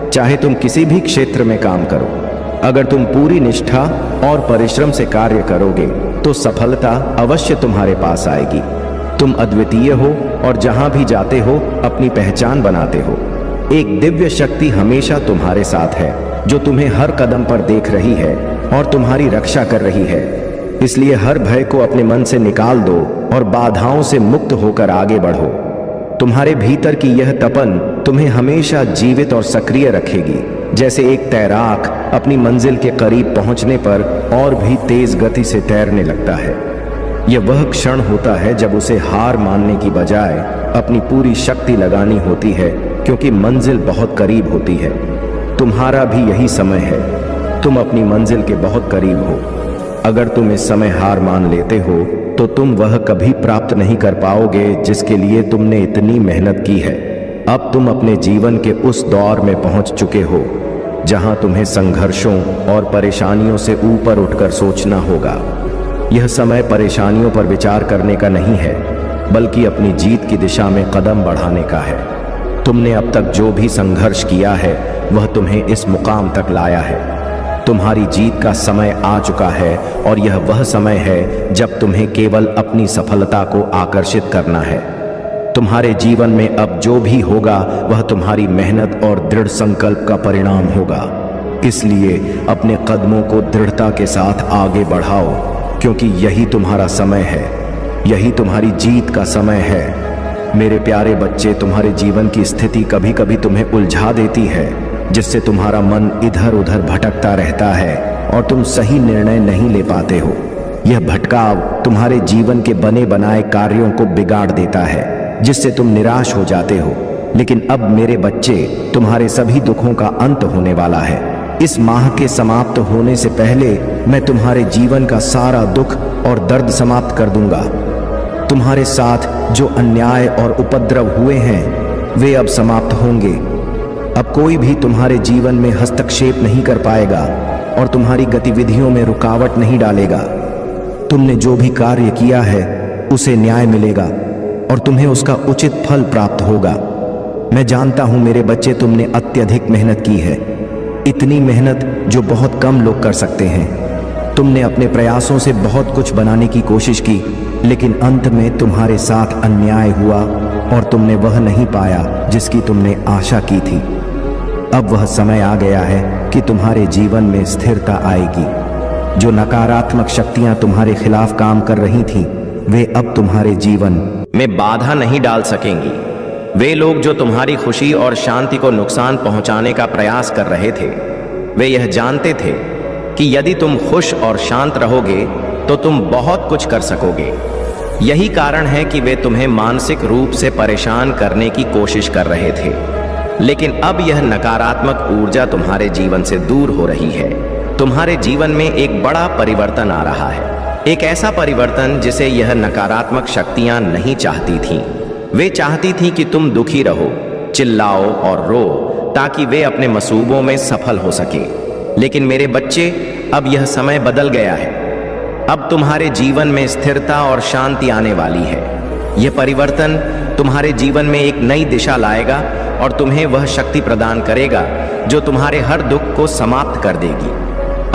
चाहे तुम किसी भी क्षेत्र में काम करो। अगर तुम पूरी निष्ठा और परिश्रम से कार्य करोगे तो सफलता अवश्य तुम्हारे पास आएगी। तुम अद्वितीय हो और जहां भी जाते हो अपनी पहचान बनाते हो। एक दिव्य शक्ति हमेशा तुम्हारे साथ है, जो तुम्हें हर कदम पर देख रही है और तुम्हारी रक्षा कर रही है। इसलिए हर भय को अपने मन से निकाल दो और बाधाओं से मुक्त होकर आगे बढ़ो। तुम्हारे भीतर की यह तपन तुम्हें हमेशा जीवित और सक्रिय रखेगी। जैसे एक तैराक अपनी मंजिल के करीब पहुंचने पर और भी तेज गति से तैरने लगता है। यह वह क्षण होता है जब उसे हार मानने की बजाय अपनी पूरी शक्ति लगानी होती है, क्योंकि मंजिल बहुत करीब होती है। तुम्हारा भी यही समय है। तुम अपनी मंजिल के बहुत करीब हो। अगर तुम इस समय हार मान लेते हो तो तुम वह कभी प्राप्त नहीं कर पाओगे जिसके लिए तुमने इतनी मेहनत की है। अब तुम अपने जीवन के उस दौर में पहुंच चुके हो जहां तुम्हें संघर्षों और परेशानियों से ऊपर उठकर सोचना होगा। यह समय परेशानियों पर विचार करने का नहीं है, बल्कि अपनी जीत की दिशा में कदम बढ़ाने का है। तुमने अब तक जो भी संघर्ष किया है वह तुम्हें इस मुकाम तक लाया है। तुम्हारी जीत का समय आ चुका है और यह वह समय है जब तुम्हें केवल अपनी सफलता को आकर्षित करना है। तुम्हारे जीवन में अब जो भी होगा वह तुम्हारी मेहनत और दृढ़ संकल्प का परिणाम होगा। इसलिए अपने कदमों को दृढ़ता के साथ आगे बढ़ाओ, क्योंकि यही तुम्हारा समय है, यही तुम्हारी जीत का समय है। मेरे प्यारे बच्चे, तुम्हारे जीवन की स्थिति कभी कभी तुम्हें उलझा देती है, जिससे तुम्हारा मन इधर उधर भटकता रहता है और तुम सही निर्णय नहीं ले पाते हो। यह भटकाव तुम्हारे जीवन के बने बनाए कार्यों को बिगाड़ देता है, जिससे तुम निराश हो जाते हो। लेकिन अब मेरे बच्चे, तुम्हारे सभी दुखों का अंत होने वाला है। इस माह के समाप्त होने से पहले मैं तुम्हारे जीवन का सारा दुख और दर्द समाप्त कर दूंगा। तुम्हारे साथ जो अन्याय और उपद्रव हुए हैं वे अब समाप्त होंगे। अब कोई भी तुम्हारे जीवन में हस्तक्षेप नहीं कर पाएगा और तुम्हारी गतिविधियों में रुकावट नहीं डालेगा। तुमने जो भी कार्य किया है उसे न्याय मिलेगा और तुम्हें उसका उचित फल प्राप्त होगा। मैं जानता हूं मेरे बच्चे तुमने अत्यधिक मेहनत की है, इतनी मेहनत जो बहुत कम लोग कर सकते हैं। तुमने अपने प्रयासों से बहुत कुछ बनाने की कोशिश की, लेकिन अंत में तुम्हारे साथ अन्याय हुआ और तुमने वह नहीं पाया जिसकी तुमने आशा की थी। अब वह समय आ गया है कि तुम्हारे जीवन में स्थिरता आएगी। जो नकारात्मक शक्तियां तुम्हारे खिलाफ काम कर रही थीं, वे अब तुम्हारे जीवन में बाधा नहीं डाल सकेंगी। वे लोग जो तुम्हारी खुशी और शांति को नुकसान पहुंचाने का प्रयास कर रहे थे, वे यह जानते थे कि यदि तुम खुश और शांत रहोगे तो तुम बहुत कुछ कर सकोगे। यही कारण है कि वे तुम्हें मानसिक रूप से परेशान करने की कोशिश कर रहे थे। लेकिन अब यह नकारात्मक ऊर्जा तुम्हारे जीवन से दूर हो रही है। तुम्हारे जीवन में एक बड़ा परिवर्तन आ रहा है, एक ऐसा परिवर्तन जिसे यह नकारात्मक शक्तियां नहीं चाहती थीं। वे चाहती थीं कि तुम दुखी रहो, चिल्लाओ और रो, ताकि वे अपने मसूबों में सफल हो सके। लेकिन मेरे बच्चे, अब यह समय बदल गया है। अब तुम्हारे जीवन में स्थिरता और शांति आने वाली है। यह परिवर्तन तुम्हारे जीवन में एक नई दिशा लाएगा और तुम्हें वह शक्ति प्रदान करेगा जो तुम्हारे हर दुख को समाप्त कर देगी।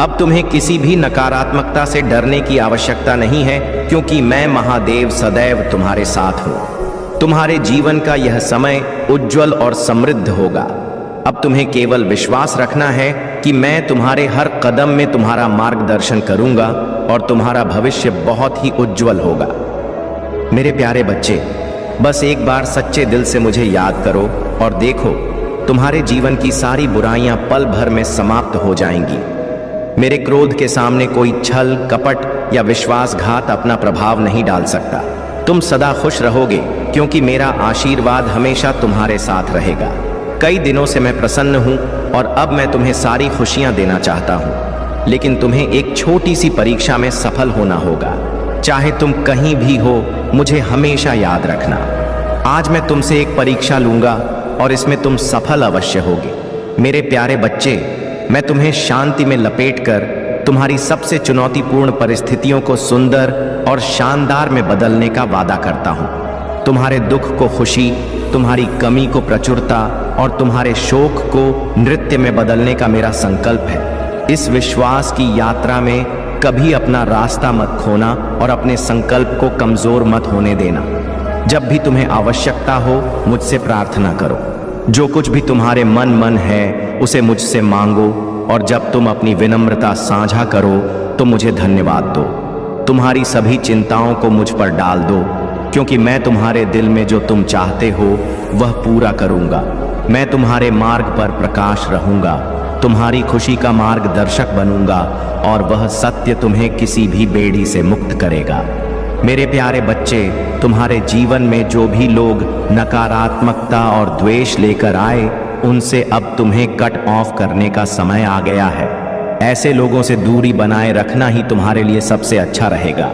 अब तुम्हें किसी भी नकारात्मकता से डरने की आवश्यकता नहीं है, क्योंकि मैं महादेव सदैव तुम्हारे साथ हूं। तुम्हारे जीवन का यह समय उज्जवल और समृद्ध होगा। अब तुम्हें केवल विश्वास रखना है कि मैं तुम्हारे हर कदम में तुम्हारा मार्गदर्शन करूंगा और तुम्हारा भविष्य बहुत ही उज्जवल होगा। मेरे प्यारे बच्चे, बस एक बार सच्चे दिल से मुझे याद करो और देखो, तुम्हारे जीवन की सारी बुराइयां पल भर में समाप्त हो जाएंगी। मेरे क्रोध के सामने कोई छल, कपट या विश्वासघात अपना प्रभाव नहीं डाल सकता। तुम सदा खुश रहोगे, क्योंकि मेरा आशीर्वाद हमेशा तुम्हारे साथ रहेगा। कई दिनों से मैं प्रसन्न हूं और अब मैं तुम्हें सारी खुशियां देना चाहता हूं, लेकिन तुम्हें एक छोटी सी परीक्षा में सफल होना होगा। चाहे तुम कहीं भी हो, मुझे हमेशा याद रखना। आज मैं तुमसे एक परीक्षा लूंगा और इसमें तुम सफल अवश्य होगे। मेरे प्यारे बच्चे, मैं तुम्हें शांति में लपेटकर तुम्हारी सबसे चुनौतीपूर्ण परिस्थितियों को सुंदर और शानदार में बदलने का वादा करता हूं। तुम्हारे दुख को खुशी, तुम्हारी कमी को प्रचुरता और तुम्हारे शोक को नृत्य में बदलने का मेरा संकल्प है। इस विश्वास की यात्रा में कभी अपना रास्ता मत खोना और अपने संकल्प को कमजोर मत होने देना। जब भी तुम्हें आवश्यकता हो, मुझसे प्रार्थना करो। जो कुछ भी तुम्हारे मन है, उसे मुझसे मांगो, और जब तुम अपनी विनम्रता साझा करो तो मुझे धन्यवाद दो। तुम्हारी सभी चिंताओं को मुझ पर डाल दो, क्योंकि मैं तुम्हारे दिल में जो तुम चाहते हो वह पूरा करूंगा। मैं तुम्हारे मार्ग पर प्रकाश रहूंगा, तुम्हारी खुशी का मार्गदर्शक बनूंगा, और वह सत्य तुम्हें किसी भी बेड़ी से मुक्त करेगा। मेरे प्यारे बच्चे, तुम्हारे जीवन में जो भी लोग नकारात्मकता और द्वेष लेकर आए, उनसे अब तुम्हें कट ऑफ करने का समय आ गया है। ऐसे लोगों से दूरी बनाए रखना ही तुम्हारे लिए सबसे अच्छा रहेगा।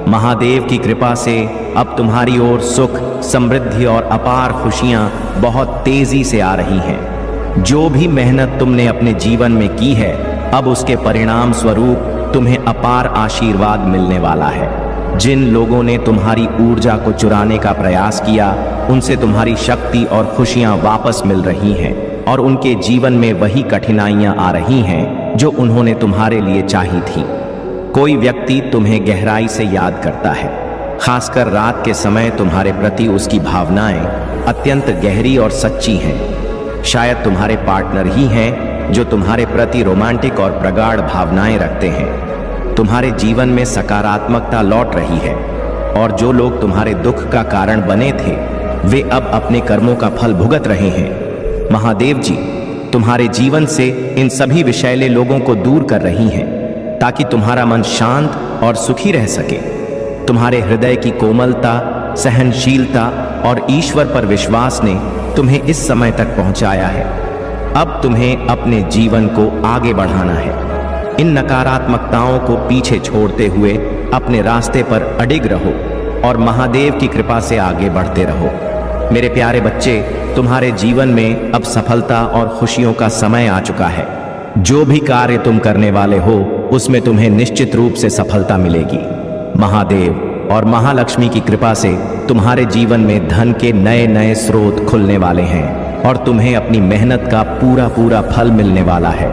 महादेव की कृपा से अब तुम्हारी ओर सुख, समृद्धि और अपार खुशियां बहुत तेजी से आ रही हैं। जो भी मेहनत तुमने अपने जीवन में की है, अब उसके परिणाम स्वरूप तुम्हें अपार आशीर्वाद मिलने वाला है। जिन लोगों ने तुम्हारी ऊर्जा को चुराने का प्रयास किया, उनसे तुम्हारी शक्ति और खुशियां वापस मिल रही हैं, और उनके जीवन में वही कठिनाइयां आ रही हैं जो उन्होंने तुम्हारे लिए चाही थी। कोई व्यक्ति तुम्हें गहराई से याद करता है, खासकर रात के समय तुम्हारे प्रति उसकी भावनाएं अत्यंत गहरी और सच्ची हैं। शायद तुम्हारे पार्टनर ही हैं जो तुम्हारे प्रति रोमांटिक और प्रगाढ़ भावनाएं रखते हैं। तुम्हारे जीवन में सकारात्मकता लौट रही है, और जो लोग तुम्हारे दुख का कारण बने थे, वे अब अपने कर्मों का फल भुगत रहे हैं। महादेव जी तुम्हारे जीवन से इन सभी विषैले लोगों को दूर कर रही हैं, ताकि तुम्हारा मन शांत और सुखी रह सके। तुम्हारे हृदय की कोमलता, सहनशीलता और ईश्वर पर विश्वास ने तुम्हें इस समय तक पहुंचाया है। अब तुम्हें अपने जीवन को आगे बढ़ाना है। इन नकारात्मकताओं को पीछे छोड़ते हुए अपने रास्ते पर अडिग रहो और महादेव की कृपा से आगे बढ़ते रहो। मेरे प्यारे बच्चे, तुम्हारे जीवन में अब सफलता और खुशियों का समय आ चुका है। जो भी कार्य तुम करने वाले हो, उसमें तुम्हें निश्चित रूप से सफलता मिलेगी। महादेव और महालक्ष्मी की कृपा से तुम्हारे जीवन में धन के नए नए स्रोत खुलने वाले हैं। और तुम्हें अपनी मेहनत का पूरा पूरा फल मिलने वाला है।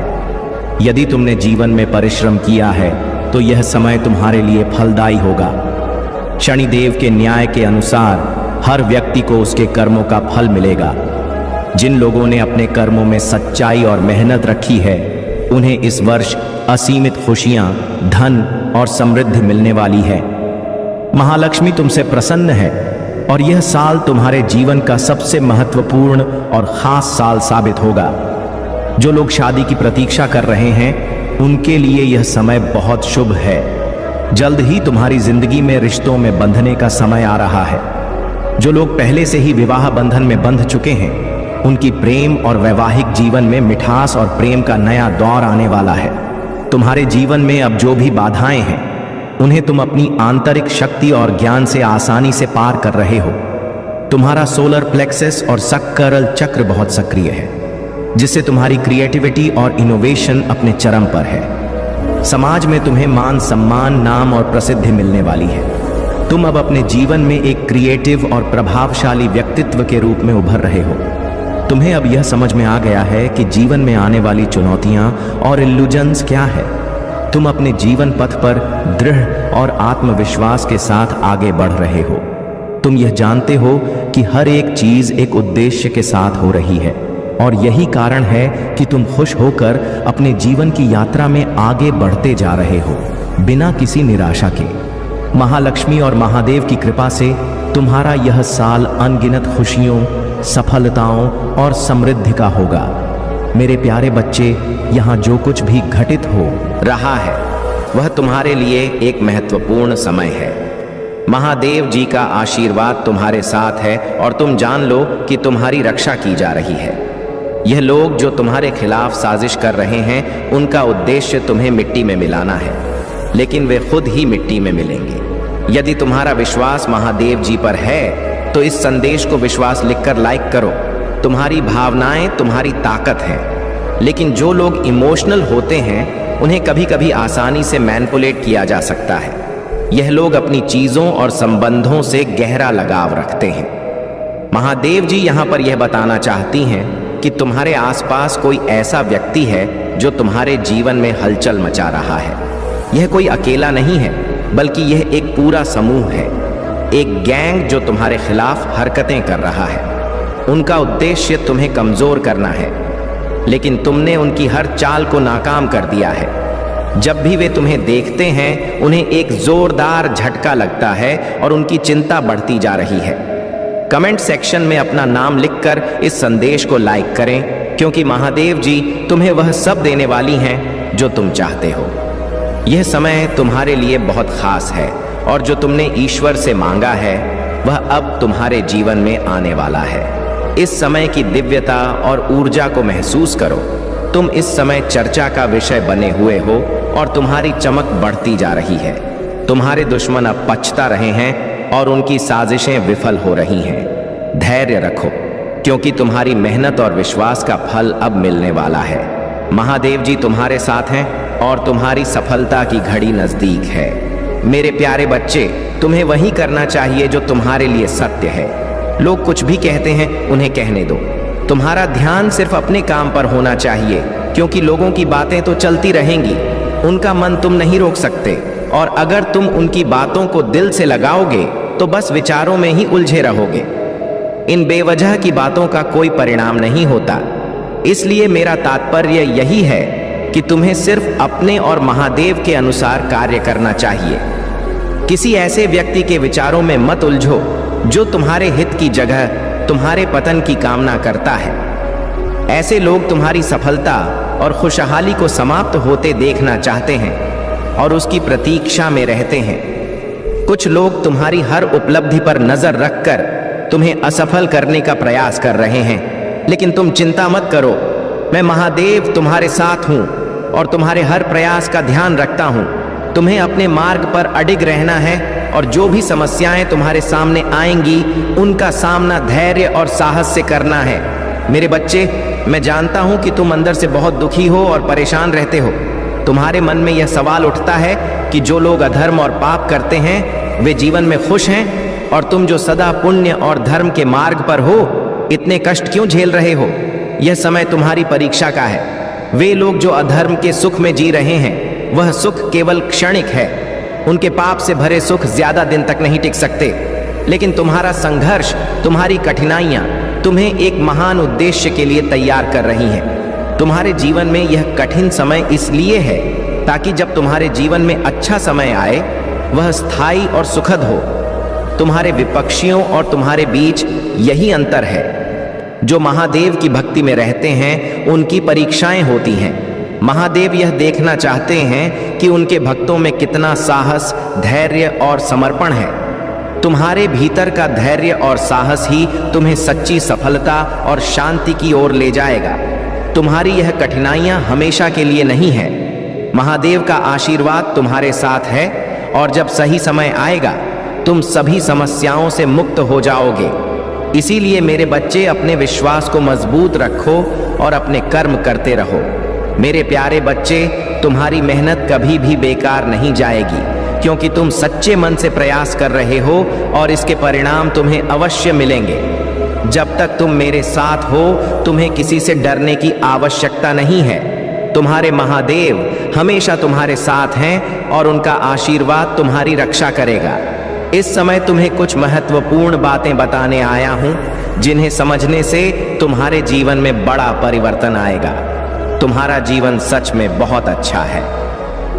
यदि तुमने जीवन में परिश्रम किया है तो यह समय तुम्हारे लिए फलदायी होगा। शनिदेव के न्याय के अनुसार हर व्यक्ति को उसके कर्मों का फल मिलेगा। जिन लोगों ने अपने कर्मों में सच्चाई और मेहनत रखी है उन्हें इस वर्ष असीमित खुशियां, धन और समृद्धि मिलने वाली है। महालक्ष्मी तुमसे प्रसन्न है और यह साल तुम्हारे जीवन का सबसे महत्वपूर्ण और खास साल साबित होगा। जो लोग शादी की प्रतीक्षा कर रहे हैं उनके लिए यह समय बहुत शुभ है। जल्द ही तुम्हारी जिंदगी में रिश्तों में बंधने का समय आ रहा है। जो लोग पहले से ही विवाह बंधन में बंध चुके हैं उनकी प्रेम और वैवाहिक जीवन में मिठास और प्रेम का नया दौर आने वाला है। तुम्हारे जीवन में अब जो भी बाधाएं हैं उन्हें तुम अपनी आंतरिक शक्ति और ज्ञान से आसानी से पार कर रहे हो। तुम्हारा सोलर प्लेक्सस और सक्करल चक्र बहुत सक्रिय है, जिससे तुम्हारी क्रिएटिविटी और इनोवेशन अपने चरम पर है। समाज में तुम्हें मान सम्मान, नाम और प्रसिद्धि मिलने वाली है। तुम अब अपने जीवन में एक क्रिएटिव और प्रभावशाली व्यक्तित्व के रूप में उभर रहे हो। तुम्हें अब यह समझ में आ गया है कि जीवन में आने वाली चुनौतियां और इल्यूजन्स क्या है। तुम अपने जीवन पथ पर दृढ़ और आत्मविश्वास के साथ आगे बढ़ रहे हो। तुम यह जानते हो कि हर एक चीज एक उद्देश्य के साथ हो रही है और यही कारण है कि तुम खुश होकर अपने जीवन की यात्रा में आगे बढ़ते जा रहे हो, बिना किसी निराशा के। महालक्ष्मी और महादेव की कृपा से तुम्हारा यह साल अनगिनत खुशियों, सफलताओं और समृद्धि का होगा। मेरे प्यारे बच्चे, यहाँ जो कुछ भी घटित हो रहा है वह तुम्हारे लिए एक महत्वपूर्ण समय है। महादेव जी का आशीर्वाद तुम्हारे साथ है और तुम जान लो कि तुम्हारी रक्षा की जा रही है। यह लोग जो तुम्हारे खिलाफ साजिश कर रहे हैं उनका उद्देश्य तुम्हें मिट्टी में मिलाना है, लेकिन वे खुद ही मिट्टी में मिलेंगे। यदि तुम्हारा विश्वास महादेव जी पर है तो इस संदेश को विश्वास लिखकर लाइक करो। तुम्हारी भावनाएं तुम्हारी ताकत है, लेकिन जो लोग इमोशनल होते हैं उन्हें कभी कभी आसानी से मैनिपुलेट किया जा सकता है। यह लोग अपनी चीजों और संबंधों से गहरा लगाव रखते हैं। महादेव जी यहाँ पर यह बताना चाहती हैं कि तुम्हारे आसपास कोई ऐसा व्यक्ति है जो तुम्हारे जीवन में हलचल मचा रहा है। यह कोई अकेला नहीं है, बल्कि यह एक पूरा समूह है, एक गैंग जो तुम्हारे खिलाफ हरकतें कर रहा है। उनका उद्देश्य तुम्हें कमजोर करना है, लेकिन तुमने उनकी हर चाल को नाकाम कर दिया है। जब भी वे तुम्हें देखते हैं उन्हें एक जोरदार झटका लगता है और उनकी चिंता बढ़ती जा रही है। कमेंट सेक्शन में अपना नाम लिखकर इस संदेश को लाइक करें, क्योंकि महादेव जी तुम्हें वह सब देने वाली हैं जो तुम चाहते हो। यह समय तुम्हारे लिए बहुत खास है और जो तुमने ईश्वर से मांगा है वह अब तुम्हारे जीवन में आने वाला है। इस समय की दिव्यता और ऊर्जा को महसूस करो। तुम इस समय चर्चा का विषय बने हुए हो और तुम्हारी चमक बढ़ती जा रही है। तुम्हारे दुश्मन अब पछता रहे हैं और उनकी साजिशें विफल हो रही हैं। धैर्य रखो, क्योंकि तुम्हारी मेहनत और विश्वास का फल अब मिलने वाला है। महादेव जी तुम्हारे साथ हैं और तुम्हारी सफलता की घड़ी नजदीक है। मेरे प्यारे बच्चे, तुम्हें वही करना चाहिए जो तुम्हारे लिए सत्य है। लोग कुछ भी कहते हैं उन्हें कहने दो। तुम्हारा ध्यान सिर्फ अपने काम पर होना चाहिए, क्योंकि लोगों की बातें तो चलती रहेंगी, उनका मन तुम नहीं रोक सकते। और अगर तुम उनकी बातों को दिल से लगाओगे तो बस विचारों में ही उलझे रहोगे। इन बेवजह की बातों का कोई परिणाम नहीं होता। इसलिए मेरा तात्पर्य यही है कि तुम्हें सिर्फ अपने और महादेव के अनुसार कार्य करना चाहिए। किसी ऐसे व्यक्ति के विचारों में मत उलझो जो तुम्हारे हित की जगह तुम्हारे पतन की कामना करता है। ऐसे लोग तुम्हारी सफलता और खुशहाली को समाप्त होते देखना चाहते हैं और उसकी प्रतीक्षा में रहते हैं। कुछ लोग तुम्हारी हर उपलब्धि पर नजर रखकर तुम्हें असफल करने का प्रयास कर रहे हैं, लेकिन तुम चिंता मत करो। मैं महादेव तुम्हारे साथ हूं और तुम्हारे हर प्रयास का ध्यान रखता हूं। तुम्हें अपने मार्ग पर अडिग रहना है और जो भी समस्याएं तुम्हारे सामने आएंगी उनका सामना धैर्य और साहस से करना है। मेरे बच्चे, मैं जानता हूं कि तुम अंदर से बहुत दुखी हो और परेशान रहते हो। तुम्हारे मन में यह सवाल उठता है कि जो लोग अधर्म और पाप करते हैं वे जीवन में खुश हैं, और तुम जो सदा पुण्य और धर्म के मार्ग पर हो इतने कष्ट क्यों झेल रहे हो? यह समय तुम्हारी परीक्षा का है। वे लोग जो अधर्म के सुख में जी रहे हैं, वह सुख केवल क्षणिक है। उनके पाप से भरे सुख ज्यादा दिन तक नहीं टिक सकते। लेकिन तुम्हारा संघर्ष, तुम्हारी कठिनाइयां तुम्हें एक महान उद्देश्य के लिए तैयार कर रही हैं। तुम्हारे जीवन में यह कठिन समय इसलिए है ताकि जब तुम्हारे जीवन में अच्छा समय आए, वह स्थायी और सुखद हो। तुम्हारे विपक्षियों और तुम्हारे बीच यही अंतर है। जो महादेव की भक्ति में रहते हैं, उनकी परीक्षाएं होती हैं। महादेव यह देखना चाहते हैं कि उनके भक्तों में कितना साहस, धैर्य और समर्पण है। तुम्हारे भीतर का धैर्य और साहस ही तुम्हें सच्ची सफलता और शांति की ओर ले जाएगा। तुम्हारी यह कठिनाइयां हमेशा के लिए नहीं है। महादेव का आशीर्वाद तुम्हारे साथ है और जब सही समय आएगा, तुम सभी समस्याओं से मुक्त हो जाओगे। इसीलिए मेरे बच्चे, अपने विश्वास को मजबूत रखो और अपने कर्म करते रहो। मेरे प्यारे बच्चे, तुम्हारी मेहनत कभी भी बेकार नहीं जाएगी, क्योंकि तुम सच्चे मन से प्रयास कर रहे हो और इसके परिणाम तुम्हें अवश्य मिलेंगे। जब तक तुम मेरे साथ हो, तुम्हें किसी से डरने की आवश्यकता नहीं है। तुम्हारे महादेव हमेशा तुम्हारे साथ हैं और उनका आशीर्वाद तुम्हारी रक्षा करेगा। इस समय तुम्हें कुछ महत्वपूर्ण बातें बताने आया हूं, जिन्हें समझने से तुम्हारे जीवन में बड़ा परिवर्तन आएगा। तुम्हारा जीवन सच में बहुत अच्छा है,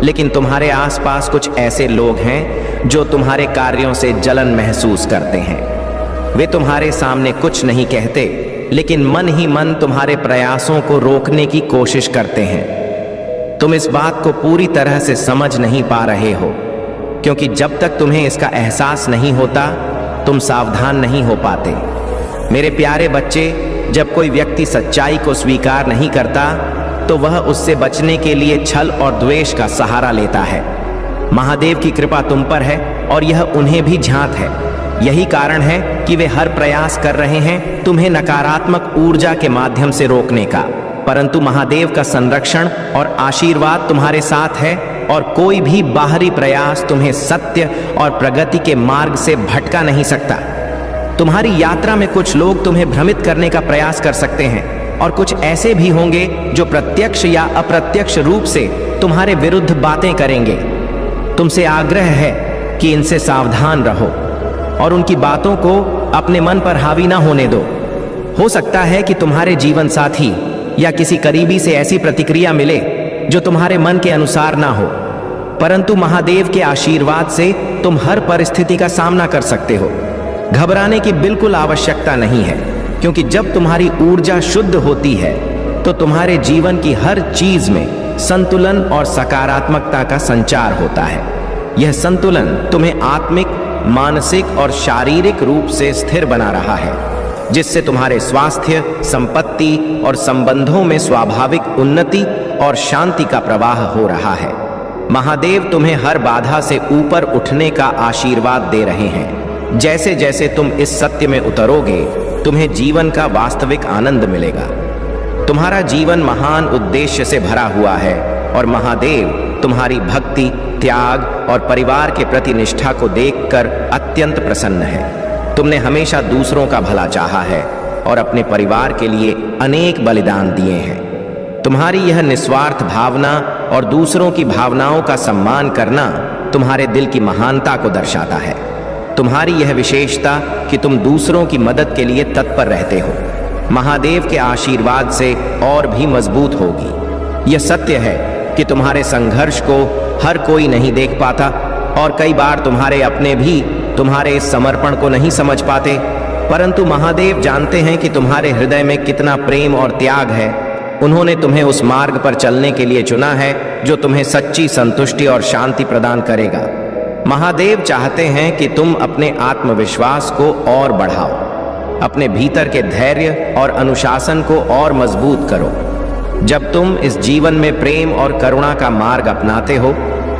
लेकिन तुम्हारे आसपास कुछ ऐसे लोग हैं जो तुम्हारे कार्यों से जलन महसूस करते हैं। वे तुम्हारे सामने कुछ नहीं कहते, लेकिन मन ही मन तुम्हारे प्रयासों को रोकने की कोशिश करते हैं। तुम इस बात को पूरी तरह से समझ नहीं पा रहे हो, क्योंकि जब तक तुम्हें इसका एहसास नहीं होता, तुम सावधान नहीं हो पाते। मेरे प्यारे बच्चे, जब कोई व्यक्ति सच्चाई को स्वीकार नहीं करता, तो वह उससे बचने के लिए छल और द्वेष का सहारा लेता है। महादेव की कृपा तुम पर है और यह उन्हें भी ज्ञात है। यही कारण है कि वे हर प्रयास कर रहे हैं तुम्हें नकारात्मक ऊर्जा के माध्यम से रोकने का। परंतु महादेव का संरक्षण और आशीर्वाद तुम्हारे साथ है और कोई भी बाहरी प्रयास तुम्हें सत्य और प्रगति के मार्ग से भटका नहीं सकता। तुम्हारी यात्रा में कुछ लोग तुम्हें भ्रमित करने का प्रयास कर सकते हैं और कुछ ऐसे भी होंगे जो प्रत्यक्ष या अप्रत्यक्ष रूप से तुम्हारे विरुद्ध बातें करेंगे। तुमसे आग्रह है कि इनसे सावधान रहो और उनकी बातों को अपने मन पर हावी ना होने दो। हो सकता है कि तुम्हारे जीवन साथी या किसी करीबी से ऐसी प्रतिक्रिया मिले जो तुम्हारे मन के अनुसार ना हो, परंतु महादेव के आशीर्वाद से तुम हर परिस्थिति का सामना कर सकते हो। घबराने की बिल्कुल आवश्यकता नहीं है, क्योंकि जब तुम्हारी ऊर्जा शुद्ध होती है तो तुम्हारे जीवन की हर चीज में संतुलन और सकारात्मकता का संचार होता है। यह संतुलन तुम्हें आत्मिक, मानसिक और शारीरिक रूप से स्थिर बना रहा है, जिससे तुम्हारे स्वास्थ्य, संपत्ति और संबंधों में स्वाभाविक उन्नति और शांति का प्रवाह हो रहा है। महादेव तुम्हें हर बाधा से ऊपर उठने का आशीर्वाद दे रहे हैं। जैसे जैसे तुम इस सत्य में उतरोगे, तुम्हें जीवन का वास्तविक आनंद मिलेगा। तुम्हारा जीवन महान उद्देश्य से भरा हुआ है और महादेव तुम्हारी भक्ति, त्याग और परिवार के प्रति निष्ठा को देखकर अत्यंत प्रसन्न है। तुमने हमेशा दूसरों का भला चाहा है और अपने परिवार के लिए अनेक बलिदान दिए हैं। तुम्हारी यह निस्वार्थ भावना और दूसरों की भावनाओं का सम्मान करना तुम्हारे दिल की महानता को दर्शाता है। तुम्हारी यह विशेषता कि तुम दूसरों की मदद के लिए तत्पर रहते हो, महादेव के आशीर्वाद से और भी मजबूत होगी। यह सत्य है कि तुम्हारे संघर्ष को हर कोई नहीं देख पाता और कई बार तुम्हारे अपने भी तुम्हारे इस समर्पण को नहीं समझ पाते, परंतु महादेव जानते हैं कि तुम्हारे हृदय में कितना प्रेम और त्याग है। उन्होंने तुम्हें उस मार्ग पर चलने के लिए चुना है जो तुम्हें सच्ची संतुष्टि और शांति प्रदान करेगा। महादेव चाहते हैं कि तुम अपने आत्मविश्वास को और बढ़ाओ, अपने भीतर के धैर्य और अनुशासन को और मजबूत करो। जब तुम इस जीवन में प्रेम और करुणा का मार्ग अपनाते हो,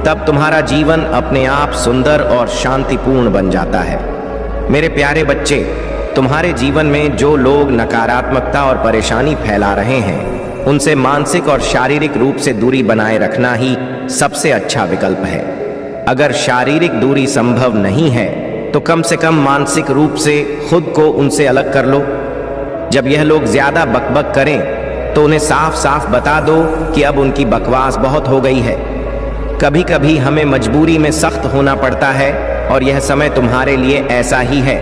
तब तुम्हारा जीवन अपने आप सुंदर और शांतिपूर्ण बन जाता है। मेरे प्यारे बच्चे, तुम्हारे जीवन में जो लोग नकारात्मकता और परेशानी फैला रहे हैं, उनसे मानसिक और शारीरिक रूप से दूरी बनाए रखना ही सबसे अच्छा विकल्प है। अगर शारीरिक दूरी संभव नहीं है, तो कम से कम मानसिक रूप से खुद को उनसे अलग कर लो। जब यह लोग ज्यादा बकबक करें तो उन्हें साफ साफ बता दो कि अब उनकी बकवास बहुत हो गई है। कभी कभी हमें मजबूरी में सख्त होना पड़ता है और यह समय तुम्हारे लिए ऐसा ही है।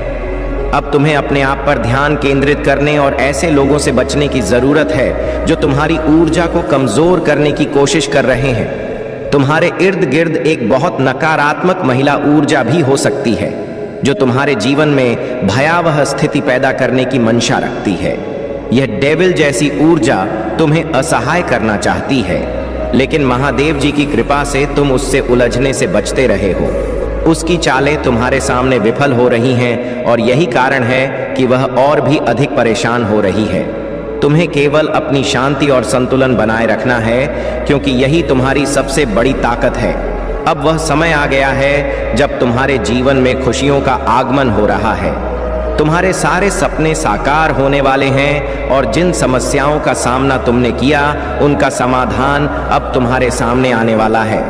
अब तुम्हें अपने आप पर ध्यान केंद्रित करने और ऐसे लोगों से बचने की जरूरत है जो तुम्हारी ऊर्जा को कमजोर करने की कोशिश कर रहे हैं। तुम्हारे इर्द गिर्द एक बहुत नकारात्मक महिला ऊर्जा भी हो सकती है जो तुम्हारे जीवन में भयावह स्थिति पैदा करने की मंशा रखती है। यह डेविल जैसी ऊर्जा तुम्हें असहाय करना चाहती है, लेकिन महादेव जी की कृपा से तुम उससे उलझने से बचते रहे हो। उसकी चालें तुम्हारे सामने विफल हो रही हैं और यही कारण है कि वह और भी अधिक परेशान हो रही है। तुम्हें केवल अपनी शांति और संतुलन बनाए रखना है, क्योंकि यही तुम्हारी सबसे बड़ी ताकत है। अब वह समय आ गया है जब तुम्हारे जीवन में खुशियों का आगमन हो रहा है। तुम्हारे सारे सपने साकार होने वाले हैं और जिन समस्याओं का सामना तुमने किया उनका समाधान अब तुम्हारे सामने आने वाला है।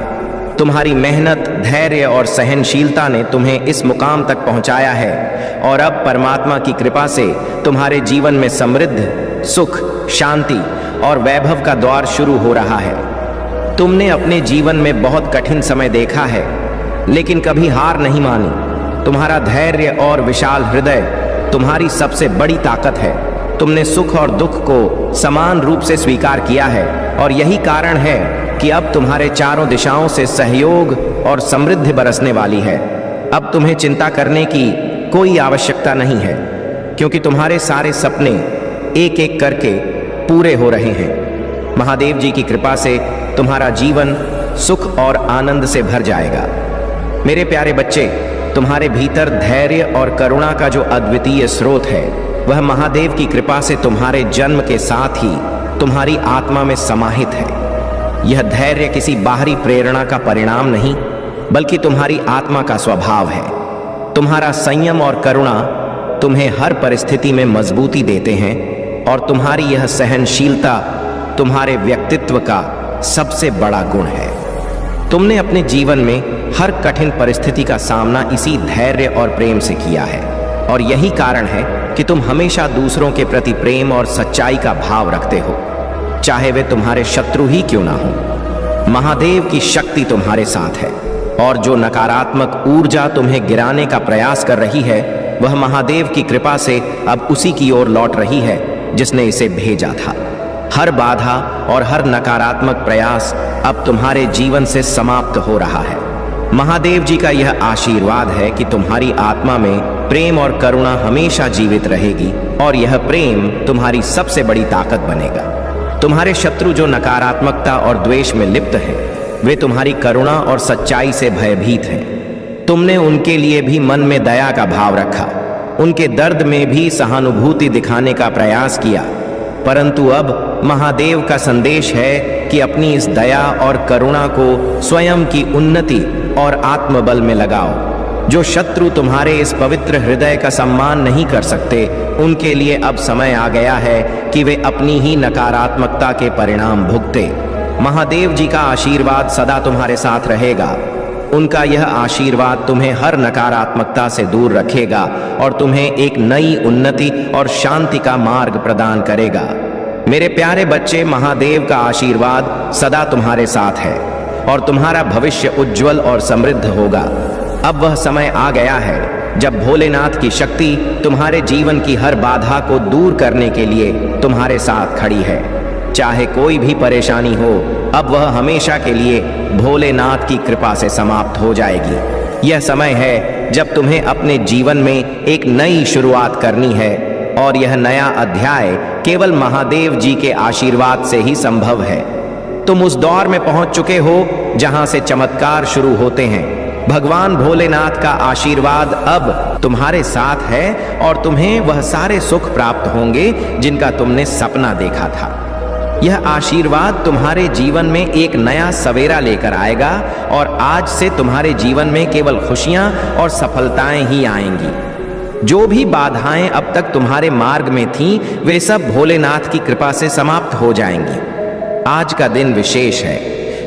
तुम्हारी मेहनत, धैर्य और सहनशीलता ने तुम्हें इस मुकाम तक पहुंचाया है और अब परमात्मा की कृपा से तुम्हारे जीवन में समृद्ध, सुख, शांति और वैभव का द्वार शुरू हो रहा है। तुमने अपने जीवन में बहुत कठिन समय देखा है, लेकिन कभी हार नहीं मानी। तुम्हारा धैर्य और विशाल हृदय तुम्हारी सबसे बड़ी ताकत है। तुमने सुख और दुख को समान रूप से स्वीकार किया है और यही कारण है कि अब तुम्हारे चारों दिशाओं से सहयोग और समृद्धि बरसने वाली है। अब तुम्हें चिंता करने की कोई आवश्यकता नहीं है, क्योंकि तुम्हारे सारे सपने एक एक करके पूरे हो रहे हैं। महादेव जी की कृपा से तुम्हारा जीवन सुख और आनंद से भर जाएगा। मेरे प्यारे बच्चे, तुम्हारे भीतर धैर्य और करुणा का जो अद्वितीय स्रोत है, वह महादेव की कृपा से तुम्हारे जन्म के साथ ही तुम्हारी आत्मा में समाहित है। यह धैर्य किसी बाहरी प्रेरणा का परिणाम नहीं, बल्कि तुम्हारी आत्मा का स्वभाव है। तुम्हारा संयम और करुणा तुम्हें हर परिस्थिति में मजबूती देते हैं और तुम्हारी यह सहनशीलता तुम्हारे व्यक्तित्व का सबसे बड़ा गुण है। तुमने अपने जीवन में हर कठिन परिस्थिति का सामना इसी धैर्य और प्रेम से किया है और यही कारण है कि तुम हमेशा दूसरों के प्रति प्रेम और सच्चाई का भाव रखते हो, चाहे वे तुम्हारे शत्रु ही क्यों ना हो। महादेव की शक्ति तुम्हारे साथ है और जो नकारात्मक ऊर्जा तुम्हें गिराने का प्रयास कर रही है, वह महादेव की कृपा से अब उसी की ओर लौट रही है जिसने इसे भेजा था। हर बाधा और हर नकारात्मक प्रयास अब तुम्हारे जीवन से समाप्त हो रहा है। महादेव जी का यह आशीर्वाद है कि तुम्हारी आत्मा में प्रेम और करुणा हमेशा जीवित रहेगी और यह प्रेम तुम्हारी सबसे बड़ी ताकत बनेगा। तुम्हारे शत्रु जो नकारात्मकता और द्वेष में लिप्त हैं, वे तुम्हारी करुणा और सच्चाई से भयभीत हैं। तुमने उनके लिए भी मन में दया का भाव रखा, उनके दर्द में भी सहानुभूति दिखाने का प्रयास किया, परंतु अब महादेव का संदेश है कि अपनी इस दया और करुणा को स्वयं की उन्नति और आत्मबल में लगाओ। जो शत्रु तुम्हारे इस पवित्र हृदय का सम्मान नहीं कर सकते, उनके लिए अब समय आ गया है कि वे अपनी ही नकारात्मकता के परिणाम भुगते। महादेव जी का आशीर्वाद सदा तुम्हारे साथ रहेगा। उनका यह आशीर्वाद तुम्हें हर नकारात्मकता से दूर रखेगा और तुम्हें एक नई उन्नति और शांति का मार्ग प्रदान करेगा। मेरे प्यारे बच्चे, महादेव का आशीर्वाद सदा तुम्हारे साथ है और तुम्हारा भविष्य उज्जवल और समृद्ध होगा। अब वह समय आ गया है जब भोलेनाथ की शक्ति तुम्हारे जीवन की हर बाधा को दूर करने के लिए तुम्हारे साथ खड़ी है। चाहे कोई भी परेशानी हो, अब वह हमेशा के लिए भोलेनाथ की कृपा से समाप्त हो जाएगी। यह समय है जब तुम्हें अपने जीवन में एक नई शुरुआत करनी है और यह नया अध्याय केवल महादेव जी के आशीर्वाद से ही संभव है। तुम उस दौर में पहुंच चुके हो जहां से चमत्कार शुरू होते हैं। भगवान भोलेनाथ का आशीर्वाद अब तुम्हारे साथ है और तुम्हें वह सारे सुख प्राप्त होंगे जिनका तुमने सपना देखा था। यह आशीर्वाद तुम्हारे जीवन में एक नया सवेरा लेकर आएगा और आज से तुम्हारे जीवन में केवल खुशियां और सफलताएं ही आएंगी। जो भी बाधाएं अब तक तुम्हारे मार्ग में थीं, वे सब भोलेनाथ की कृपा से समाप्त हो जाएंगी। आज का दिन विशेष है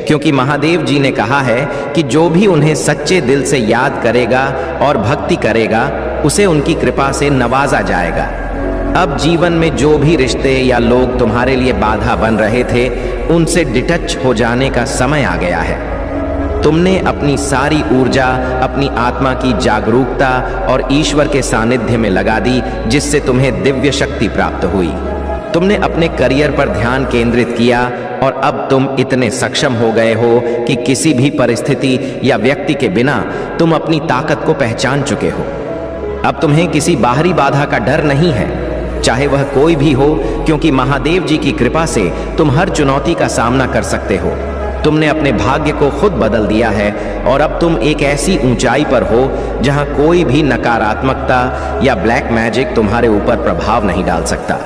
क्योंकि महादेव जी ने कहा है कि जो भी उन्हें सच्चे दिल से याद करेगा और भक्ति करेगा, उसे उनकी कृपा से नवाजा जाएगा। अब जीवन में जो भी रिश्ते या लोग तुम्हारे लिए बाधा बन रहे थे, उनसे डिटच हो जाने का समय आ गया है। तुमने अपनी सारी ऊर्जा अपनी आत्मा की जागरूकता और ईश्वर के सानिध्य में लगा दी, जिससे तुम्हें दिव्य शक्ति प्राप्त हुई। तुमने अपने करियर पर ध्यान केंद्रित किया और अब तुम इतने सक्षम हो गए हो कि किसी भी परिस्थिति या व्यक्ति के बिना तुम अपनी ताकत को पहचान चुके हो। अब तुम्हें किसी बाहरी बाधा का डर नहीं है, चाहे वह कोई भी हो, क्योंकि महादेव जी की कृपा से तुम हर चुनौती का सामना कर सकते हो। तुमने अपने भाग्य को खुद बदल दिया है और अब तुम एक ऐसी ऊंचाई पर हो जहां कोई भी नकारात्मकता या ब्लैक मैजिक तुम्हारे ऊपर प्रभाव नहीं डाल सकता।